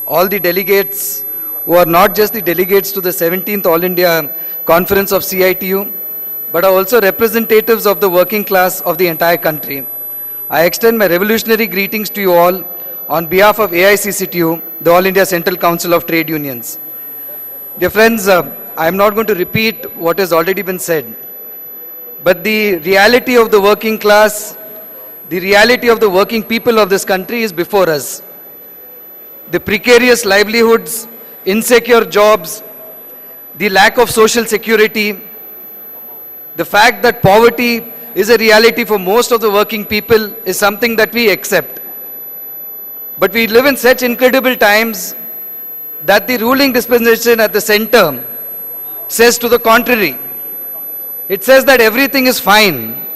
all the delegates who are not just the delegates to the 17th All India Conference of CITU, but are also representatives of the working class of the entire country. I extend my revolutionary greetings to you all on behalf of AICCTU, the All India Central Council of Trade Unions. Dear friends, I am not going to repeat what has already been said, but the reality of the working class, the reality of the working people of this country is before us. The precarious livelihoods, insecure jobs, the lack of social security, the fact that poverty is a reality for most of the working people is something that we accept. But we live in such incredible times that the ruling dispensation at the center says to the contrary. It says that everything is fine,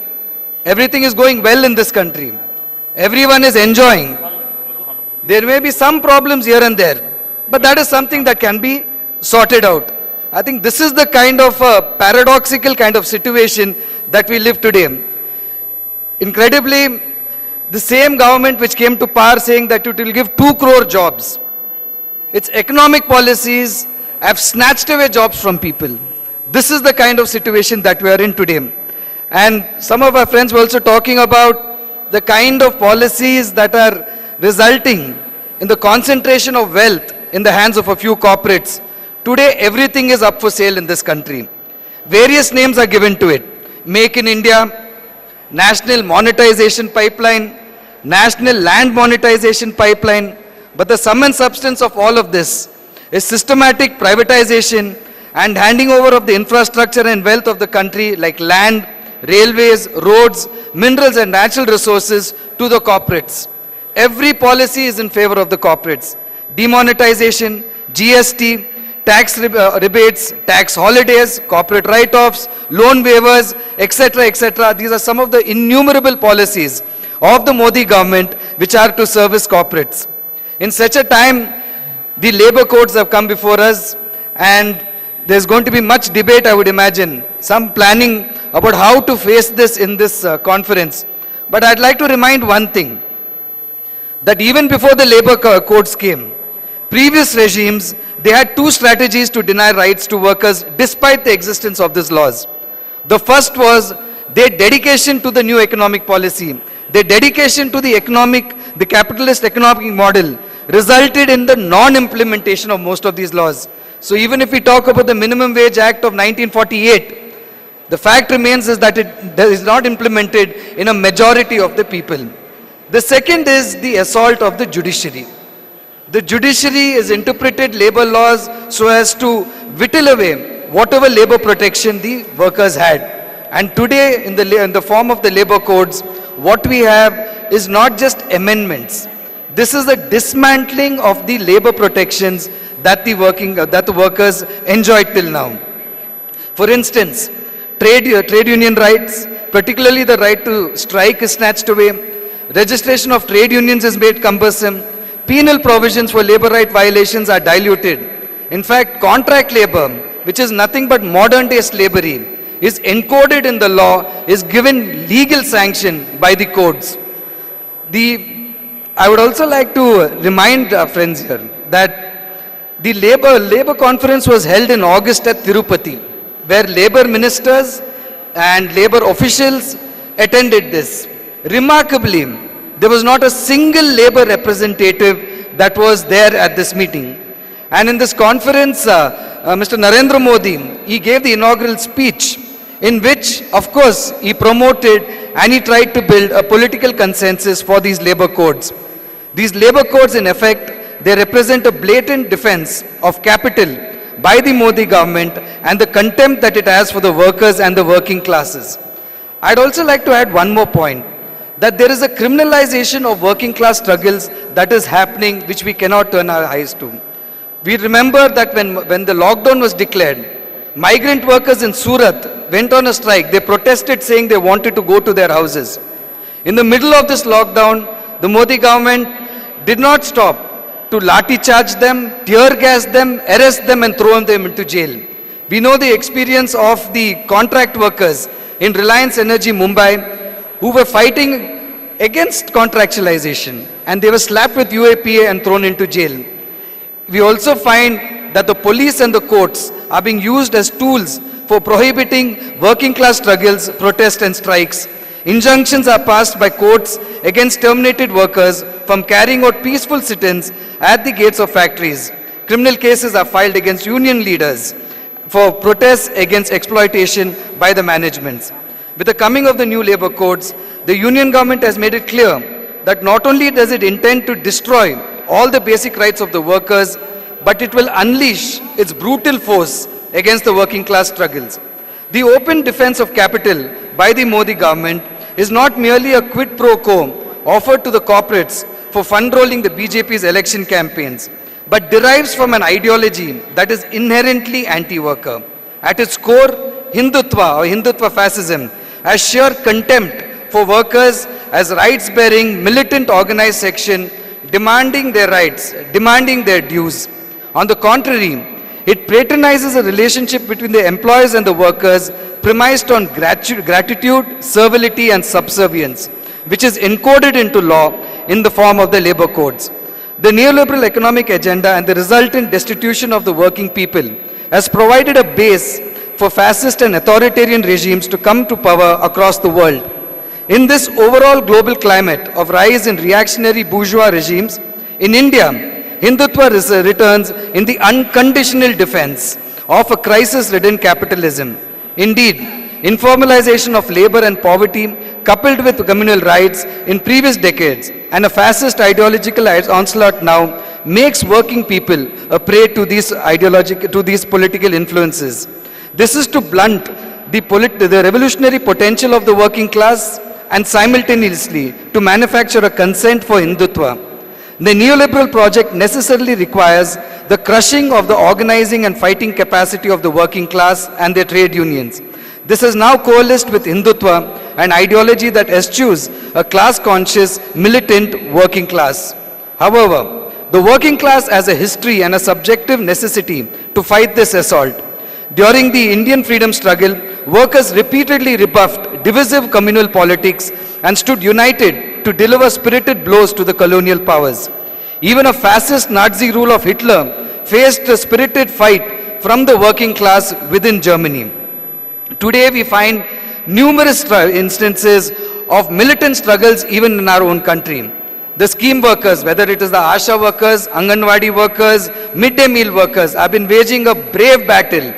everything is going well in this country, everyone is enjoying. There may be some problems here and there, but that is something that can be sorted out. I think this is the kind of paradoxical kind of situation that we live today. Incredibly, the same government which came to power saying that it will give 2 crore jobs, its economic policies have snatched away jobs from people. This is the kind of situation that we are in today. And some of our friends were also talking about the kind of policies that are resulting in the concentration of wealth in the hands of a few corporates. Today, everything is up for sale in this country. Various names are given to it. Make in India, National Monetization Pipeline, National Land Monetization Pipeline. But the sum and substance of all of this is systematic privatization and handing over of the infrastructure and wealth of the country like land, railways, roads, minerals and natural resources to the corporates. Every policy is in favor of the corporates. Demonetization, GST, tax rebates, tax holidays, corporate write-offs, loan waivers, etc., etc. These are some of the innumerable policies of the Modi government which are to service corporates. In such a time, the labor codes have come before us and there's going to be much debate, I would imagine, some planning about how to face this in this conference. But I'd like to remind one thing, that even before the labor codes came, previous regimes, they had 2 strategies to deny rights to workers despite the existence of these laws. The first was their dedication to the new economic policy. Their dedication to the capitalist economic model resulted in the non-implementation of most of these laws. So even if we talk about the Minimum Wage Act of 1948, the fact remains is that it is not implemented in a majority of the people. The second is the assault of the judiciary. The judiciary has interpreted labor laws so as to whittle away whatever labor protection the workers had. And today, in the form of the labor codes, what we have is not just amendments. This is a dismantling of the labor protections that the workers enjoyed till now. For instance, trade union rights, particularly the right to strike, is snatched away. Registration of trade unions is made cumbersome. Penal provisions for labor right violations are diluted. In fact, contract labor, which is nothing but modern-day slavery, is encoded in the law, is given legal sanction by the codes. The I would also like to remind our friends here that the Labour conference was held in August at Tirupati, where Labour ministers and Labour officials attended this. Remarkably, there was not a single Labour representative that was there at this meeting. And in this conference, Mr. Narendra Modi, he gave the inaugural speech in which, of course, he promoted and he tried to build a political consensus for these labour codes. These labour codes, in effect, they represent a blatant defense of capital by the Modi government and the contempt that it has for the workers and the working classes. I'd also like to add one more point, that there is a criminalization of working class struggles that is happening which we cannot turn our eyes to. We remember that when the lockdown was declared, migrant workers in Surat went on a strike. They protested saying they wanted to go to their houses. In the middle of this lockdown, the Modi government did not stop to lathi charge them, tear gas them, arrest them and throw them into jail. We know the experience of the contract workers in Reliance Energy Mumbai who were fighting against contractualization and they were slapped with UAPA and thrown into jail. We also find that the police and the courts are being used as tools for prohibiting working class struggles, protests and strikes. Injunctions are passed by courts against terminated workers from carrying out peaceful sit-ins at the gates of factories. Criminal cases are filed against union leaders for protests against exploitation by the managements. With the coming of the new labour codes, the union government has made it clear that not only does it intend to destroy all the basic rights of the workers, but it will unleash its brutal force against the working class struggles. The open defense of capital by the Modi government is not merely a quid pro quo offered to the corporates for fund-rolling the BJP's election campaigns, but derives from an ideology that is inherently anti-worker. At its core, Hindutva or Hindutva fascism has sheer contempt for workers as rights-bearing, militant organized section demanding their rights, demanding their dues. On the contrary, it patronizes a relationship between the employers and the workers premised on gratitude, servility and subservience, which is encoded into law in the form of the labour codes. The neoliberal economic agenda and the resultant destitution of the working people has provided a base for fascist and authoritarian regimes to come to power across the world. In this overall global climate of rise in reactionary bourgeois regimes, in India, Hindutva returns in the unconditional defense of a crisis-ridden capitalism. Indeed, informalization of labor and poverty coupled with communal rights in previous decades and a fascist ideological onslaught now makes working people a prey to these political influences. This is to blunt the revolutionary potential of the working class and simultaneously to manufacture a consent for Hindutva. The neoliberal project necessarily requires the crushing of the organizing and fighting capacity of the working class and their trade unions. This has now coalesced with Hindutva, an ideology that eschews a class-conscious, militant working class. However, the working class has a history and a subjective necessity to fight this assault. During the Indian freedom struggle, workers repeatedly rebuffed divisive communal politics and stood united to deliver spirited blows to the colonial powers. Even a fascist Nazi rule of Hitler faced a spirited fight from the working class within Germany. Today we find numerous instances of militant struggles even in our own country. The scheme workers, whether it is the ASHA workers, Anganwadi workers, midday meal workers, have been waging a brave battle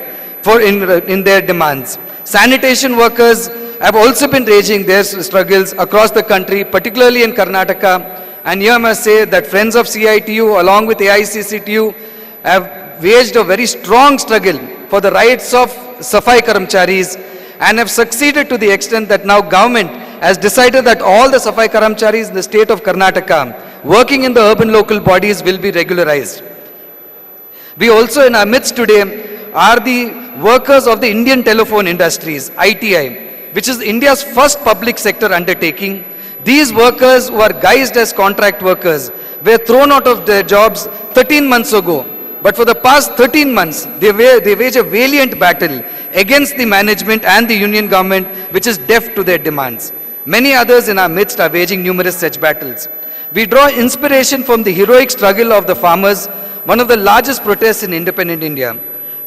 in their demands. Sanitation workers have also been raging their struggles across the country, particularly in Karnataka. And here I must say that Friends of CITU along with AICCTU have waged a very strong struggle for the rights of Safai Karamcharis and have succeeded to the extent that now government has decided that all the Safai Karamcharis in the state of Karnataka working in the urban local bodies will be regularized. We also in our midst today are the workers of the Indian telephone industries, ITI, which is India's first public sector undertaking. These workers who are guised as contract workers were thrown out of their jobs 13 months ago. But for the past 13 months, they wage a valiant battle against the management and the union government, which is deaf to their demands. Many others in our midst are waging numerous such battles. We draw inspiration from the heroic struggle of the farmers, one of the largest protests in independent India.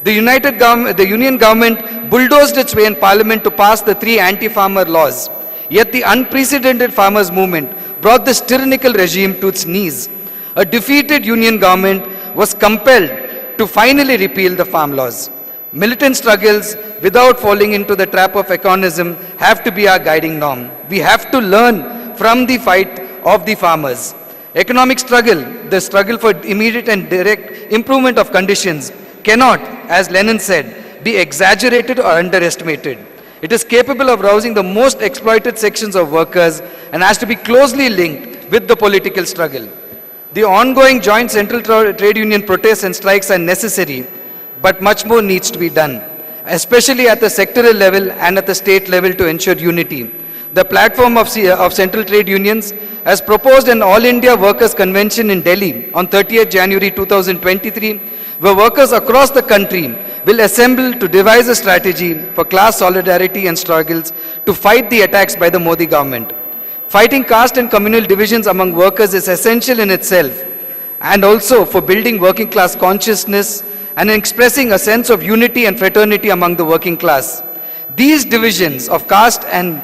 The Union government bulldozed its way in Parliament to pass the 3 anti-farmer laws. Yet the unprecedented farmers' movement brought this tyrannical regime to its knees. A defeated Union government was compelled to finally repeal the farm laws. Militant struggles, without falling into the trap of economism, have to be our guiding norm. We have to learn from the fight of the farmers. Economic struggle, the struggle for immediate and direct improvement of conditions, cannot, as Lenin said, be exaggerated or underestimated. It is capable of rousing the most exploited sections of workers and has to be closely linked with the political struggle. The ongoing joint central trade union protests and strikes are necessary, but much more needs to be done, especially at the sectoral level and at the state level to ensure unity. The platform of central trade unions has proposed an All India Workers' Convention in Delhi on 30th January 2023, where workers across the country will assemble to devise a strategy for class solidarity and struggles to fight the attacks by the Modi government. Fighting caste and communal divisions among workers is essential in itself, and also for building working class consciousness and expressing a sense of unity and fraternity among the working class. These divisions of caste and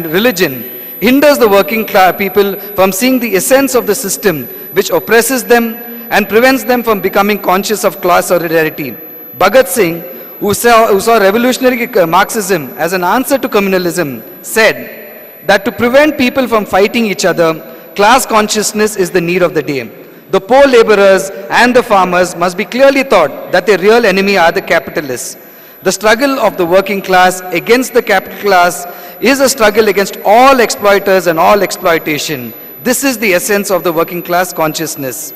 religion hinders the working class people from seeing the essence of the system which oppresses them and prevents them from becoming conscious of class solidarity. Bhagat Singh, who saw revolutionary Marxism as an answer to communalism, said that to prevent people from fighting each other, class consciousness is the need of the day. The poor laborers and the farmers must be clearly taught that their real enemy are the capitalists. The struggle of the working class against the capital class is a struggle against all exploiters and all exploitation. This is the essence of the working class consciousness.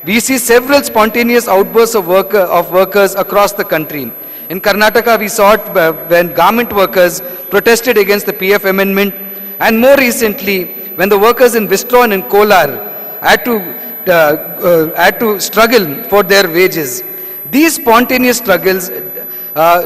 We see several spontaneous outbursts of workers across the country. In Karnataka, we saw it when garment workers protested against the PF amendment, and more recently, when the workers in Vistron and in Kolar had to struggle for their wages. These spontaneous struggles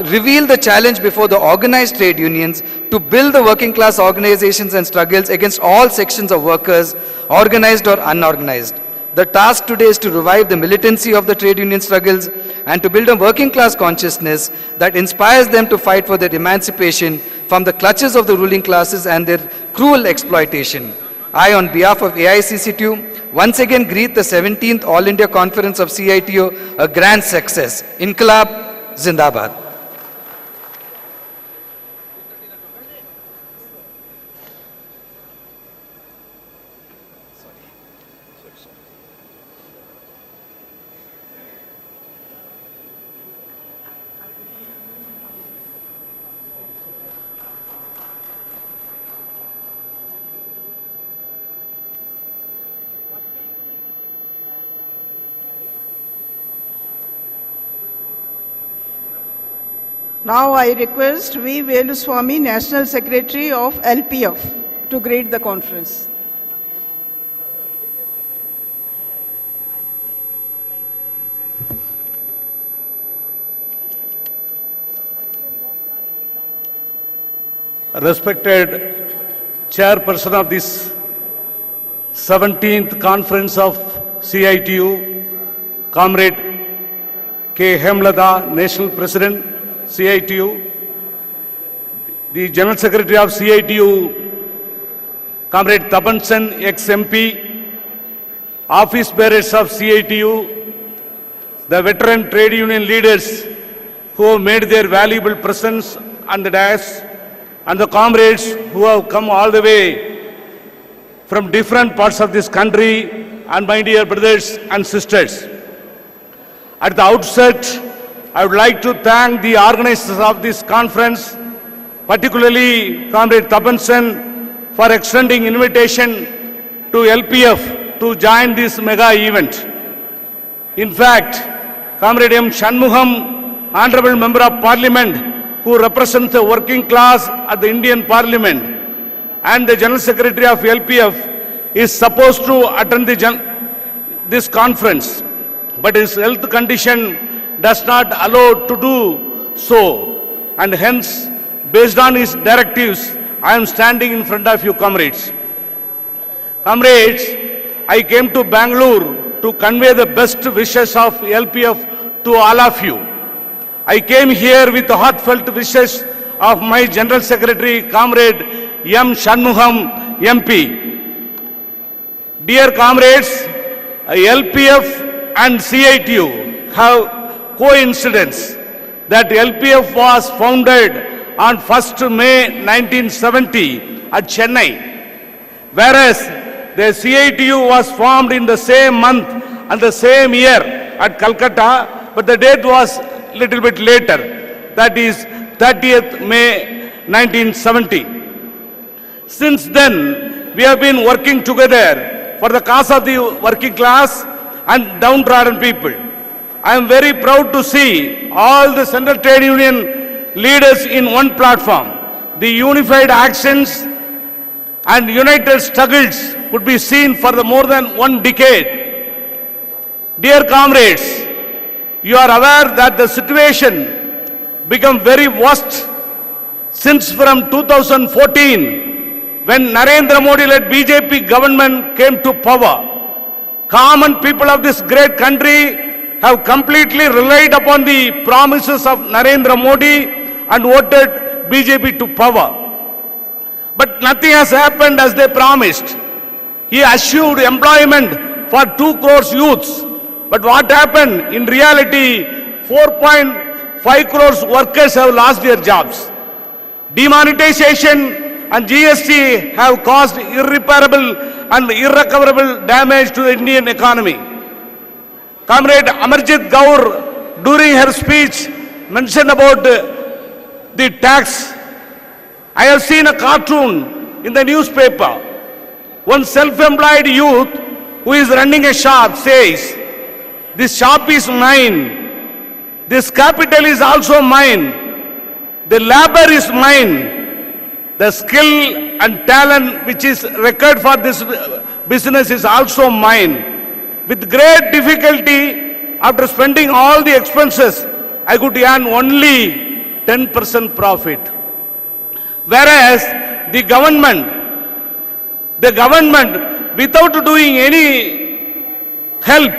reveal the challenge before the organized trade unions to build the working class organizations and struggles against all sections of workers, organized or unorganized. The task today is to revive the militancy of the trade union struggles and to build a working class consciousness that inspires them to fight for their emancipation from the clutches of the ruling classes and their cruel exploitation. I, on behalf of AICCTU, once again greet the 17th All India Conference of CITO a grand success. Inqilab Zindabad. Now I request V. Veluswamy, National Secretary of LPF, to greet the conference. Respected Chairperson of this 17th Conference of CITU, Comrade K. Hemlata, National President, CITU, the General Secretary of CITU, Comrade Tapan Sen, ex-MP, office bearers of CITU, the veteran trade union leaders who have made their valuable presence on the dais, and the comrades who have come all the way from different parts of this country, and my dear brothers and sisters. At the outset, I would like to thank the organizers of this conference, particularly Comrade Tapan Sen, for extending invitation to LPF to join this mega event. In fact, Comrade M. Shanmugam, Honorable Member of Parliament, who represents the working class at the Indian Parliament, and the General Secretary of LPF, is supposed to attend this conference, but his health condition does not allow to do so, and hence, based on his directives, I am standing in front of you, comrades. Comrades, I came to Bangalore to convey the best wishes of LPF to all of you. I came here with the heartfelt wishes of my General Secretary, Comrade M. Shanmugam, MP. Dear comrades, LPF and CITU have coincidence that LPF was founded on 1st May 1970 at Chennai, whereas the CITU was formed in the same month and the same year at Calcutta, but the date was little bit later, that is 30th May 1970. Since then, we have been working together for the cause of the working class and downtrodden people. I am very proud to see all the Central Trade Union leaders in one platform. The unified actions and united struggles could be seen for the more than 1 decade. Dear comrades, you are aware that the situation became very worst since from 2014, when Narendra Modi-led BJP government came to power. Common people of this great country have completely relied upon the promises of Narendra Modi and voted BJP to power. But nothing has happened as they promised. He assured employment for 2 crores youths. But what happened? In reality, 4.5 crores workers have lost their jobs. Demonetization and GST have caused irreparable and irrecoverable damage to the Indian economy. Comrade Amarjit Gaur, during her speech, mentioned about the tax. I have seen a cartoon in the newspaper. One self-employed youth who is running a shop says, "This shop is mine. This capital is also mine. The labor is mine. The skill and talent which is required for this business is also mine. With great difficulty, after spending all the expenses, I could earn only 10% profit." Whereas the government, without doing any help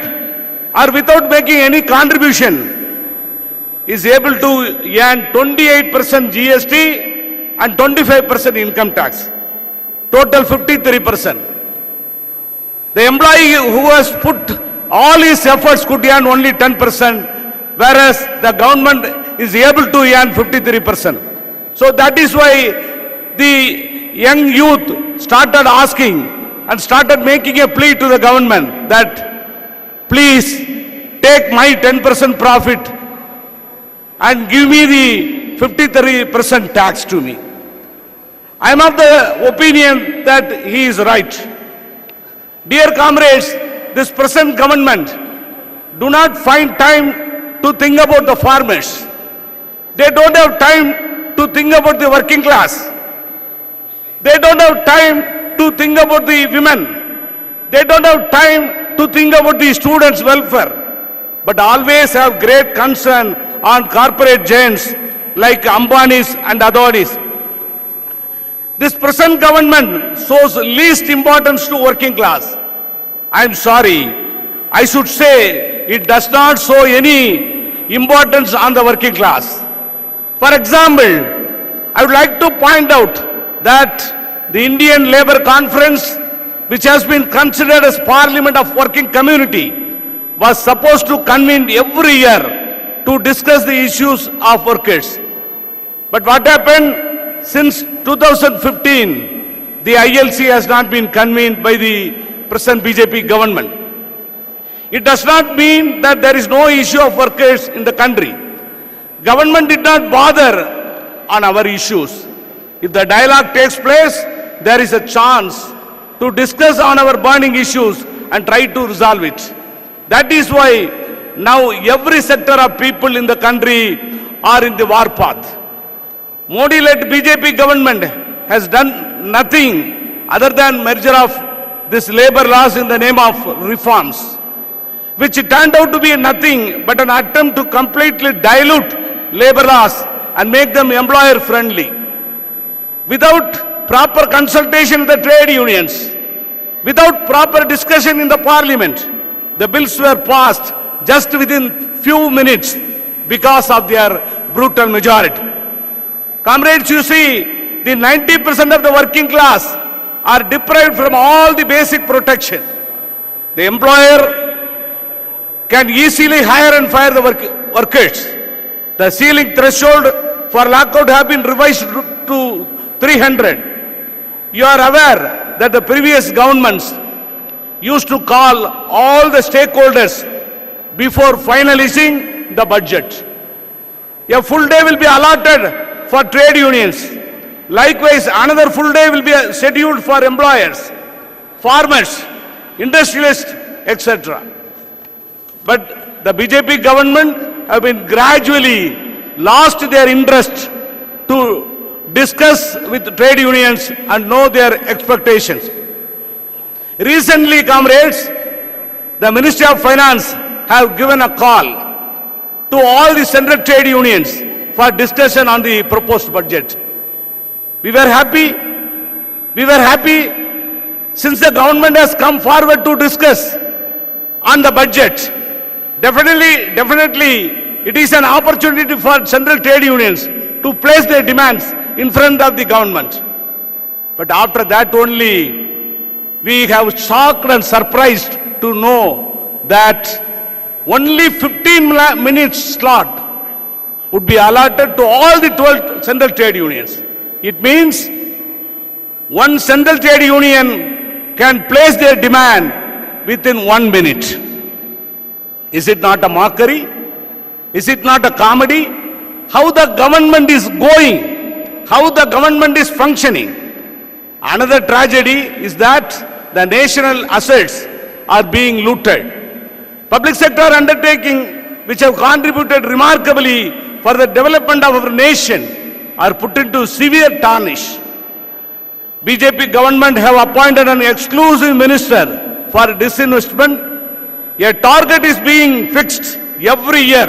or without making any contribution, is able to earn 28% GST and 25% income tax, total 53%. The employee who has put all his efforts could earn only 10%, whereas the government is able to earn 53%. So that is why the young youth started asking and started making a plea to the government that please take my 10% profit and give me the 53% tax to me. I am of the opinion that he is right. Dear comrades, this present government do not find time to think about the farmers. They don't have time to think about the working class. They don't have time to think about the women. They don't have time to think about the students' welfare, but always have great concern on corporate giants like Ambani's and Adani's. This present government shows least importance to working class. I am sorry, I should say it does not show any importance on the working class. For example, I would like to point out that the Indian Labour Conference, which has been considered as Parliament of Working Community, was supposed to convene every year to discuss the issues of workers. But what happened? Since 2015, the ILC has not been convened by the present BJP government. It does not mean that there is no issue of workers in the country. Government did not bother on our issues. If the dialogue takes place, there is a chance to discuss on our burning issues and try to resolve it. That is why now every sector of people in the country are in the war path. Modi-led BJP government has done nothing other than merger of this labor laws in the name of reforms, which turned out to be nothing but an attempt to completely dilute labor laws and make them employer friendly. Without proper consultation with the trade unions, without proper discussion in the parliament. The bills were passed just within few minutes because of their brutal majority. Comrades, you see, the 90% of the working class are deprived from all the basic protection. The employer can easily hire and fire the workers. The ceiling threshold for lockout have been revised to 300. You are aware that the previous governments used to call all the stakeholders before finalizing the budget. A full day will be allotted for trade unions. Likewise, another full day will be scheduled for employers, farmers, industrialists, etc. But the BJP government have been gradually lost their interest to discuss with trade unions and know their expectations. Recently, comrades, the Ministry of Finance have given a call to all the central trade unions for discussion on the proposed budget. We were happy since the government has come forward to discuss on the budget. Definitely, it is an opportunity for central trade unions to place their demands in front of the government. But after that only, we have shocked and surprised to know that only 15 minutes slot would be allotted to all the 12 central trade unions. It means one central trade union can place their demand within 1 minute. Is it not a mockery? Is it not a comedy? How the government is going, how the government is functioning. Another tragedy is that the national assets are being looted. Public sector undertaking which have contributed remarkably for the development of our nation are put into severe tarnish. BJP government have appointed an exclusive minister for disinvestment. A target is being fixed every year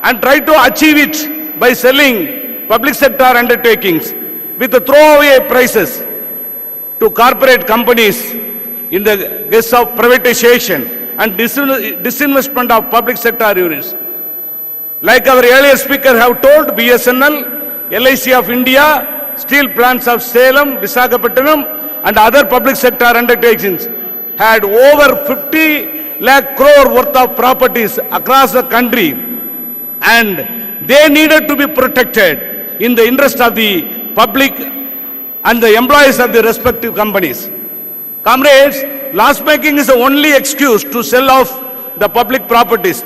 and try to achieve it by selling public sector undertakings with the throwaway prices to corporate companies in the guise of privatization and disinvestment of public sector units. Like our earlier speaker have told, BSNL, LIC of India, steel plants of Salem, Visakhapatnam and other public sector undertakings had over 50 lakh crore worth of properties across the country, and they needed to be protected in the interest of the public and the employees of the respective companies. Comrades, loss making is the only excuse to sell off the public properties.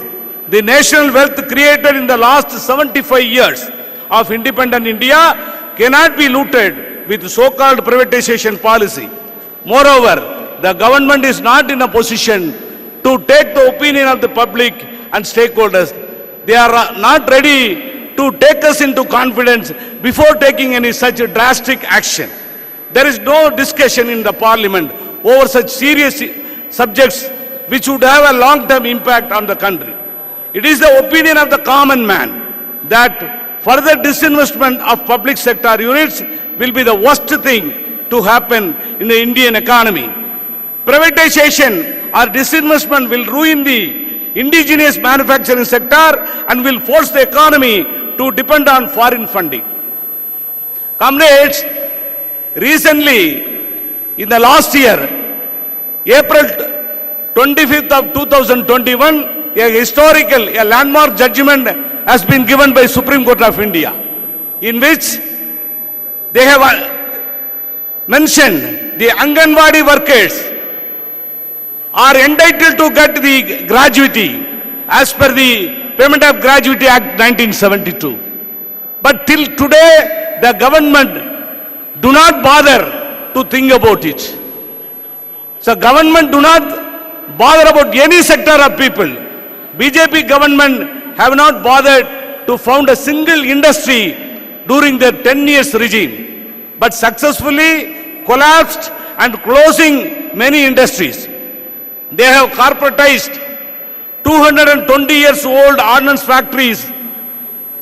The national wealth created in the last 75 years of independent India cannot be looted with so-called privatization policy. Moreover, the government is not in a position to take the opinion of the public and stakeholders. They are not ready to take us into confidence before taking any such drastic action. There is no discussion in the parliament over such serious subjects which would have a long-term impact on the country. It is the opinion of the common man that further disinvestment of public sector units will be the worst thing to happen in the Indian economy. Privatization or disinvestment will ruin the indigenous manufacturing sector and will force the economy to depend on foreign funding. Comrades, recently, in the last year, April 25th of 2021, a historical, a landmark judgment has been given by Supreme Court of India, in which they have mentioned the Anganwadi workers are entitled to get the gratuity as per the Payment of Gratuity Act 1972. But till today, the government do not bother to think about it. So government do not bother about any sector of people. BJP government have not bothered to found a single industry during their 10 years regime, but successfully collapsed and closing many industries. They have corporatized 220 years old ordnance factories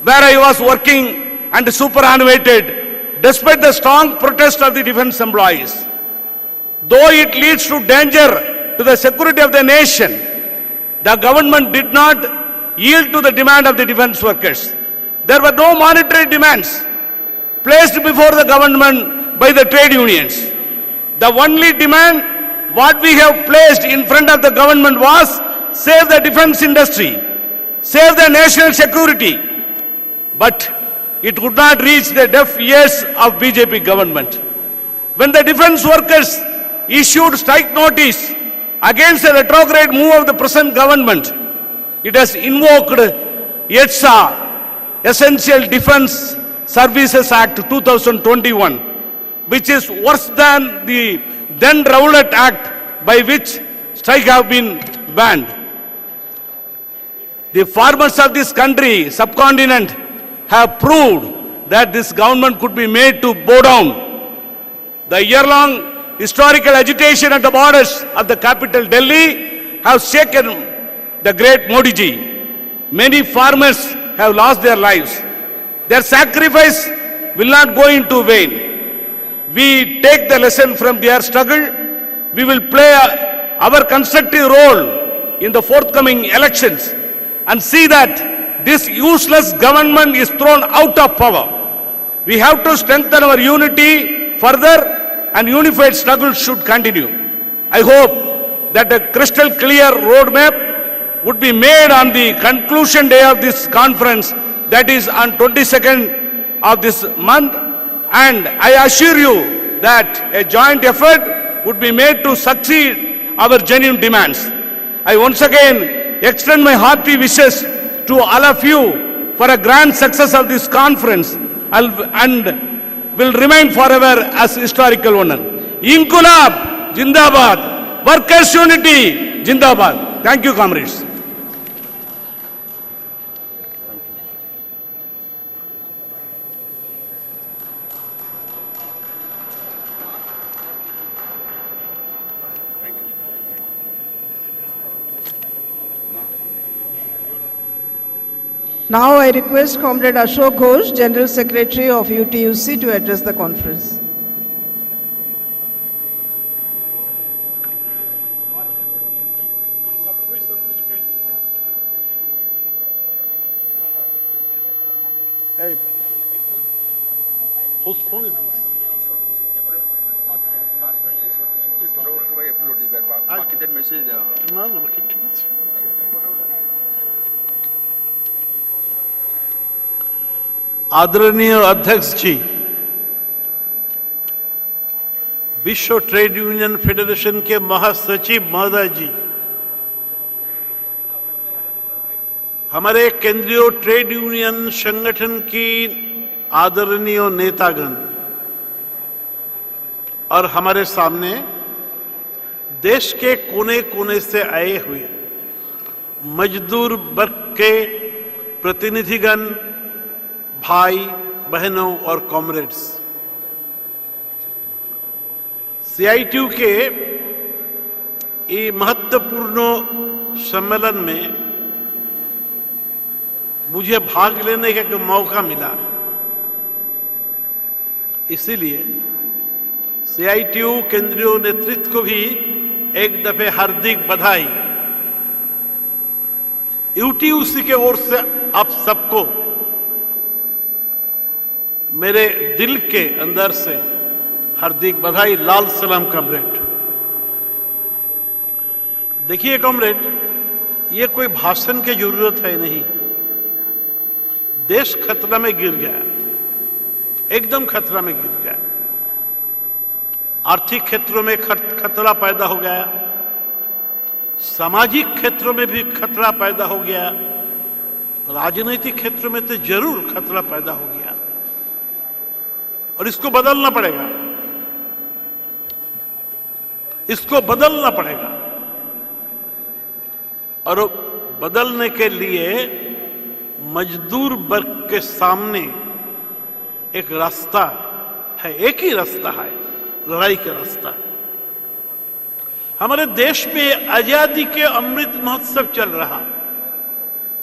where I was working and superannuated despite the strong protest of the defense employees. though it leads to danger to the security of the nation, the government did not yield to the demand of the defense workers. There were no monetary demands placed before the government by the trade unions. The only demand what we have placed in front of the government was save the defense industry, save the national security. But it could not reach the deaf ears of BJP government. When the defense workers issued strike notice against the retrograde move of the present government, it has invoked EDSA, Essential Defense Services Act 2021, which is worse than the then Rowlatt Act by which strike have been banned. The farmers of this country, subcontinent, have proved that this government could be made to bow down. The year-long historical agitation at the borders of the capital Delhi have shaken the great Modi ji. Many farmers have lost their lives. Their sacrifice will not go into vain. We take the lesson from their struggle. We will play our constructive role in the forthcoming elections and see that this useless government is thrown out of power. We have to strengthen our unity further, and unified struggle should continue. I hope that a crystal clear roadmap would be made on the conclusion day of this conference, that is on 22nd of this month, and I assure you that a joint effort would be made to succeed our genuine demands. I once again extend my hearty wishes to all of you for a grand success of this conference and will remain forever as historical one. Inqulab Jindabad, Workers' Unity Jindabad. Thank you, comrades. Now I request Comrade Ashok Ghosh, General Secretary of UTUC, to address the conference. Hey, whose phone is this? No, आदरणीय अध्यक्ष जी, विश्व trade union federation के महासचिव महोदय जी, हमारे केंद्रीय trade union संगठन की आदरणीय नेतागण और हमारे सामने देश के कोने कोने से आए हुए मजदूर वर्ग के प्रतिनिधिगण, भाई बहनों और कॉमरेड्स, CITU के ये महत्वपूर्ण सम्मेलन में मुझे भाग लेने का मौका मिला। इसीलिए CITU केंद्रीय नेतृत्व को भी एक दफे हार्दिक बधाई। UTUC के ओर से आप सबको मेरे दिल के अंदर से हार्दिक बधाई। लाल सलाम कॉमरेड। देखिए कॉमरेड, ये कोई भाषण की जरूरत है नहीं। देश खतरा में गिर गया, एकदम खतरा में गिर गया। आर्थिक क्षेत्रों में खतरा पैदा हो गया, सामाजिक क्षेत्रों में भी खतरा पैदा हो गया, राजनीतिक क्षेत्रों में तो जरूर खतरा पैदा हो गया और इसको बदलना पड़ेगा, इसको बदलना पड़ेगा। और बदलने के लिए मजदूर वर्ग के सामने एक रास्ता है, एक ही रास्ता है, लड़ाई का रास्ता। हमारे देश में आजादी के अमृत महोत्सव चल रहा।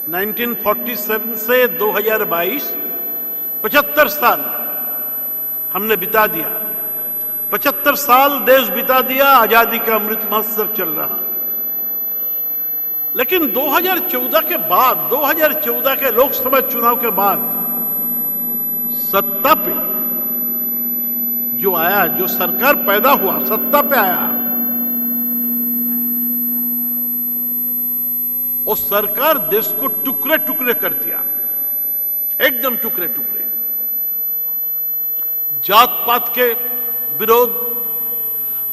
1947 से 2022 75 साल हमने बिता दिया। 75 साल देश बिता दिया, आजादी का अमृत महोत्सव चल रहा। लेकिन 2014 के बाद, 2014 के लोकसभा चुनाव के बाद सत्ता पे जो आया, जो सरकार पैदा हुआ, सत्ता पे आया, वो सरकार देश को टुकड़े टुकड़े कर दिया, एकदम टुकड़े टुकड़े। जात पात के विरोध,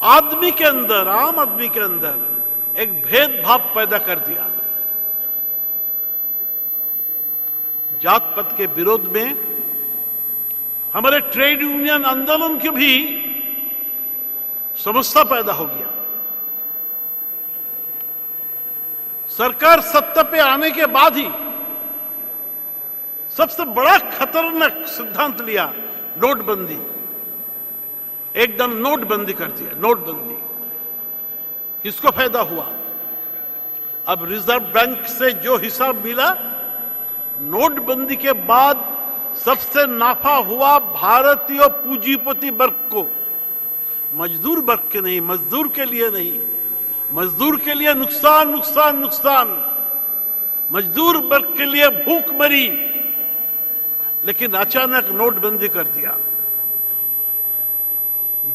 आदमी के अंदर, आम आदमी के अंदर एक भेदभाव पैदा कर दिया। जात पात के विरोध में हमारे ट्रेड यूनियन आंदोलन की भी समस्या पैदा हो गया। सरकार सत्ता पे आने के बाद ही सबसे बड़ा खतरनाक सिद्धांत लिया, नोटबंदी। एकदम नोटबंदी कर दिया, नोटबंदी। किसको फायदा हुआ? अब रिजर्व बैंक से जो हिसाब मिला, नोटबंदी के बाद सबसे नाफा हुआ भारतीय पूंजीपति वर्ग को, मजदूर वर्ग के नहीं, मजदूर के लिए नहीं। मजदूर के लिए नुकसान, नुकसान, नुकसान। मजदूर वर्ग के लिए भूखमरी। लेकिन अचानक नोटबंदी कर दिया।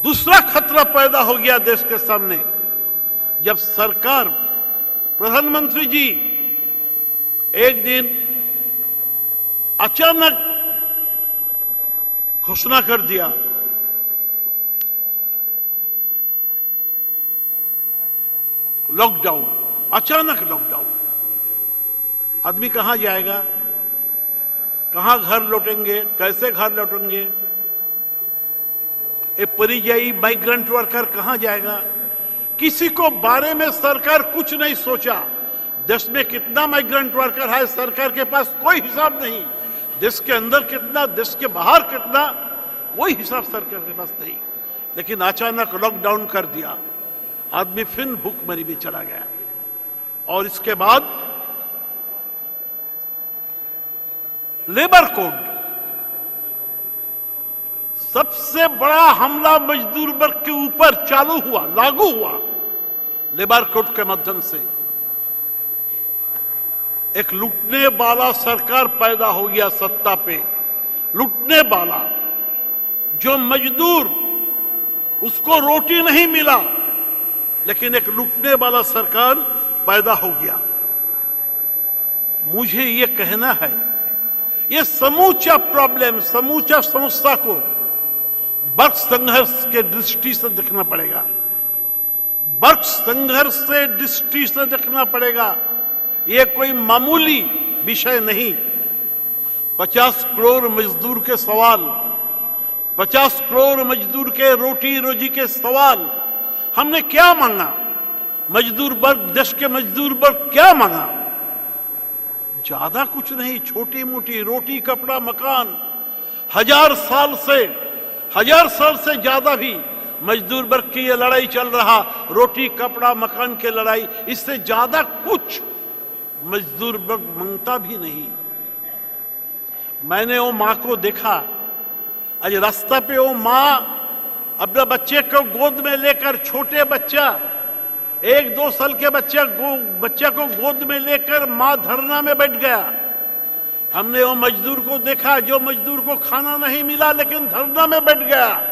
दूसरा खतरा पैदा हो गया देश के सामने, जब सरकार, प्रधानमंत्री जी एक दिन अचानक घोषणा कर दिया, लॉकडाउन, अचानक लॉकडाउन। आदमी कहां जाएगा? कहां घर लौटेंगे? कैसे घर लौटेंगे? एक परियायी माइग्रेंट वर्कर कहां जाएगा? किसी को बारे में सरकार कुछ नहीं सोचा। देश में कितना माइग्रेंट वर्कर है, सरकार के पास कोई हिसाब नहीं। देश के अंदर कितना, देश के बाहर कितना, कोई हिसाब सरकार के पास नहीं। लेकिन अचानक लॉकडाउन कर दिया, आदमी फिर भूखमरी में चला गया। और इसके बाद लेबर कोड, सबसे बड़ा हमला मजदूर वर्ग के ऊपर चालू हुआ, लागू हुआ। लेबर कोड के माध्यम से एक लूटने वाला सरकार पैदा हो गया सत्ता पे। लूटने वाला, जो मजदूर, उसको रोटी नहीं मिला, लेकिन एक लूटने वाला सरकार पैदा हो गया। मुझे ये कहना है, ये समूचा प्रॉब्लम, समूचा समस्या को वर्ग संघर्ष के दृष्टि से देखना पड़ेगा। वर्ग संघर्ष से दृष्टि से देखना पड़ेगा। ये कोई मामूली विषय नहीं। 50 करोड़ मजदूर के सवाल, 50 करोड़ मजदूर के रोटी रोजी के सवाल। हमने क्या मांगा? मजदूर वर्ग, देश के मजदूर वर्ग क्या मांगा? ज्यादा कुछ नहीं, छोटी मोटी रोटी, कपड़ा, मकान। 1000 साल से ज्यादा भी मजदूर वर्ग की ये लड़ाई चल रहा, रोटी, कपड़ा, मकान की लड़ाई। इससे ज्यादा कुछ मजदूर वर्ग मांगता भी नहीं। मैंने वो माँ को देखा, आज रास्ता पे वो माँ अपने बच्चे को गोद में लेकर, छोटे बच्चा, 1-2 साल के बच्चा को गोद में लेकर माँ धरना में बैठ गया। हमने वो मजदूर को देखा, जो मजदूर को खाना नहीं मिला लेकिन धरना में बैठ गया,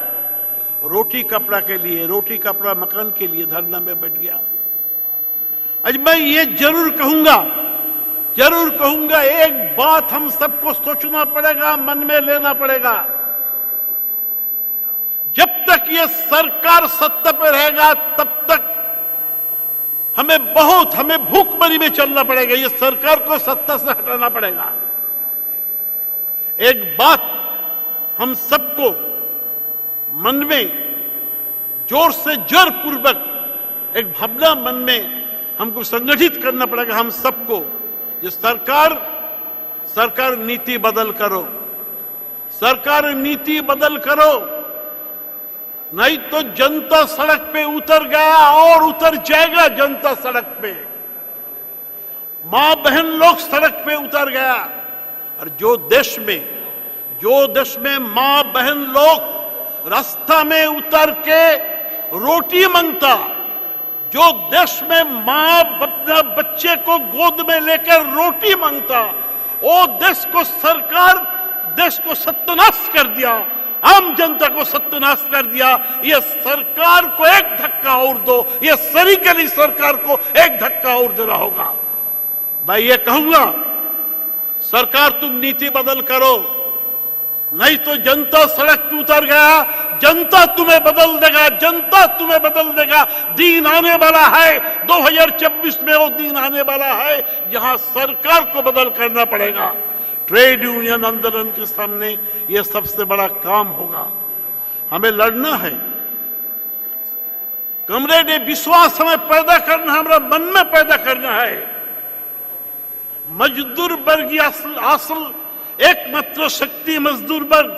रोटी कपड़ा के लिए, रोटी कपड़ा मकान के लिए धरना में बैठ गया। आज मैं ये जरूर कहूंगा, एक बात हम सबको सोचना पड़ेगा, मन में लेना पड़ेगा। जब तक ये सरकार सत्ता पे रहेगा, तब तक हमें भूखमरी में चलना पड़ेगा। ये सरकार को सत्ता से हटाना पड़ेगा। एक बात हम सबको मन में जोर से, जोर पूर्वक एक भावना मन में हमको संगठित करना पड़ेगा, हम सबको। ये सरकार नीति बदल करो, सरकार नीति बदल करो, नहीं तो जनता सड़क पे उतर गया और उतर जाएगा। जनता सड़क पे, मां बहन लोग सड़क पे उतर गया। और जो देश में मां बहन लोग रास्ता में उतर के रोटी मांगता, जो देश में माँ अपने बच्चे को गोद में लेकर रोटी मांगता, वो देश को सरकार देश को सत्यानाश कर दिया, आम जनता को सत्यानाश कर दिया। ये सरकार को एक धक्का और दो, ये सरीकली सरकार को एक धक्का और देना होगा। मैं ये कहूंगा, सरकार तुम नीति बदल करो, नहीं तो जनता सड़क पे उतर गया, जनता तुम्हें बदल देगा, जनता तुम्हें बदल देगा। दिन आने वाला है, 2024 में वो दिन आने वाला है जहां सरकार को बदल करना पड़ेगा। ट्रेड यूनियन आंदोलन के सामने यह सबसे बड़ा काम होगा। हमें लड़ना है कमरेड, ये विश्वास हमें पैदा करना है, हमारा मन में पैदा करना है। मजदूर वर्ग की असल एकमात्र शक्ति मजदूर वर्ग,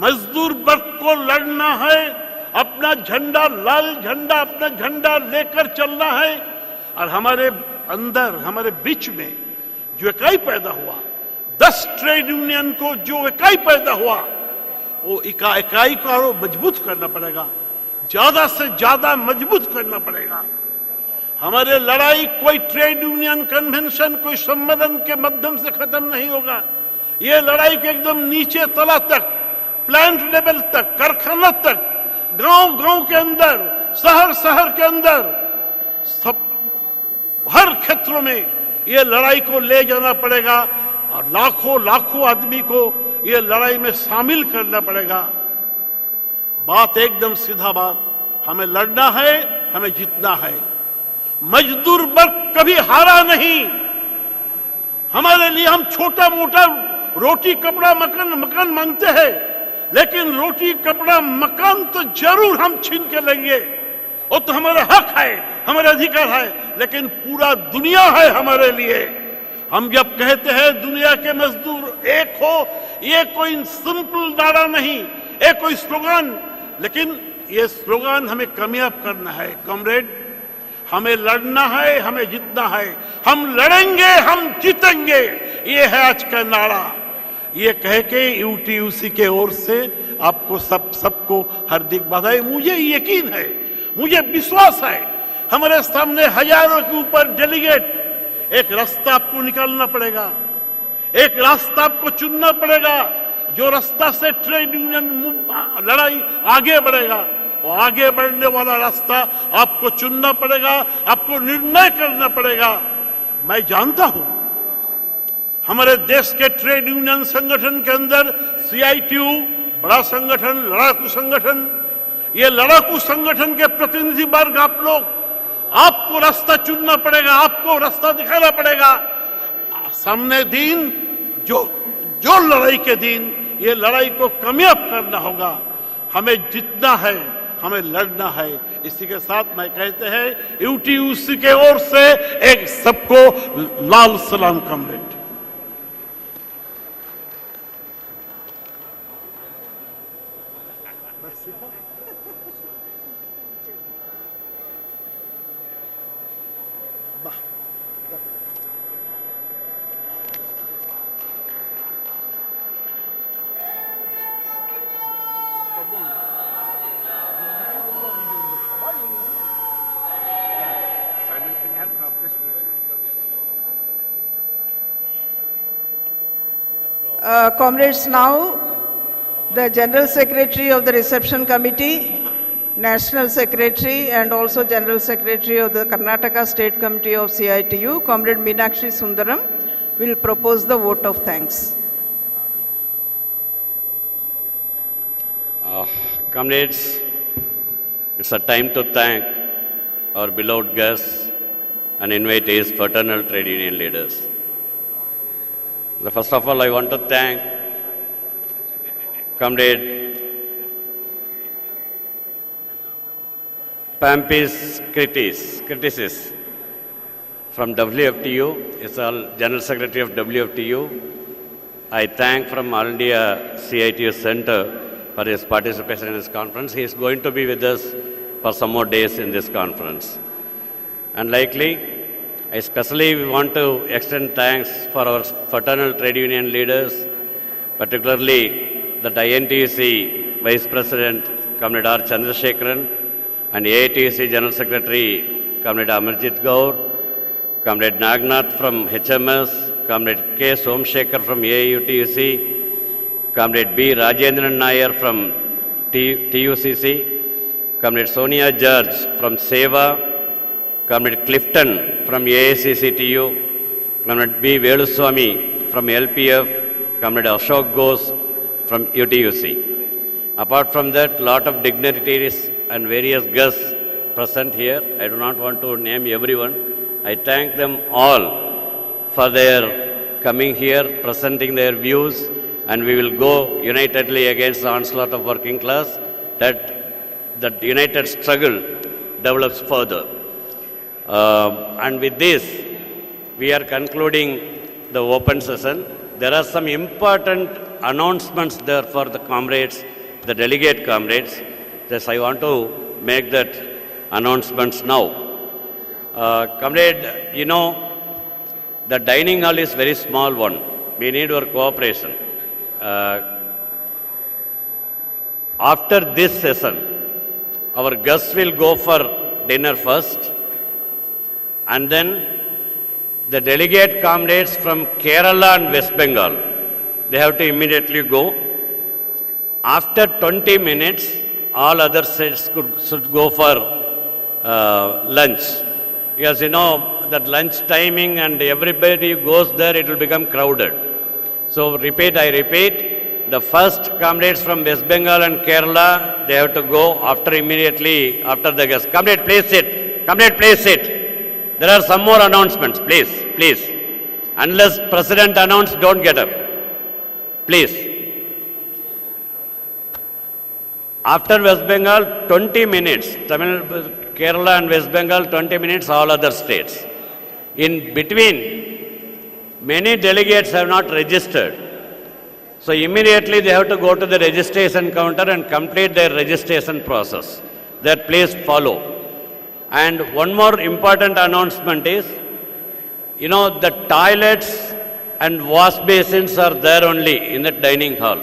मजदूर वर्ग को लड़ना है, अपना झंडा, लाल झंडा, अपना झंडा लेकर चलना है। और हमारे अंदर, हमारे बीच में जो इकाई पैदा हुआ, 10 ट्रेड यूनियन को जो इकाई पैदा हुआ, वो इकाई को और मजबूत करना पड़ेगा, ज्यादा से ज्यादा मजबूत करना पड़ेगा। हमारे लड़ाई कोई ट्रेड यूनियन कन्वेंशन, कोई सम्मेलन के माध्यम से खत्म नहीं होगा। ये लड़ाई के एकदम नीचे तला तक, प्लांट लेवल तक, कारखाना तक, गांव गांव के अंदर, शहर शहर के अंदर, सब हर क्षेत्रों में ये लड़ाई को ले जाना पड़ेगा और लाखों लाखों आदमी को ये लड़ाई में शामिल करना पड़ेगा। बात एकदम सीधा बात, हमें लड़ना है, हमें जीतना है। मजदूर वर्ग कभी हारा नहीं। हमारे लिए हम छोटा मोटा रोटी कपड़ा मकान मांगते हैं, लेकिन रोटी कपड़ा मकान तो जरूर हम छीन के लेंगे, वो तो हमारा हक है, हमारा अधिकार है। लेकिन पूरा दुनिया है हमारे लिए। हम जब कहते हैं दुनिया के मजदूर एक हो, ये कोई सिंपल नारा नहीं, ये कोई स्लोगन, लेकिन ये स्लोगन हमें कामयाब करना है। कॉमरेड, हमें लड़ना है, हमें जीतना है। हम लड़ेंगे, हम जीतेंगे, ये है आज का नारा। ये कह के यूटीयूसी के ओर से आपको सबको हार्दिक बधाई। मुझे यकीन है, मुझे विश्वास है, हमारे सामने हजारों के ऊपर डेलीगेट, एक रास्ता आपको निकालना पड़ेगा, एक रास्ता आपको चुनना पड़ेगा, जो रास्ता से ट्रेड यूनियन लड़ाई आगे बढ़ेगा। वो आगे बढ़ने वाला रास्ता आपको चुनना पड़ेगा, आपको निर्णय करना पड़ेगा। मैं जानता हूं हमारे देश के ट्रेड यूनियन संगठन के अंदर CITU बड़ा संगठन, लड़ाकू संगठन, ये लड़ाकू संगठन के प्रतिनिधि वर्ग आप लोग, आपको रास्ता चुनना पड़ेगा, आपको रास्ता दिखाना पड़ेगा। सामने दिन जो लड़ाई के दिन, ये लड़ाई को कामयाब करना होगा। हमें जीतना है, हमें लड़ना है। इसी के साथ मैं कहते हैं यूटीयूसी के ओर से एक सबको लाल सलाम comrade. Comrades, now the General Secretary of the Reception Committee, National Secretary and also General Secretary of the Karnataka State Committee of CITU, Comrade Meenakshi Sundaram, will propose the vote of thanks. Comrades, it's a time to thank our beloved guests and invitees, fraternal trade union leaders. First of all, I want to thank Comrade Pampis Kritis from WFTU. It's all General Secretary of WFTU. I thank from All India CITU Center for his participation in this conference. He is going to be with us for some more days in this conference. And likely, especially we want to extend thanks for our fraternal trade union leaders, particularly the INTUC Vice President Comrade R. Chandrasekharan, and AITUC General Secretary Comrade Amarjit Gaur, Comrade Nagnath from HMS, Comrade K. Somshekhar from AIUTUC, Comrade B. Rajendran Nair from TUCC, Comrade Sonia George from SEVA, Comrade Clifton from AICCTU, Comrade B. Veluswamy from LPF, Comrade Ashok Ghosh from UTUC. Apart from that, lot of dignitaries and various guests present here. I do not want to name everyone. I thank them all for their coming here, presenting their views, and we will go unitedly against the onslaught of working class, that united struggle develops further. And with this, we are concluding the open session. There are some important announcements there for the comrades, the delegate comrades. Yes, I want to make that announcements now. Comrade, you know, the dining hall is very small one. We need your cooperation. After this session, our guests will go for dinner first, and then the delegate comrades from Kerala and West Bengal, they have to immediately go. After 20 minutes, all other sets should go for lunch. Because you know that lunch timing and everybody goes there, it will become crowded. So I repeat, the first comrades from West Bengal and Kerala, they have to go immediately after the guests. Comrade, please sit. Comrade, please sit. There are some more announcements, please. Unless President announced, don't get up. Please. After West Bengal, 20 minutes. Kerala and West Bengal, 20 minutes, all other states. In between, many delegates have not registered. So immediately they have to go to the registration counter and complete their registration process. That please follow. And one more important announcement is, you know, the toilets and wash basins are there only in the dining hall.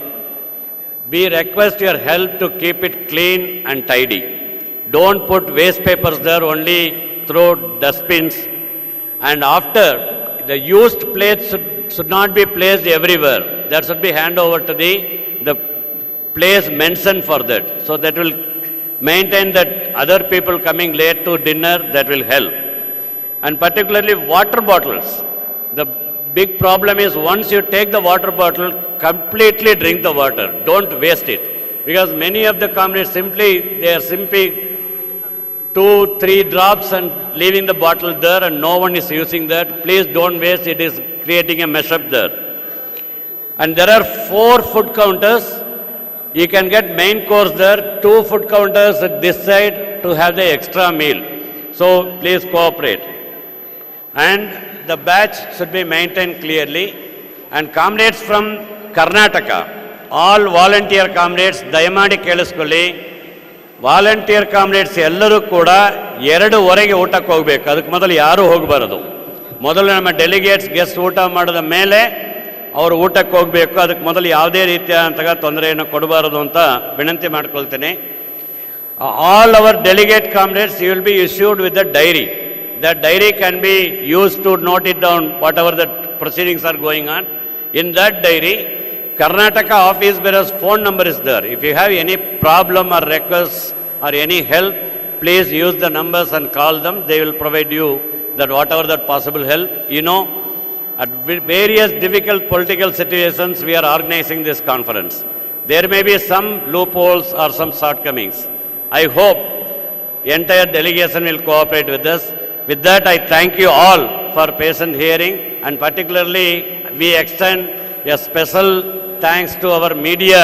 We request your help to keep it clean and tidy. Don't put waste papers there, only throw dustbins. And after, the used plates should not be placed everywhere. That should be handed over to the place mentioned for that. So that will maintain that other people coming late to dinner, that will help. And particularly water bottles. The big problem is once you take the water bottle, completely drink the water. Don't waste it. Because many of the comrades they are simply 2-3 drops and leaving the bottle there and no one is using that. Please don't waste, it is creating a mess up there. And there are 4 food counters. You can get main course there, 2 food counters at this side to have the extra meal. So please cooperate. And the batch should be maintained clearly. And comrades from Karnataka, all volunteer comrades, Dayamadi Keliskolli, volunteer comrades ಎಲ್ಲರೂ ಕೂಡ 2:30ಗೆ ಊಟಕ್ಕೆ ಹೋಗಬೇಕು. ಅದಕ್ಕೆ ಮೊದಲು ಯಾರೂ ಹೋಗಬಾರದು. ಮೊದಲು ನಮ್ಮ ಡೆಲಿಗೇಟ್ಸ್ ಗೆಸ್ಟ್ ಊಟ ಮಾಡಿದ ಮೇಲೆ ಅವರು ಊಟಕ್ಕೆ ಹೋಗಬೇಕು. ಅದಕ್ಕೆ ಮೊದಲು ಯಾವುದೇ ರೀತಿಯಾದಂತಹ ತೊಂದರೆಯನ್ನು ಕೊಡಬಾರದು ಅಂತ ವಿನಂತಿ ಮಾಡ್ಕೊಳ್ತೇನೆ. All our delegate comrades you will be issued with the diary. That diary can be used to note it down, whatever the proceedings are going on. In that diary, Karnataka office bearer's phone number is there. If you have any problem or requests or any help, please use the numbers and call them. They will provide you that whatever that possible help. You know, at various difficult political situations, we are organizing this conference. There may be some loopholes or some shortcomings. I hope the entire delegation will cooperate with us. With that, I thank you all for patient hearing, and particularly we extend a special thanks to our media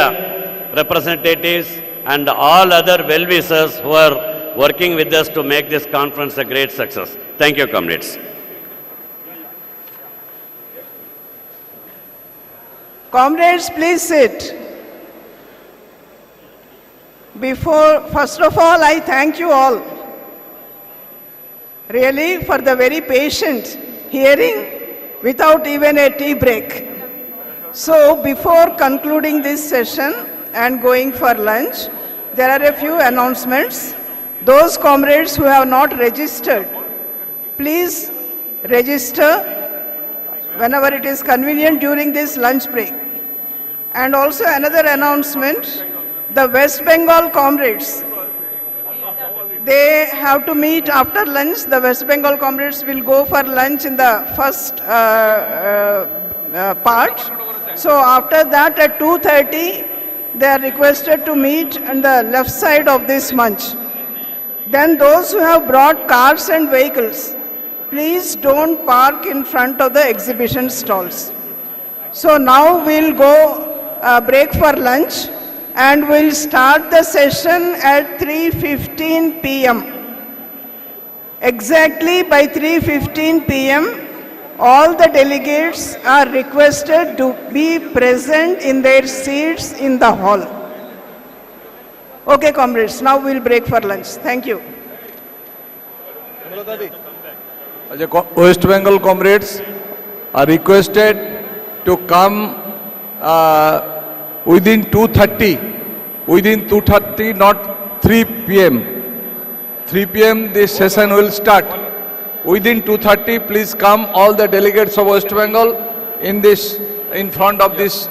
representatives and all other well-wishers who are working with us to make this conference a great success. Thank you, comrades. Comrades, please sit. First of all, I thank you all, really, for the very patient hearing without even a tea break. So before concluding this session, and going for lunch. There are a few announcements. Those comrades who have not registered, please register whenever it is convenient during this lunch break. And also another announcement, the West Bengal comrades, they have to meet after lunch. The West Bengal comrades will go for lunch in the first part. So after that at 2:30, they are requested to meet on the left side of this munch. Then those who have brought cars and vehicles, please don't park in front of the exhibition stalls. So now we'll go break for lunch and we'll start the session at 3:15 p.m. Exactly by 3:15 p.m., all the delegates are requested to be present in their seats in the hall. Okay, comrades, now we'll break for lunch. Thank you. West Bengal comrades are requested to come within 2:30, not 3 p.m. 3 p.m. this session will start. Within 2:30, please come all the delegates of West Bengal in front of this